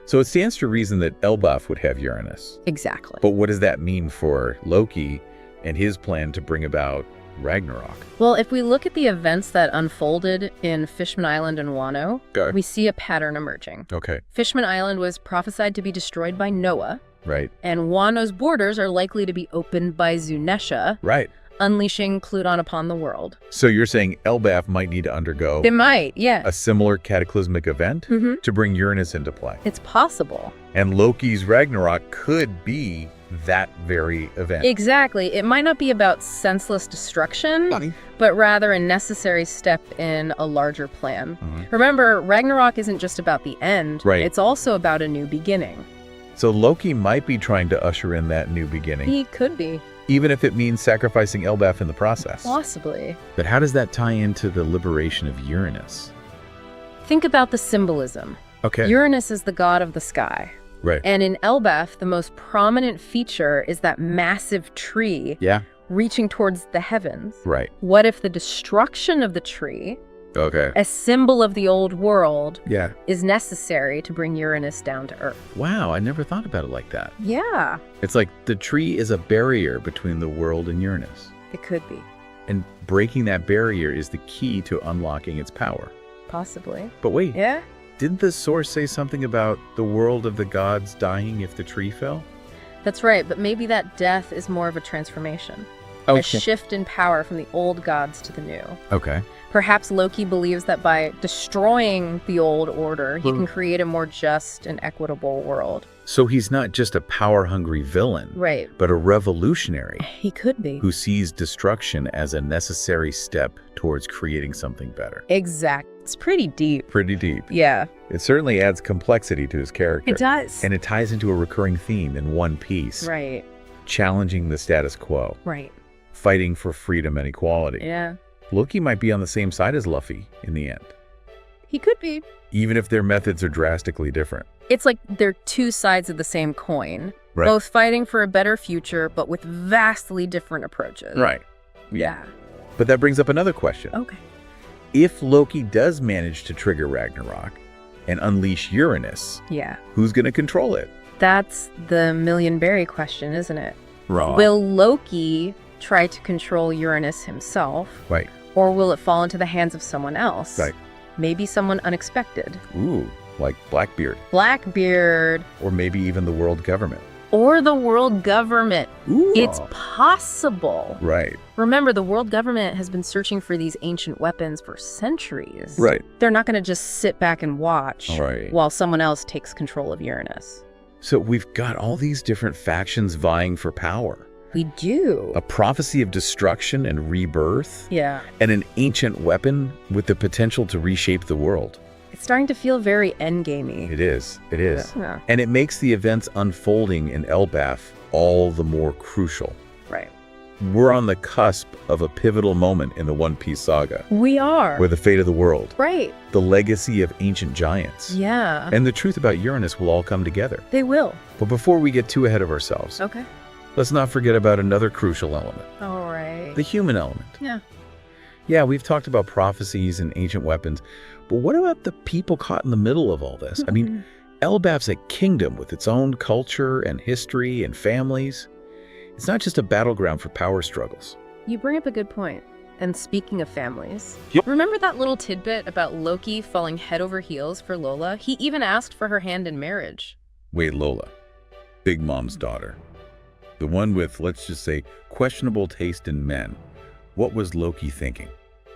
So it stands to reason that Elbaf would have Uranus. Exactly. But what does that mean for Loki and his plan to bring about Ragnarok? Well, if we look at the events that unfolded in Fishman Island and Wano, Okay. we see a pattern emerging. Okay. Fishman Island was prophesied to be destroyed by Noah, Right. and Wano's borders are likely to be opened by Zunesha, Right. unleashing Pluton upon the world. So you're saying Elbaf might need to undergo It might, yeah. a similar cataclysmic event Mhm. to bring Uranus into play. It's possible. And Loki's Ragnarok could be that very event. Exactly. It might not be about senseless destruction, but rather a necessary step in a larger plan. Mhm. Remember, Ragnarok isn't just about the end. Right. It's also about a new beginning. So Loki might be trying to usher in that new beginning, He could be. even if it means sacrificing Elbaf in the process. Possibly. But how does that tie into the liberation of Uranus? Think about the symbolism. Okay. Uranus is the god of the sky. Right. And in Elbaf, the most prominent feature is that massive tree Yeah. reaching towards the heavens. Right. What if the destruction of the tree, Okay. a symbol of the old world, Yeah. is necessary to bring Uranus down to Earth? Wow, I never thought about it like that. Yeah, It's like the tree is a barrier between the world and Uranus. it could be. And breaking that barrier is the key to unlocking its power. Possibly. But wait, Yeah? didn't the source say something about the world of the gods dying if the tree fell? That's right, but maybe that death is more of a transformation. A shift in power from the old gods to the new. Okay. Perhaps Loki believes that by destroying the old order, he can create a more just and equitable world. So he's not just a power-hungry villain, Right. but a revolutionary He could be. who sees destruction as a necessary step towards creating something better. Exact. It's pretty deep. Pretty deep. Yeah. It certainly adds complexity to his character. It does. And it ties into a recurring theme in One Piece. Right. Challenging the status quo. Right. Fighting for freedom and equality. Yeah. Loki might be on the same side as Luffy in the end, He could be. even if their methods are drastically different. It's like they're two sides of the same coin, Right. both fighting for a better future, but with vastly different approaches. Right. Yeah. But that brings up another question. Okay. If Loki does manage to trigger Ragnarok and unleash Uranus, Yeah. who's going to control it? That's the million berry question, isn't it? Right. Will Loki try to control Uranus himself, Right. or will it fall into the hands of someone else? Right. Maybe someone unexpected. Ooh, like Blackbeard. Blackbeard, Or maybe even the world government. or the world government. Ooh. It's possible. Right. Remember, the world government has been searching for these ancient weapons for centuries. Right. They're not going to just sit back and watch Right. while someone else takes control of Uranus. So we've got all these different factions vying for power. We do. A prophecy of destruction and rebirth. Yeah. And an ancient weapon with the potential to reshape the world. It's starting to feel very endgamey. It is. It is. Yeah. And it makes the events unfolding in Elbaf all the more crucial. Right. We're on the cusp of a pivotal moment in the One Piece saga. We are. Where the fate of the world, Right. the legacy of ancient giants, Yeah. and the truth about Uranus will all come together. They will. But before we get too ahead of ourselves, Okay. let's not forget about another crucial element, All right. the human element. Yeah. Yeah, we've talked about prophecies and ancient weapons, but what about the people caught in the middle of all this? I mean, Elbaf's a kingdom with its own culture and history and families. It's not just a battleground for power struggles. You bring up a good point. And speaking of families, Yep. remember that little tidbit about Loki falling head over heels for Lola? He even asked for her hand in marriage. Wait, Lola, Big Mom's daughter. The one with, let's just say, questionable taste in men. What was Loki thinking?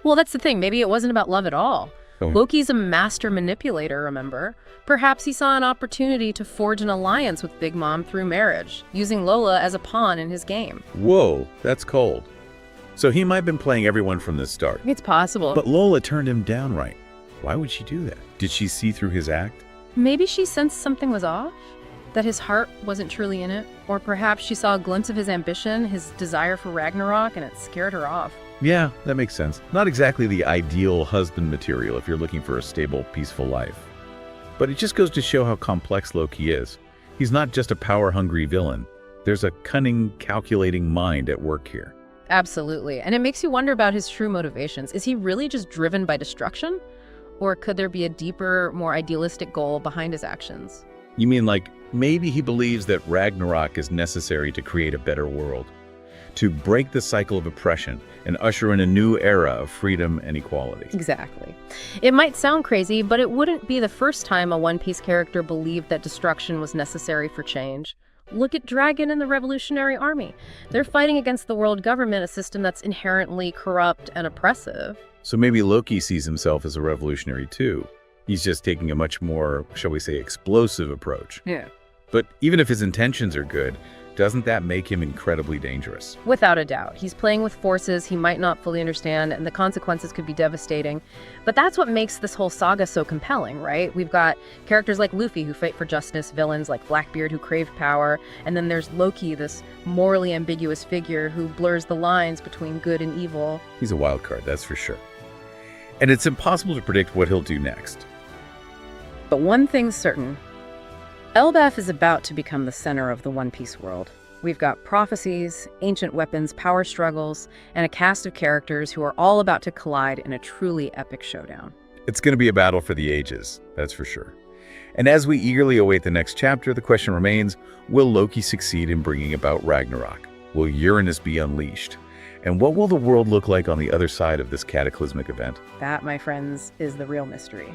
Well, that's the thing. Maybe it wasn't about love at all. Oh. Loki's a master manipulator, remember? Perhaps he saw an opportunity to forge an alliance with Big Mom through marriage, using Lola as a pawn in his game. Whoa, that's cold. So he might have been playing everyone from the start. It's possible. But Lola turned him down right. Why would she do that? Did she see through his act? Maybe she sensed something was off? That his heart wasn't truly in it? Or perhaps she saw a glimpse of his ambition, his desire for Ragnarok, and it scared her off. Yeah, that makes sense. Not exactly the ideal husband material if you're looking for a stable, peaceful life. But it just goes to show how complex Loki is. He's not just a power-hungry villain. There's a cunning, calculating mind at work here. Absolutely. And it makes you wonder about his true motivations. Is he really just driven by destruction? Or could there be a deeper, more idealistic goal behind his actions? You mean like maybe he believes that Ragnarok is necessary to create a better world, to break the cycle of oppression and usher in a new era of freedom and equality. Exactly. It might sound crazy, but it wouldn't be the first time a One Piece character believed that destruction was necessary for change. Look at Dragon and the Revolutionary Army. They're fighting against the world government, a system that's inherently corrupt and oppressive. So maybe Loki sees himself as a revolutionary too. He's just taking a much more, shall we say, explosive approach. Yeah. But even if his intentions are good, doesn't that make him incredibly dangerous? Without a doubt. He's playing with forces he might not fully understand, and the consequences could be devastating. But that's what makes this whole saga so compelling, right? We've got characters like Luffy who fight for justice, villains like Blackbeard who crave power, and then there's Loki, this morally ambiguous figure who blurs the lines between good and evil. He's a wild card, that's for sure. And it's impossible to predict what he'll do next. But one thing's certain. Elbaf is about to become the center of the One Piece world. We've got prophecies, ancient weapons, power struggles, and a cast of characters who are all about to collide in a truly epic showdown. It's going to be a battle for the ages, that's for sure. And as we eagerly await the next chapter, the question remains, will Loki succeed in bringing about Ragnarok? Will Uranus be unleashed? And what will the world look like on the other side of this cataclysmic event? That, my friends, is the real mystery.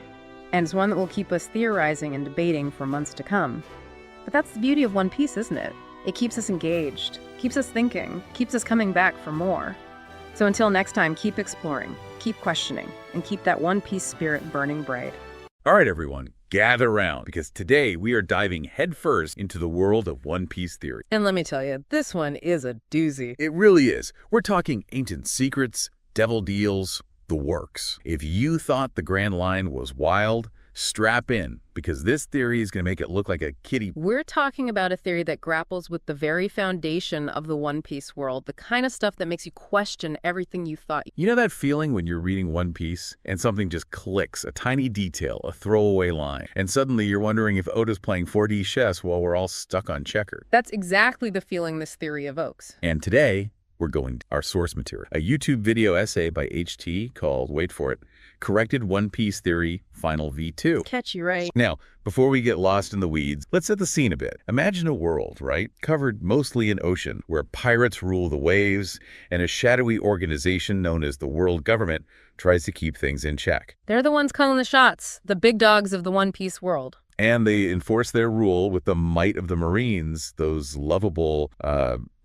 And it's one that will keep us theorizing and debating for months to come. But that's the beauty of One Piece, isn't it? It keeps us engaged, keeps us thinking, keeps us coming back for more. So until next time, keep exploring, keep questioning, and keep that One Piece spirit burning bright. All right, everyone, gather round, because today we are diving headfirst into the world of One Piece theory. And let me tell you, this one is a doozy. It really is. We're talking ancient secrets, devil deals, the works. If you thought the Grand Line was wild, strap in, because this theory is going to make it look like a kiddie. We're talking about a theory that grapples with the very foundation of the One Piece world, the kind of stuff that makes you question everything you thought. You know that feeling when you're reading One Piece and something just clicks, a tiny detail, a throwaway line, and suddenly you're wondering if Oda's playing 4D chess while we're all stuck on checkered. That's exactly the feeling this theory evokes. And today, we're going to our source material, a YouTube video essay by HT called, wait for it, Corrected One Piece Theory Final V2. Catchy, right? Now, before we get lost in the weeds, let's set the scene a bit. Imagine a world, right, covered mostly in ocean, where pirates rule the waves, and a shadowy organization known as the World Government tries to keep things in check. They're the ones calling the shots, the big dogs of the One Piece world. And they enforce their rule with the might of the Marines, those lovable,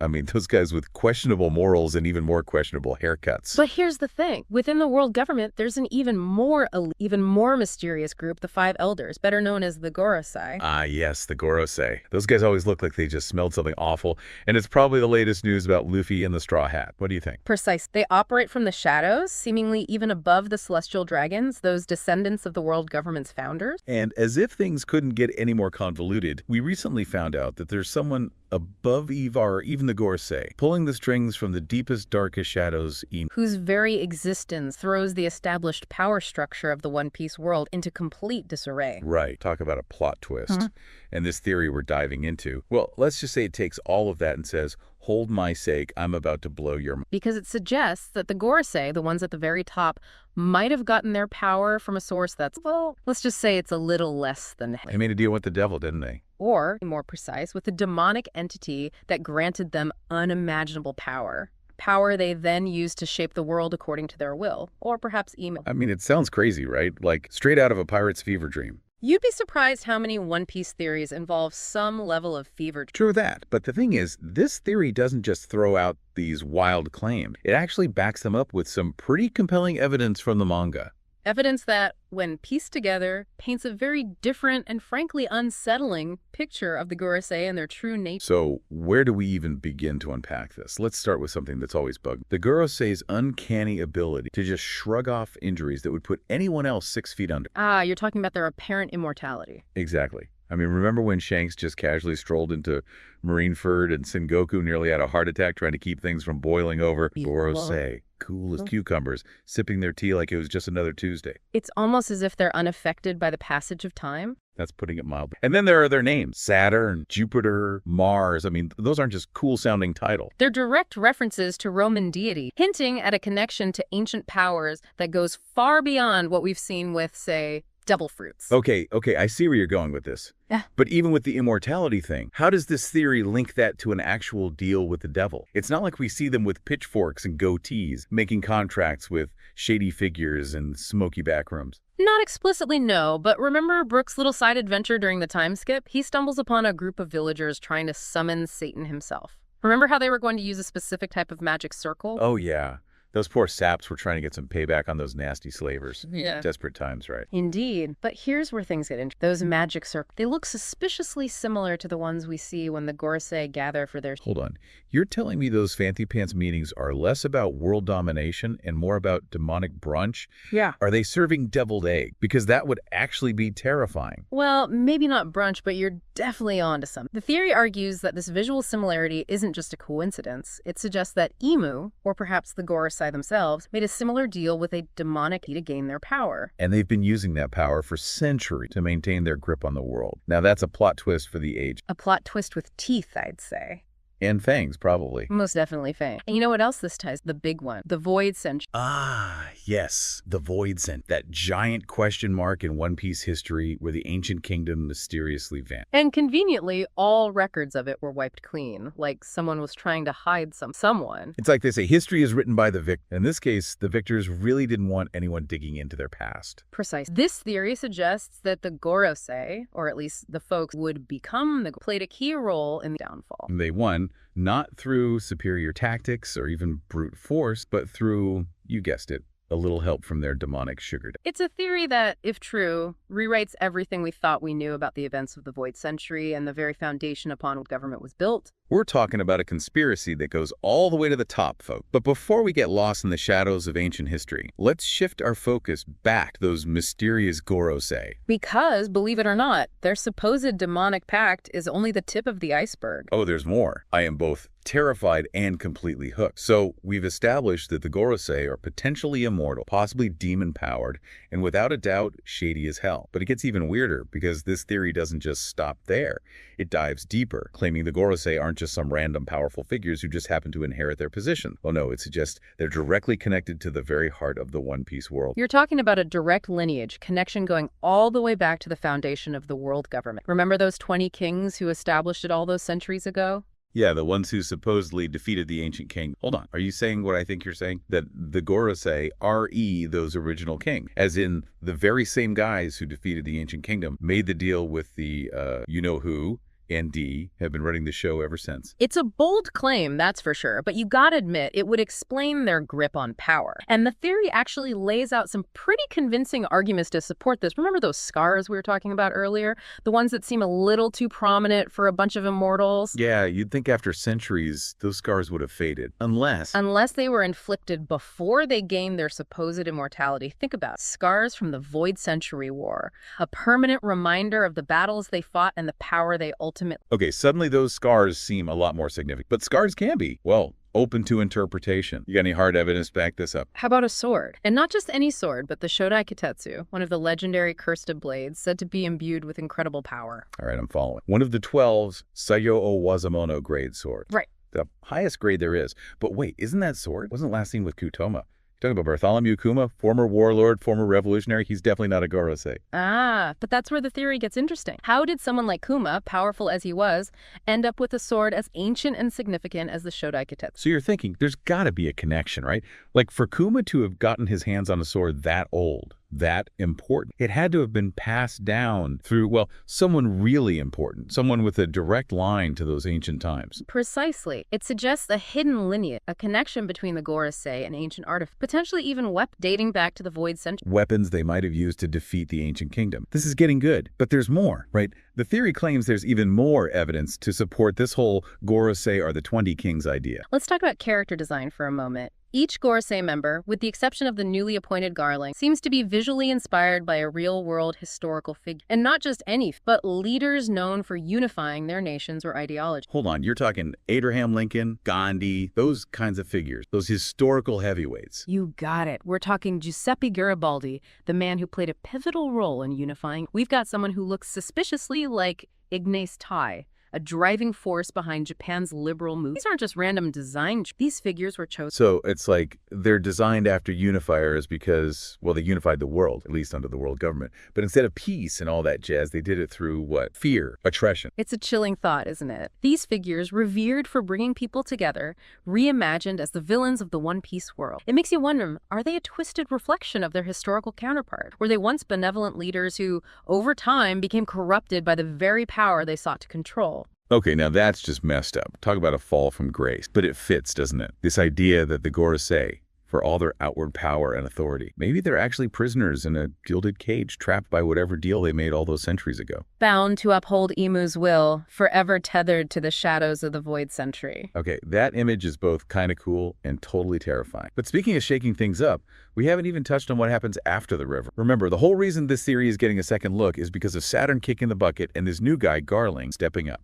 I mean, those guys with questionable morals and even more questionable haircuts. But here's the thing. Within the world government, there's an even more mysterious group, the Five Elders, better known as the Gorosei. Ah, yes, the Gorosei. Those guys always look like they just smelled something awful, and it's probably the latest news about Luffy and the Straw Hat. What do you think? Precise. They operate from the shadows, seemingly even above the celestial dragons, those descendants of the world government's founders. And as if things couldn't get any more convoluted, we recently found out that there's someone above Ivar, or even the Gorosei, pulling the strings from the deepest, darkest shadows, whose very existence throws the established power structure of the One Piece world into complete disarray. Right. Talk about a plot twist. And this theory we're diving into, well, let's just say it takes all of that and says, hold my sake, I'm about to blow your mind. Because it suggests that the Gorosei, the ones at the very top, might have gotten their power from a source that's, well, let's just say it's a little less than... They made a deal with the devil, didn't they? Or, more precise, with a demonic entity that granted them unimaginable power. Power they then used to shape the world according to their will. Or perhaps email. I mean, it sounds crazy, right? Like straight out of a pirate's fever dream. You'd be surprised how many One Piece theories involve some level of fever. True that. But the thing is, this theory doesn't just throw out these wild claims. It actually backs them up with some pretty compelling evidence from the manga. Evidence that, when pieced together, paints a very different and frankly unsettling picture of the Gorosei and their true nature. So where do we even begin to unpack this? Let's start with something that's always bugged. The Gorosei's uncanny ability to just shrug off injuries that would put anyone else 6 feet under. Ah, you're talking about their apparent immortality. Exactly. I mean, remember when Shanks just casually strolled into Marineford and Sengoku nearly had a heart attack trying to keep things from boiling over? Gorosei, cool as cucumbers, sipping their tea like it was just another Tuesday. It's almost as if they're unaffected by the passage of time. That's putting it mildly. And then there are their names. Saturn, Jupiter, Mars. I mean, those aren't just cool-sounding titles. They're direct references to Roman deity, hinting at a connection to ancient powers that goes far beyond what we've seen with, say, devil fruits. Okay, I see where you're going with this. Yeah. But even with the immortality thing, how does this theory link that to an actual deal with the devil? It's not like we see them with pitchforks and goatees, making contracts with shady figures and smoky backrooms. Not explicitly, no, but remember Brook's little side adventure during the time skip? He stumbles upon a group of villagers trying to summon Satan himself. Remember how they were going to use a specific type of magic circle? Oh, yeah. Those poor saps were trying to get some payback on those nasty slavers. Yeah. Desperate times, right? Indeed. But here's where things get interesting. Those magic circles, they look suspiciously similar to the ones we see when the Gorosei gather for their... Hold on. You're telling me those fancy pants meetings are less about world domination and more about demonic brunch? Yeah. Are they serving deviled egg? Because that would actually be terrifying. Well, maybe not brunch, but you're definitely onto something. The theory argues that this visual similarity isn't just a coincidence. It suggests that Imu, or perhaps the Gorosei themselves, made a similar deal with a demonic to gain their power. And they've been using that power for centuries to maintain their grip on the world. Now that's a plot twist for the age. A plot twist with teeth, I'd say. And fangs, probably. Most definitely fang. And you know what else this ties? The big one. The Void Century. Ah, yes. The Void Century. That giant question mark in One Piece history where the ancient kingdom mysteriously vanished. And conveniently, all records of it were wiped clean. Like someone was trying to hide someone. It's like they say, history is written by the victor. In this case, the victors really didn't want anyone digging into their past. Precise. This theory suggests that the Gorosei, or at least the folks would become played a key role in the downfall. They won, not through superior tactics or even brute force, but through, you guessed it, a little help from their demonic sugar. It's a theory that, if true, rewrites everything we thought we knew about the events of the Void Century and the very foundation upon which government was built. We're talking about a conspiracy that goes all the way to the top, folks. But before we get lost in the shadows of ancient history, let's shift our focus back to those mysterious Gorosei. Because, believe it or not, their supposed demonic pact is only the tip of the iceberg. Oh, there's more. I am both terrified and completely hooked. So we've established that the Gorosei are potentially immortal, possibly demon-powered, and without a doubt, shady as hell. But it gets even weirder because this theory doesn't just stop there. It dives deeper, claiming the Gorosei aren't just some random powerful figures who just happen to inherit their position. Well, no, it suggests they're directly connected to the very heart of the One Piece world. You're talking about a direct lineage, connection going all the way back to the foundation of the world government. Remember those 20 kings who established it all those centuries ago? Yeah, the ones who supposedly defeated the ancient king. Hold on, are you saying what I think you're saying? That the Gorosei are those original king, as in the very same guys who defeated the ancient kingdom made the deal with the you-know-who and D have been running the show ever since. It's a bold claim, that's for sure, but you gotta admit it would explain their grip on power. And the theory actually lays out some pretty convincing arguments to support this. Remember those scars we were talking about earlier? The ones that seem a little too prominent for a bunch of immortals? Yeah, you'd think after centuries, those scars would have faded. Unless they were inflicted before they gained their supposed immortality. Think about it. Scars from the Void Century War. A permanent reminder of the battles they fought and the power they ultimately... Okay, suddenly those scars seem a lot more significant. But scars can be, well, open to interpretation. You got any hard evidence to back this up? How about a sword? And not just any sword, but the Shodai Kitetsu, one of the legendary cursed blades said to be imbued with incredible power. All right, I'm following. One of the 12's Sayo o Wazamono grade swords. Right. The highest grade there is. But wait, isn't that sword? Wasn't last seen with Kutoma. Talking about Bartholomew Kuma, former warlord, former revolutionary. He's definitely not a Gorosei. Ah, but that's where the theory gets interesting. How did someone like Kuma, powerful as he was, end up with a sword as ancient and significant as the Shodai Kitetsu? So you're thinking there's got to be a connection, right? Like for Kuma to have gotten his hands on a sword that old, that important, it had to have been passed down through, well, someone really important, someone with a direct line to those ancient times. Precisely. It suggests a hidden lineage, a connection between the Gorosei and ancient artifacts, potentially even weapons dating back to the Void Century. Weapons they might have used to defeat the ancient kingdom. This is getting good, but there's more, right? The theory claims there's even more evidence to support this whole Gorosei are the 20 kings idea. Let's talk about character design for a moment. Each Gorosei member, with the exception of the newly appointed Garling, seems to be visually inspired by a real-world historical figure. And not just any, but leaders known for unifying their nations or ideology. Hold on, you're talking Abraham Lincoln, Gandhi, those kinds of figures, those historical heavyweights. You got it. We're talking Giuseppe Garibaldi, the man who played a pivotal role in unifying. We've got someone who looks suspiciously like Ignace Tai, a driving force behind Japan's liberal move. These aren't just random design. These figures were chosen. So it's like they're designed after unifiers because, well, they unified the world, at least under the world government. But instead of peace and all that jazz, they did it through what? Fear, attrition. It's a chilling thought, isn't it? These figures, revered for bringing people together, reimagined as the villains of the One Piece world. It makes you wonder, are they a twisted reflection of their historical counterpart? Were they once benevolent leaders who, over time, became corrupted by the very power they sought to control? Okay, now that's just messed up. Talk about a fall from grace. But it fits, doesn't it? This idea that the Gorosei, for all their outward power and authority, maybe they're actually prisoners in a gilded cage trapped by whatever deal they made all those centuries ago. Bound to uphold Imu's will, forever tethered to the shadows of the Void Century. Okay, that image is both kind of cool and totally terrifying. But speaking of shaking things up, we haven't even touched on what happens after the river. Remember, the whole reason this theory is getting a second look is because of Saturn kicking the bucket and this new guy, Garling, stepping up.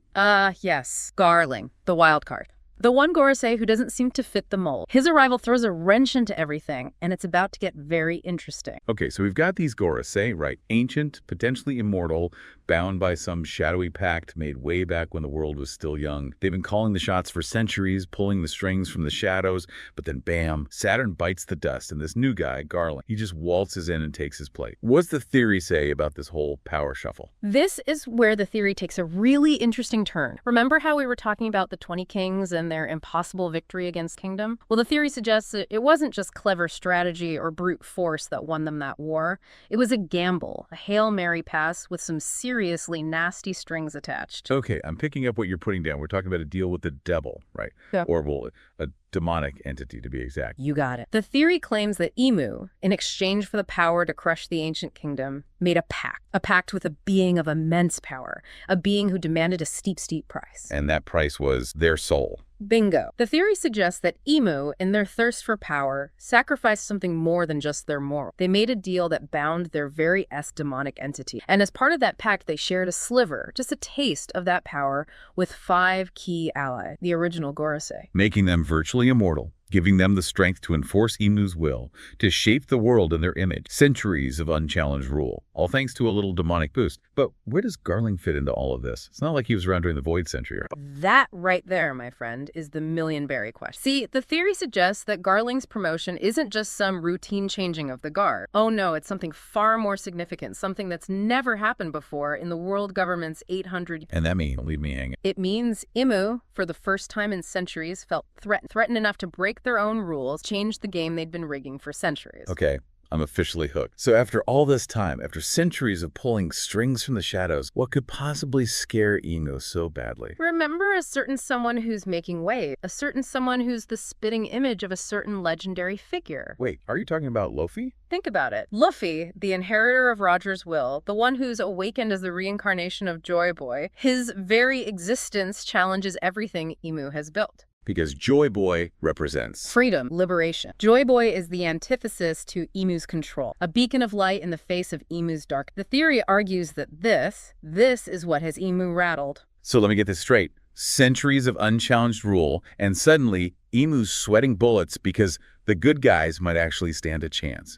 Yes. Garling, the wild card. The one Gorosei who doesn't seem to fit the mold. His arrival throws a wrench into everything, and it's about to get very interesting. Okay, so we've got these Gorosei, right? Ancient, potentially immortal, bound by some shadowy pact made way back when the world was still young. They've been calling the shots for centuries, pulling the strings from the shadows, but then bam, Saturn bites the dust, and this new guy, Garling, he just waltzes in and takes his place. What's the theory say about this whole power shuffle? This is where the theory takes a really interesting turn. Remember how we were talking about the 20 kings and their impossible victory against kingdom? Well, the theory suggests that it wasn't just clever strategy or brute force that won them that war. It was a gamble, a Hail Mary pass with some seriously nasty strings attached. Okay, I'm picking up what you're putting down. We're talking about a deal with the devil, right? Yeah. Or, well, a demonic entity to be exact. You got it. The theory claims that Imu, in exchange for the power to crush the ancient kingdom, made a pact with a being of immense power, a being who demanded a steep, steep price. And that price was their soul. Bingo. The theory suggests that Imu, in their thirst for power, sacrificed something more than just their moral. They made a deal that bound their very demonic entity. And as part of that pact, they shared a sliver, just a taste of that power, with 5 key allies, the original Gorosei. Making them virtually immortal, giving them the strength to enforce Imu's will, to shape the world in their image. Centuries of unchallenged rule, all thanks to a little demonic boost. But where does Garling fit into all of this? It's not like he was around during the Void Century. That right there, my friend, is the million-berry question. See, the theory suggests that Garling's promotion isn't just some routine changing of the guard. Oh no, it's something far more significant, something that's never happened before in the world government's 800... And that means, don't leave me hanging. It means Imu, for the first time in centuries, felt threatened enough to break their own rules, change the game they'd been rigging for centuries. Okay, I'm officially hooked. So after all this time, after centuries of pulling strings from the shadows, what could possibly scare Emu so badly? Remember a certain someone who's making waves, a certain someone who's the spitting image of a certain legendary figure. Wait, are you talking about Luffy? Think about it. Luffy, the inheritor of Roger's will, the one who's awakened as the reincarnation of Joy Boy, his very existence challenges everything Emu has built. Because Joy Boy represents freedom, liberation. Joy Boy is the antithesis to Emu's control, a beacon of light in the face of Emu's dark. The theory argues that this is what has Emu rattled. So let me get this straight. Centuries of unchallenged rule, and suddenly Emu's sweating bullets because the good guys might actually stand a chance.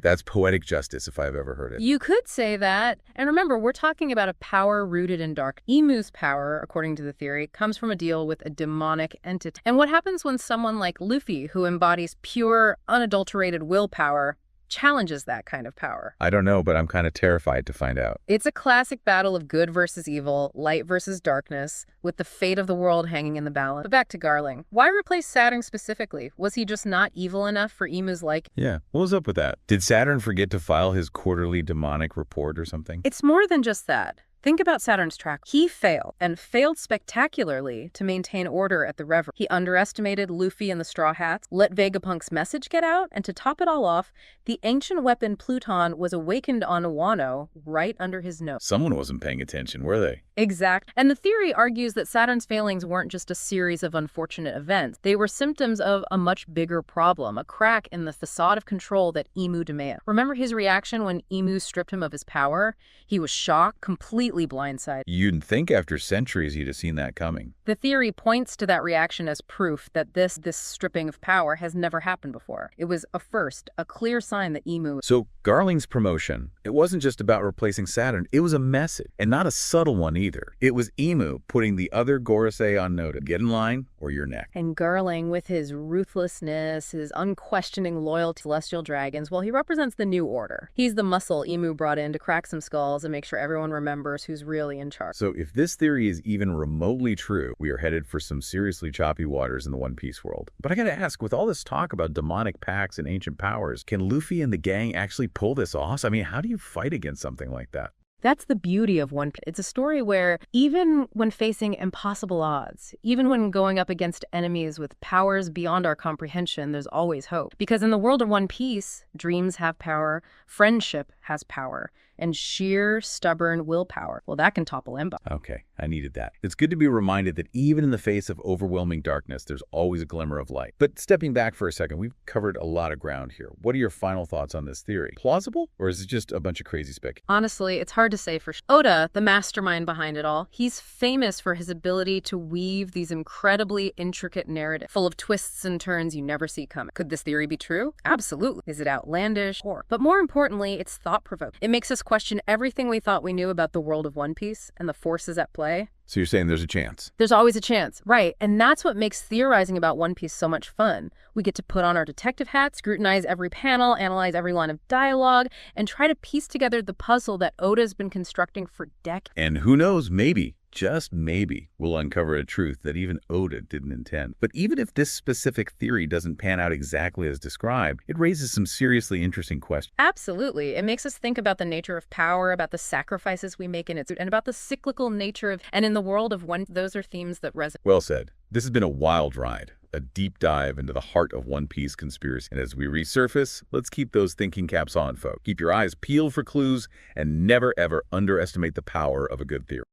That's poetic justice if I've ever heard it. You could say that. And remember, we're talking about a power rooted in dark. Emu's power, according to the theory, comes from a deal with a demonic entity. And what happens when someone like Luffy, who embodies pure, unadulterated willpower, challenges that kind of power? I don't know, but I'm kind of terrified to find out. It's a classic battle of good versus evil, light versus darkness, with the fate of the world hanging in the balance. But back to Garling. Why replace Saturn specifically? Was he just not evil enough for Emu's liking? Yeah, what was up with that? Did Saturn forget to file his quarterly demonic report or something? It's more than just that. Think about Saturn's track. He failed, and failed spectacularly, to maintain order at the Reverie. He underestimated Luffy and the Straw Hats, let Vegapunk's message get out, and to top it all off, the ancient weapon Pluton was awakened on Wano right under his nose. Someone wasn't paying attention, were they? Exact. And the theory argues that Saturn's failings weren't just a series of unfortunate events. They were symptoms of a much bigger problem, a crack in the facade of control that Emu demands. Remember his reaction when Emu stripped him of his power? He was shocked, completely blindsided. You'd think after centuries you'd have seen that coming. The theory points to that reaction as proof that this stripping of power has never happened before. It was a first, a clear sign that Emu... So Garling's promotion, it wasn't just about replacing Saturn, it was a message, and not a subtle one either. It was Emu putting the other Gorosei on notice. Get in line or you're next. And Garling, with his ruthlessness, his unquestioning loyalty to celestial dragons, well, he represents the new order. He's the muscle Emu brought in to crack some skulls and make sure everyone remembers who's really in charge. So if this theory is even remotely true, we are headed for some seriously choppy waters in the One Piece world. But I gotta ask, with all this talk about demonic pacts and ancient powers, can Luffy and the gang actually pull this off? I mean, how do you fight against something like that? That's the beauty of One Piece. It's a story where even when facing impossible odds, even when going up against enemies with powers beyond our comprehension, there's always hope. Because in the world of One Piece, dreams have power, friendship has power, and sheer, stubborn willpower, well, that can topple Emba. Okay, I needed that. It's good to be reminded that even in the face of overwhelming darkness, there's always a glimmer of light. But stepping back for a second, we've covered a lot of ground here. What are your final thoughts on this theory? Plausible, or is it just a bunch of crazy spec? Honestly, it's hard to say for sure. Oda, the mastermind behind it all, he's famous for his ability to weave these incredibly intricate narratives, full of twists and turns you never see coming. Could this theory be true? Absolutely. Is it outlandish? Sure. But more importantly, it's thought-provoking. It makes us question everything we thought we knew about the world of One Piece and the forces at play. So you're saying there's a chance? There's always a chance, right. And that's what makes theorizing about One Piece so much fun. We get to put on our detective hats, scrutinize every panel, analyze every line of dialogue, and try to piece together the puzzle that Oda's been constructing for decades. And who knows, maybe, just maybe, we'll uncover a truth that even Oda didn't intend. But even if this specific theory doesn't pan out exactly as described, it raises some seriously interesting questions. Absolutely. It makes us think about the nature of power, about the sacrifices we make in it, and about the cyclical nature of, and in the world of One, those are themes that resonate. Well said. This has been a wild ride, a deep dive into the heart of One Piece conspiracy. And as we resurface, let's keep those thinking caps on, folks. Keep your eyes peeled for clues and never ever underestimate the power of a good theory.